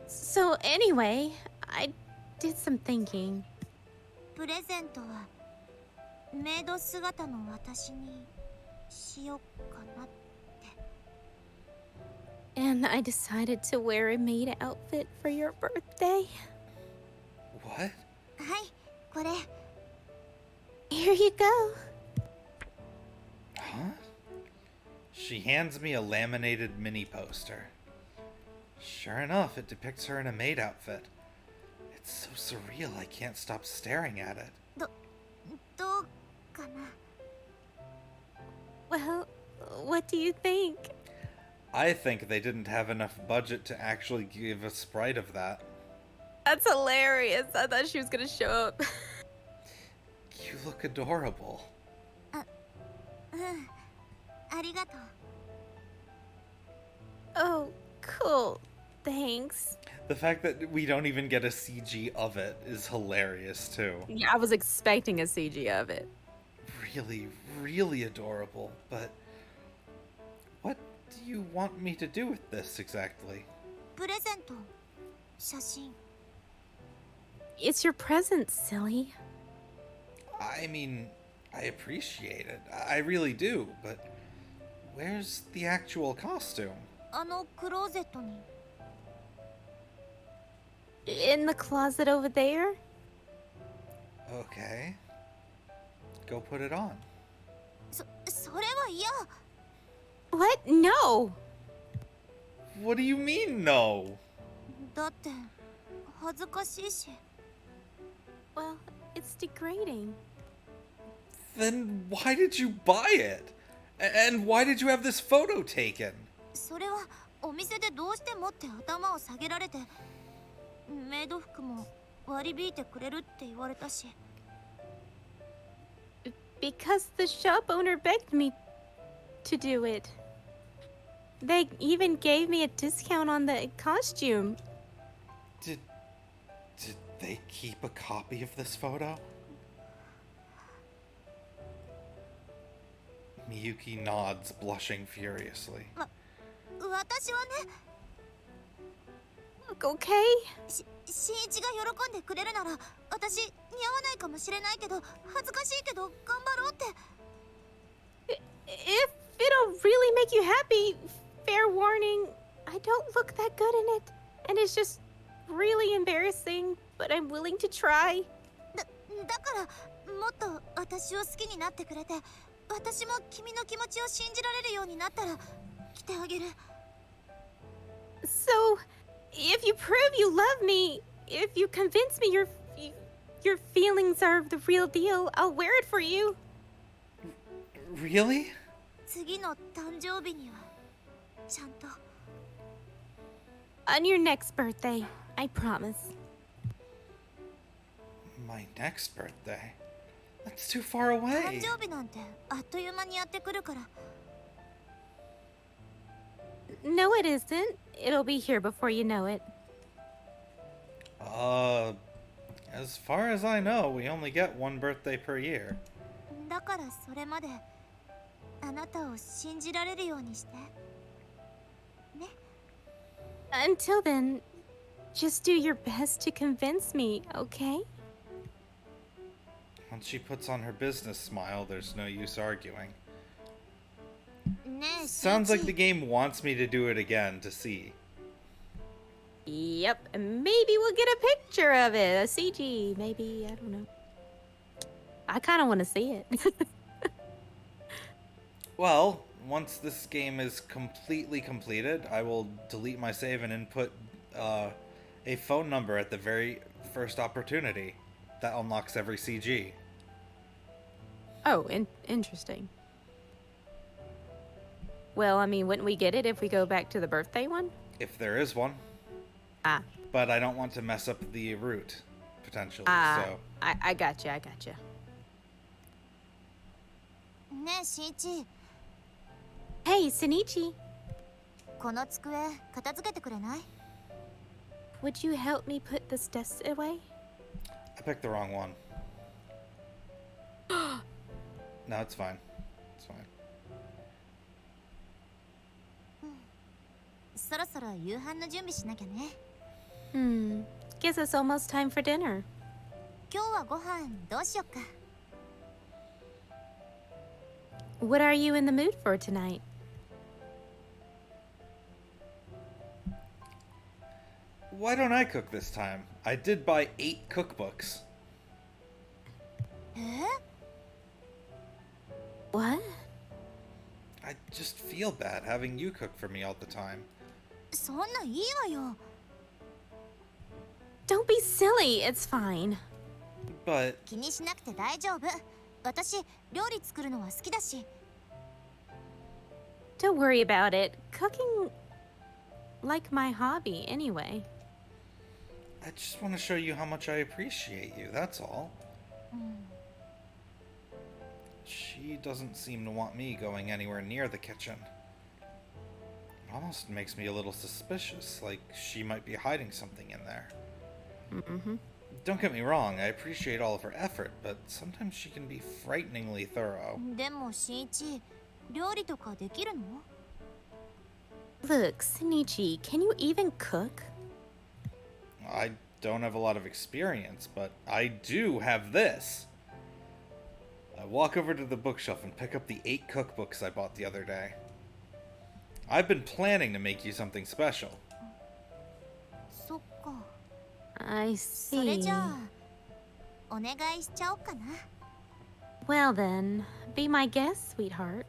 So anyway, I did some thinking. プレゼントはメイド姿の私にしようかなって。 And I decided to wear a maid outfit for your birthday. What? はい、これ。 Here you go. Huh? She hands me a laminated mini poster. Sure enough, it depicts her in a maid outfit. It's so surreal, I can't stop staring at it. どうかな。 Well, what do you think? I think they didn't have enough budget to actually give a sprite of that. That's hilarious. I thought she was gonna show up. You look adorable. うん、ありがとう。 Oh, cool. Thanks. The fact that we don't even get a CG of it is hilarious too. Yeah, I was expecting a CG of it. Really, really adorable, but what do you want me to do with this exactly? プレゼント、写真。 It's your present, silly. I mean, I appreciate it. I really do, but where's the actual costume? あのクローゼットに。 In the closet over there? Okay. Go put it on. それは嫌。 What? No! What do you mean, no? だって恥ずかしいし。 Well, it's degrading. Then why did you buy it? And why did you have this photo taken? それはお店でどうしてもって頭を下げられて、メイド服も割り引いてくれるって言われたし。 Because the shop owner begged me to do it. They even gave me a discount on the costume. Did they keep a copy of this photo? Miyuki nods, blushing furiously. 私はね、 Look, okay? 新一が喜んでくれるなら私似合わないかもしれないけど恥ずかしいけど頑張ろうって。 If it'll really make you happy, fair warning, I don't look that good in it. And it's just really embarrassing, but I'm willing to try. だからもっと私を好きになってくれて、私も君の気持ちを信じられるようになったら着てあげる。 So, if you prove you love me, if you convince me your feelings are the real deal, I'll wear it for you. Really? 次の誕生日にはちゃんと。 On your next birthday, I promise. My next birthday? That's too far 誕 away. 生日なんてあっという間にやってくるから。 No, it isn't. It'll be here before you know it. As far as I know, we only get one birthday per year. だからそれまであなたを信じられるようにして。ね。 Until then, just do your best to convince me, okay? Once she puts on her business smile, there's no use arguing. ねえ、 Sounds like the 新一 game wants me to do it again to see. Yep, and maybe we'll get a picture of it, a CG, maybe, I don't know. I kind of want to see it. Well, once this game is completely completed, I will delete my save and input a phone number at the very first opportunity. That unlocks every CG. Oh, interesting. Well, I mean, wouldn't we get it if we go back to the birthday one? If there is one. Ah. But I don't want to mess up the route, potentially, Ah, so... I gotcha, I gotcha. ねえしんいち、 Hey, Senichi, この机片付けてくれない？ would you help me put this desk away? I picked the wrong one. No, it's fine. It's fine. そろそろ夕飯の準備しなきゃね。 Guess it's almost time for dinner. 今日はご飯どうしよっか。 What are you in the mood for tonight? Why don't I cook this time? I did buy 8 cookbooks. え？ What? I just feel bad having you cook for me all the time. そんないいわよ。 Don't be silly, it's fine. But 気にしなくて大丈夫。私料理作るのは好きだし。 Don't worry about it. Cooking like my hobby anyway. I just want to show you how much I appreciate you, that's all. She doesn't seem to want me going anywhere near the kitchen. It almost makes me a little suspicious, like she might be hiding something in there. Don't get me wrong, I appreciate all of her effort, but sometimes she can be frighteningly thorough. でもしんいち、料理とかできるの？ Look, Senichi, can you even cook? I don't have a lot of experience, but I do have this. I walk over to the bookshelf and pick up the 8 cookbooks I bought the other day. I've been planning to make you something special. そっか。 I それ see. じゃあお願いしちゃおっかな。 Well then, be my guest, sweetheart.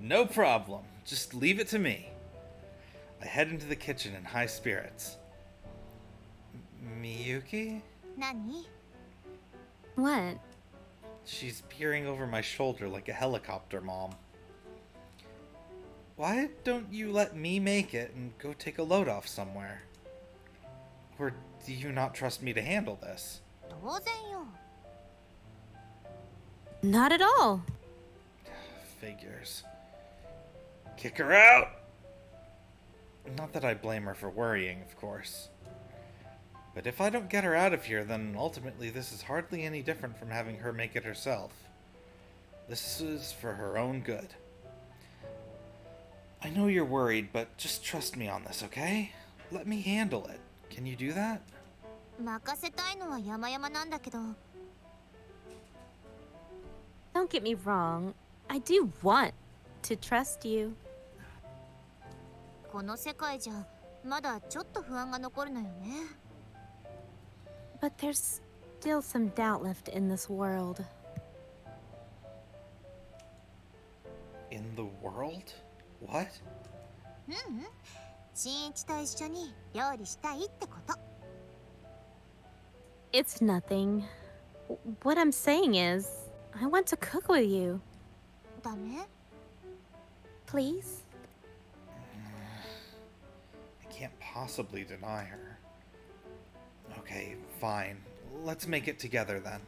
No problem. Just leave it to me. I head into the kitchen in high spirits. Miyuki? 何？ What? She's peering over my shoulder like a helicopter mom. Why don't you let me make it and go take a load off somewhere? Or do you not trust me to handle this? 当然よ。 Not at all. Figures. Kick her out! Not that I blame her for worrying, of course. But if I don't get her out of here, then ultimately this is hardly any different from having her make it herself. This is for her own good. I know you're worried, but just trust me on this, okay? Let me handle it. Can you do that? 任せたいのは山々なんだけど。 Don't get me wrong. I do want to trust you. この世界じゃまだちょっと不安が残るのよね。 But there's still some doubt left in this world. In the world? What? ううん。しんいちと一緒に料理したいってこと。 It's nothing. What I'm saying is, I want to cook with you. ダメ？ Please? I can't possibly deny her. Okay, fine. Let's make it together then.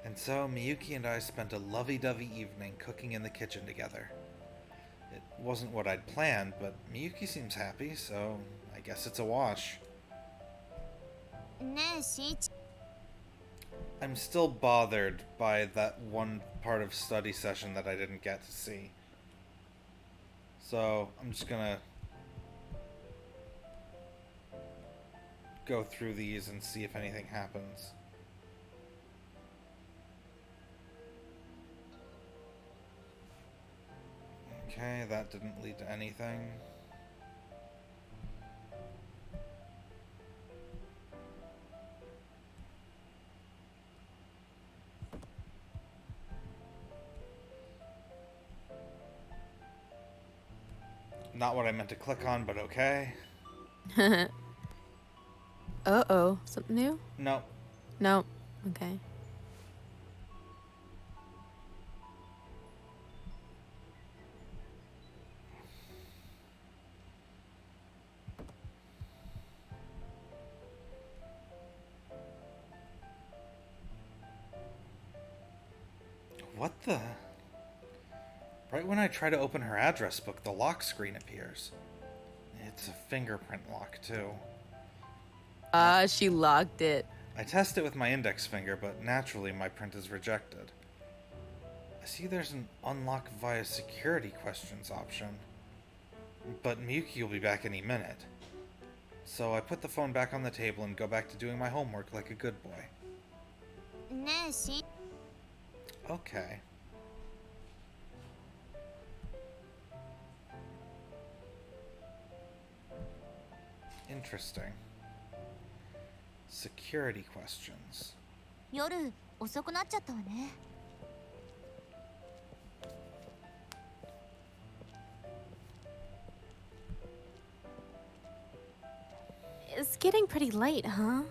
And so Miyuki and I spent a lovey-dovey evening cooking in the kitchen together. It wasn't what I'd planned, but Miyuki seems happy, so I guess it's a wash. ねえしんいち。 I'm still bothered by that one part of study session that I didn't get to see. So I'm just gonna go through these and see if anything happens. Okay, that didn't lead to anything. Not what I meant to click on, but okay. Uh-oh. Something new? No. No. Okay. What the? Right when I try to open her address book, the lock screen appears. It's a fingerprint lock, too. She locked it. I test it with my index finger, but naturally my print is rejected. I see there's an unlock via security questions option. But Miyuki will be back any minute. So I put the phone back on the table and go back to doing my homework like a good boy. ねえし Okay. Interesting. Security questions. 夜遅くなっちゃったわね It's getting pretty late, huh?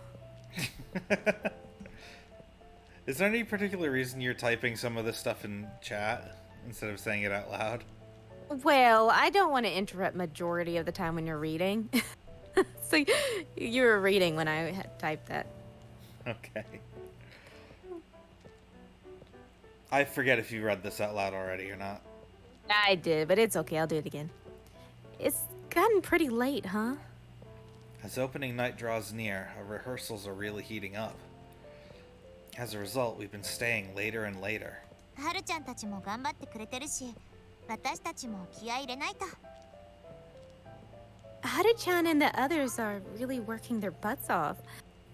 Is there any particular reason you're typing some of this stuff in chat instead of saying it out loud? Well, I don't want to interrupt majority of the time when you're reading. So you were reading when I had typed that. Okay. I forget if you read this out loud already or not. I did, but it's okay. I'll do it again. It's gotten pretty late, huh? As opening night draws near, our rehearsals are really heating up. As a result, we've been staying later and later. はるちゃんたちも頑張ってくれてるし私たちも気合い入れないと Haru-chan and the others are really working their butts off.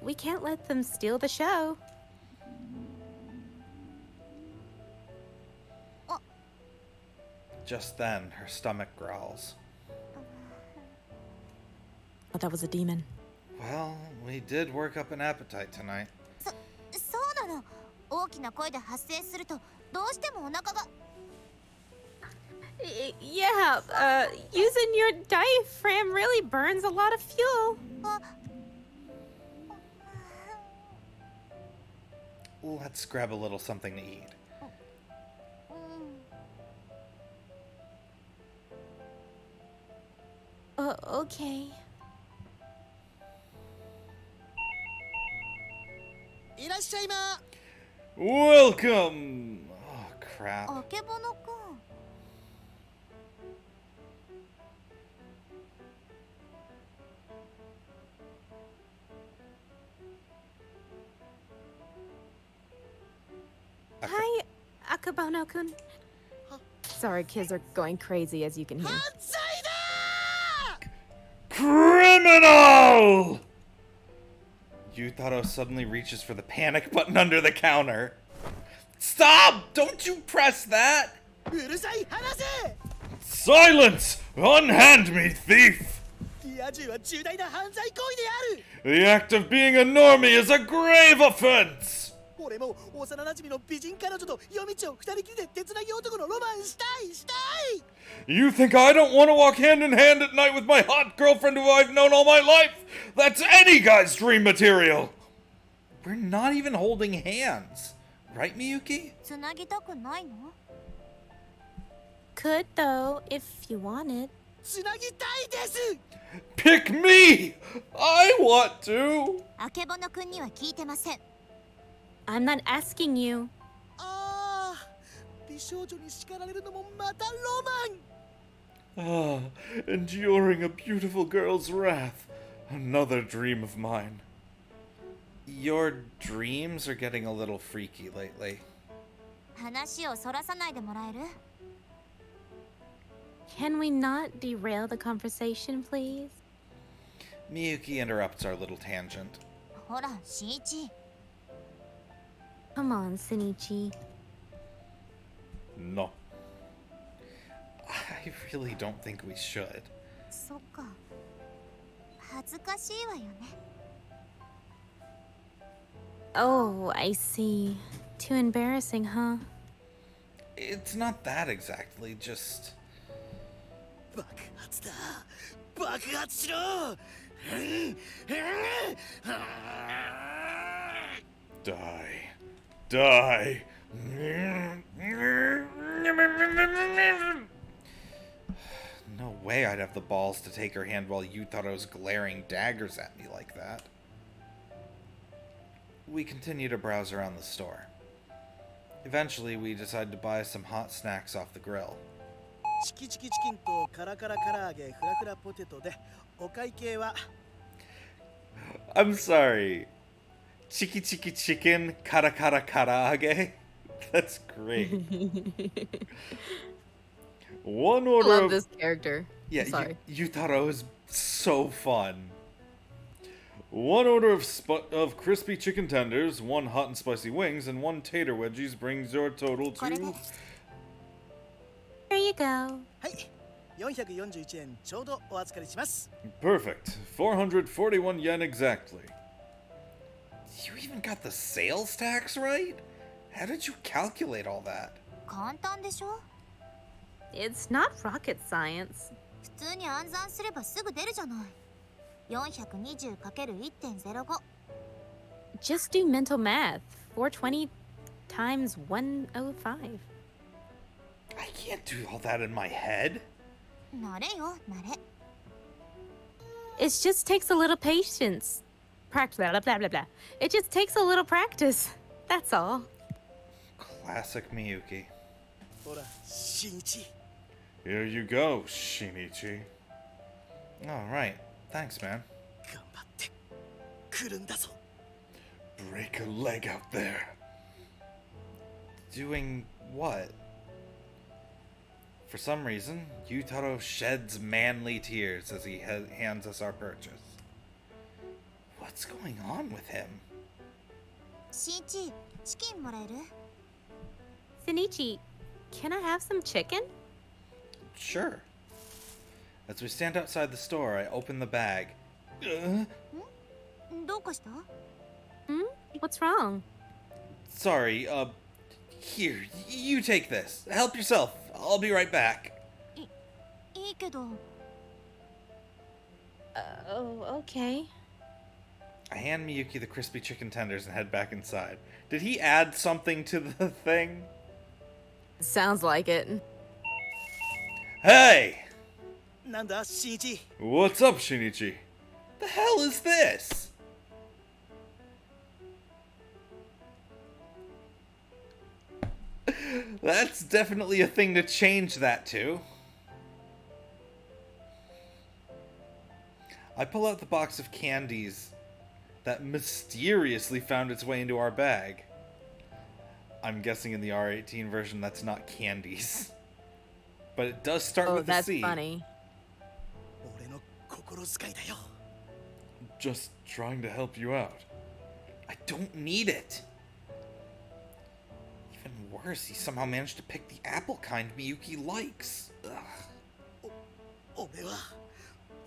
We can't let them steal the show. Just then, her stomach growls. Oh, that was a demon. Well, we did work up an appetite tonight. そうなの大きな声で発声するとどうしてもお腹が Yeah, using your diaphragm really burns a lot of fuel. あ Let's grab a little something to eat. うん Okay. いらっしゃいま Welcome! Oh, crap. あけぼのくん Hi, Akebono-kun. Sorry, kids are going crazy, as you can hear. 犯罪だ Criminal! Yutaro suddenly reaches for the panic button under the counter. Stop! Don't you press that! うるさい話せ Silence! Unhand me, thief! リア充は重大な犯罪行為である The act of being a normie is a grave offense! 俺も幼馴染の美人彼女と夜道を二人きりで手つなぎ男のロマンしたい You think I don't want to walk hand in hand at night with my hot girlfriend who I've known all my life? That's any guy's dream material! We're not even holding hands. Right, Miyuki? つなぎたくないの Could, though, if you wanted. つなぎたいです Pick me! I want to! あけぼのくんには聞いてません I'm not asking you. ああ美少女に叱られるのもまたロマン Ah, enduring a beautiful girl's wrath. Another dream of mine. Your dreams are getting a little freaky lately. 話をそらさないでもらえる Can we not derail the conversation, please? Miyuki interrupts our little tangent. ほらしんいち Come on, Shinichi. No. I really don't think we should. そっか恥ずかしいわよね Oh, I see. Too embarrassing, huh? It's not that exactly, just... 爆発だ爆発しろ Die. Die. No way I'd have the balls to take her hand while Yutaro's glaring daggers at me like that. We continue to browse around the store. Eventually, we decided to buy some hot snacks off the grill. チキチキチキンとカラカラ唐揚げフラフラポテトでお会計は I'm sorry. Chiki chiki chicken, kara kara karaage. That's great. One I order love of this character. Yeah, Sorry. Yutaro is so fun. one order of crispy chicken tenders, one hot and spicy wings, and one tater wedgies brings your total これで to There you go. はい441円ちょうどお預かりします perfect. 441 yen exactly. You even got the sales tax right? How did you calculate all that? 簡単でしょ It's not rocket science. 普通に暗算すればすぐ出るじゃない 420×1.05 Just do mental math. 420 times 105. I can't do all that in my head. 慣れよ慣れ It just takes a little patience. Practice. Blah, blah, blah, blah. It just takes a little practice. That's all. Classic Miyuki. ほら新一 Here you go, Shinichi. All right. Thanks, man. 頑張って来るんだぞ Break a leg out there. Doing what? For some reason, Yutaro sheds manly tears as he hands us our purchase. What's going on with him? 新一チキンもらえる Shinichi, can I have some chicken? Sure. As we stand outside the store, I open the bag. どうかした Hmm? What's wrong? Sorry, here, you take this. Help yourself. I'll be right back. いいけど Oh, okay. I hand Miyuki the crispy chicken tenders and head back inside. Did he add something to the thing? Sounds like it. Hey! なんだ新一 What's up, Shinichi? The hell is this? That's definitely a thing to change that to. I pull out the box of candies that mysteriously found its way into our bag. I'm guessing in the R18 version that's not candies. But it does start Oh, with a that's C. funny. 俺の心遣いだよ Just trying to help you out. I don't need it. Even worse, he somehow managed to pick the apple kind Miyuki likes. Ugh.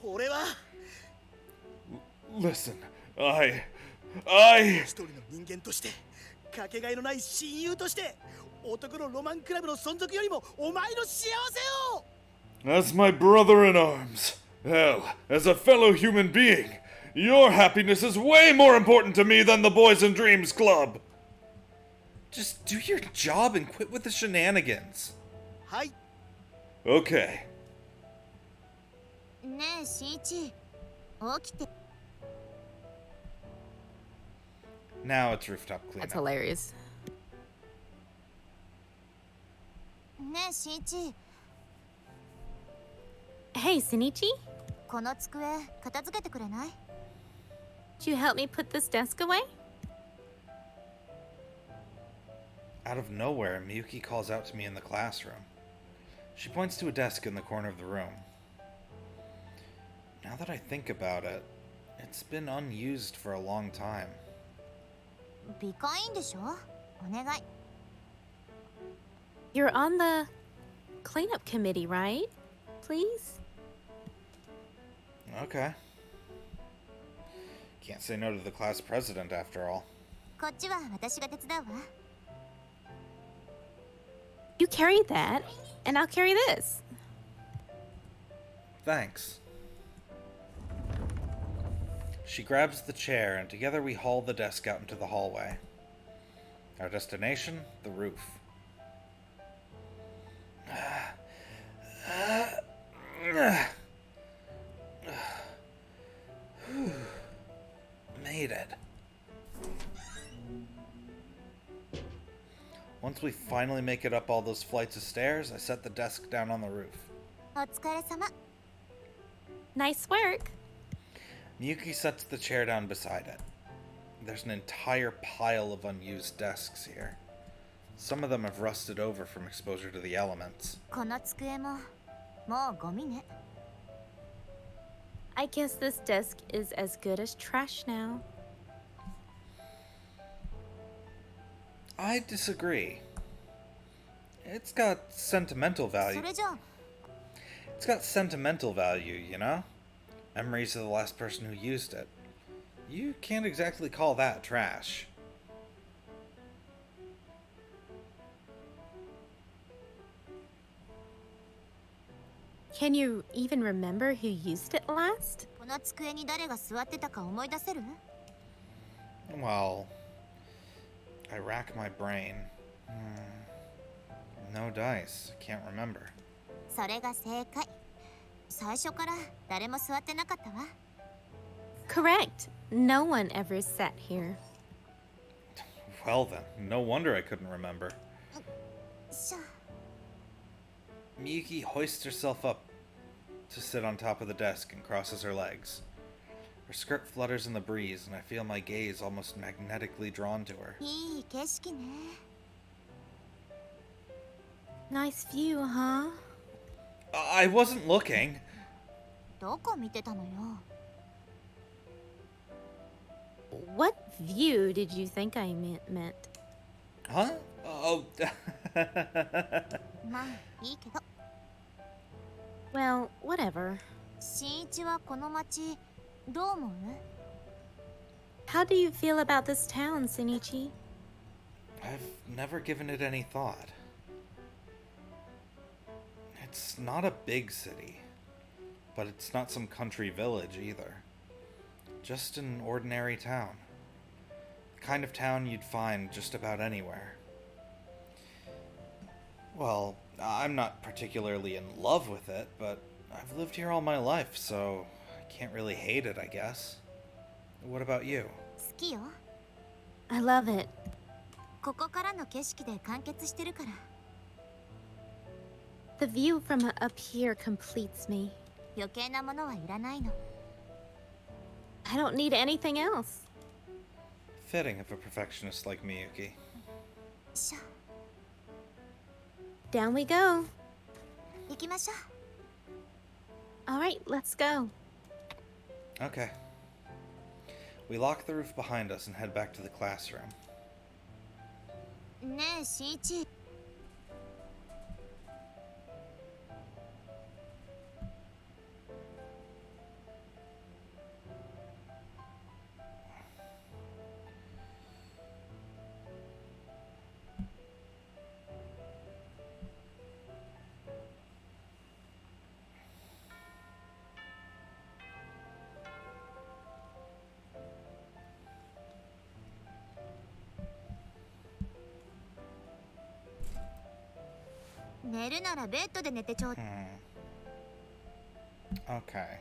俺は Listen, I 一人の人間としてかけがえのない親友として男のロマンクラブの存続よりもお前の幸せを As my brother in arms, hell, as a fellow human being, your happiness is way more important to me than the Boys and Dreams Club. Just do your job and quit with the shenanigans. はい Okay. ねえ新一起きて Now it's rooftop That's cleanup. hilarious. ねえ新一 Hey, Shinichi? この机片付けてくれない Could you help me put this desk away? Out of nowhere, Miyuki calls out to me in the classroom. She points to a desk in the corner of the room. Now that I think about it, it's been unused for a long time. 美化委員でしょお願い You're on the cleanup committee, right? Please? Okay. Can't say no to the class president after all. こっちは私が手伝うわ You carry that, and I'll carry this. Thanks. She grabs the chair, and together we haul the desk out into the hallway. Our destination, the roof. Made it. Once we finally make it up all those flights of stairs, I set the desk down on the roof. お疲れ様。 Nice work. Miyuki sets the chair down beside it. There's an entire pile of unused desks here. Some of them have rusted over from exposure to the elements. この机ももうゴミね。 I guess this desk is as good as trash now. I disagree. It's got sentimental そ value. れじゃ It's got sentimental value, you know? Memories of the last person who used it. You can't exactly call that trash. Can you even remember who used it last? この机に誰が座ってたか思い出せる？ Well, I rack my brain. No dice. Can't remember. それが正解。最初から誰も座ってなかったわ。 Correct. No one ever sat here. Well then, no wonder I couldn't remember. しゃ Miyuki hoists herself up to sit on top of the desk and crosses her legs. Her skirt flutters in the breeze, and I feel my gaze almost magnetically drawn to her. いい景色ね。 Nice view, huh? I wasn't looking. どこ見てたのよ。 What view did you think I meant? Huh? Oh. まあいいけど。 Well, whatever. 新一はこの町どう思う？ How do you feel about this town, Shinichi? I've never given it any thought. It's not a big city, but it's not some country village either. Just an ordinary town. The kind of town you'd find just about anywhere. Well, I'm not particularly in love with it, but I've lived here all my life, so I can't really hate it, I guess. What about you? 好きよ。 I love it. ここからの景色で完結してるから。 The view from up here completes me. 余計なものはいらないの。 I don't need anything else. Fitting of a perfectionist like Miyuki. しゃ Down we go. 行きましょう。 All right, let's go. Okay. We lock the roof behind us and head back to the classroom. ねえ新一。 寝るならベッドで寝てちょう。 Okay.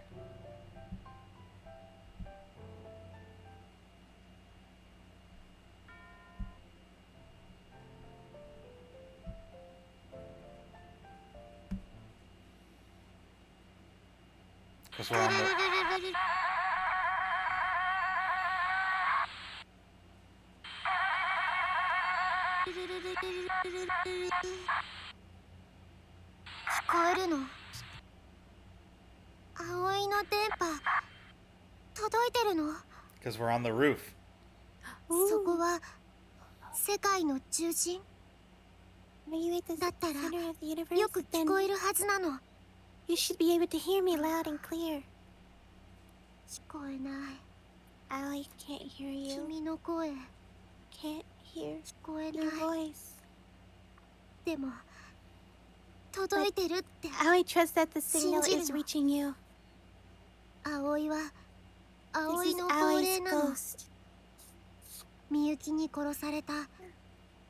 Because we're on the... 聞こえるの？葵の電波届いてるの？ Because we're on the roof. そこは世界の中心 Are you at the だったら center of the universe? よく聞こえるはずなの。 You should be able to hear me loud and clear. 聞こえない。 I can't hear you. 君の声 Can't hear 聞こえ your ない。 voice. でも届いてるって。 I trust that the signal is 信じるの。 reaching you. 葵は This 葵 is の亡 Ali's 霊なの。 ghost. みゆきに殺された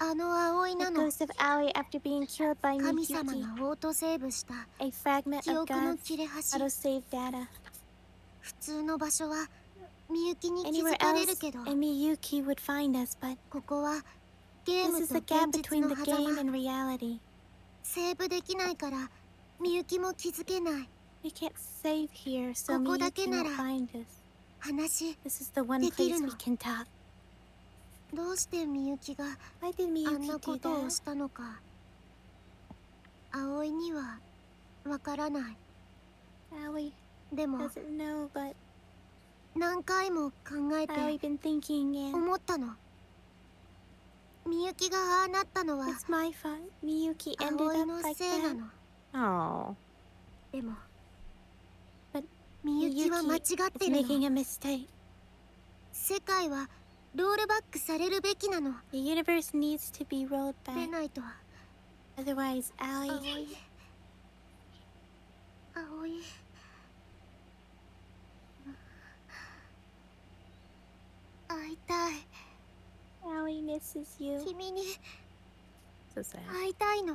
あの葵 The なの。 ghost of Ali after being killed by 神様 Miyuki. がオートセーブした A fragment 記 of 憶の God's 切れ端。 auto-save data. 普通の場所はみゆきに気 Anywhere づかれ else るけど、 and Miyuki would find us, but ここはゲー This ム is と the gap 現実 between の the 狭 game 間 and reality. セーブできないからみゆきも気づけない We can't save here, so ここだけ Miyuki な won't ら find us. 話 This is the one できる place の we can talk. どうしてみゆきが Why did あんな Miyuki こ do とを that? したのか葵にはわからない Allie でも doesn't know, but 何回も考えて Allie been thinking, and 思ったのみゆきがああなったのは it's my fault. Miyuki ended 葵 up の like せいな that. の Oh, でも but みゆきは間違 Miyuki って is る making の a mistake. 世界はロールバックされるべきなの The universe needs to be rolled で back. ないと Otherwise, Allie. 葵会いたい Allie misses you. 君に So sad. 会いたいの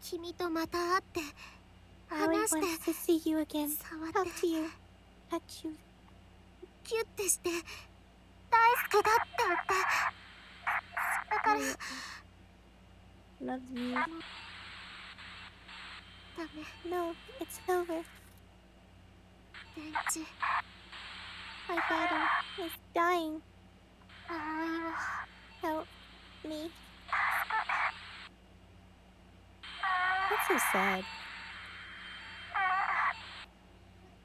君とまた会って Allie 話して wants to see you again. 触っ Talk て to you. Touch you. キュッてして大好きだって言ってだから Loves you. ダメ No, it's over. 電池 My battery is dying. 葵を Help me. That's so sad.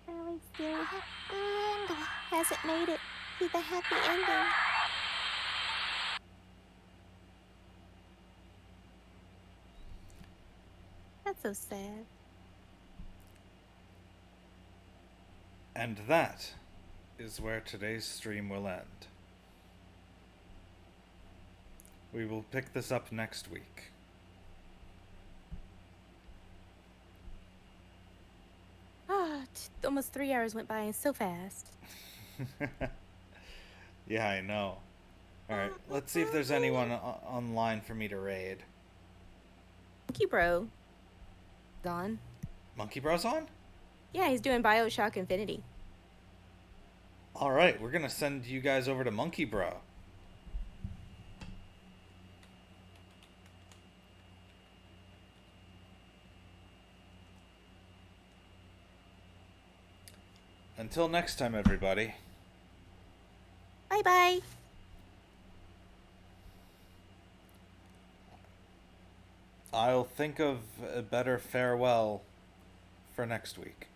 Allie still ハッピーエンド hasn't made it to the happy ending. That's so sad. And that is where today's stream will end. We will pick this up next week. Almost 3 hours went by so fast. Yeah, I know. Alright, let's see if there's anyone online for me to raid. Monkey Bro. Gone. Monkey Bros on? Yeah, he's doing Bioshock Infinity. Alright, we're gonna send you guys over to Monkey Bro. Until next time, everybody. Bye bye. I'll think of a better farewell for next week.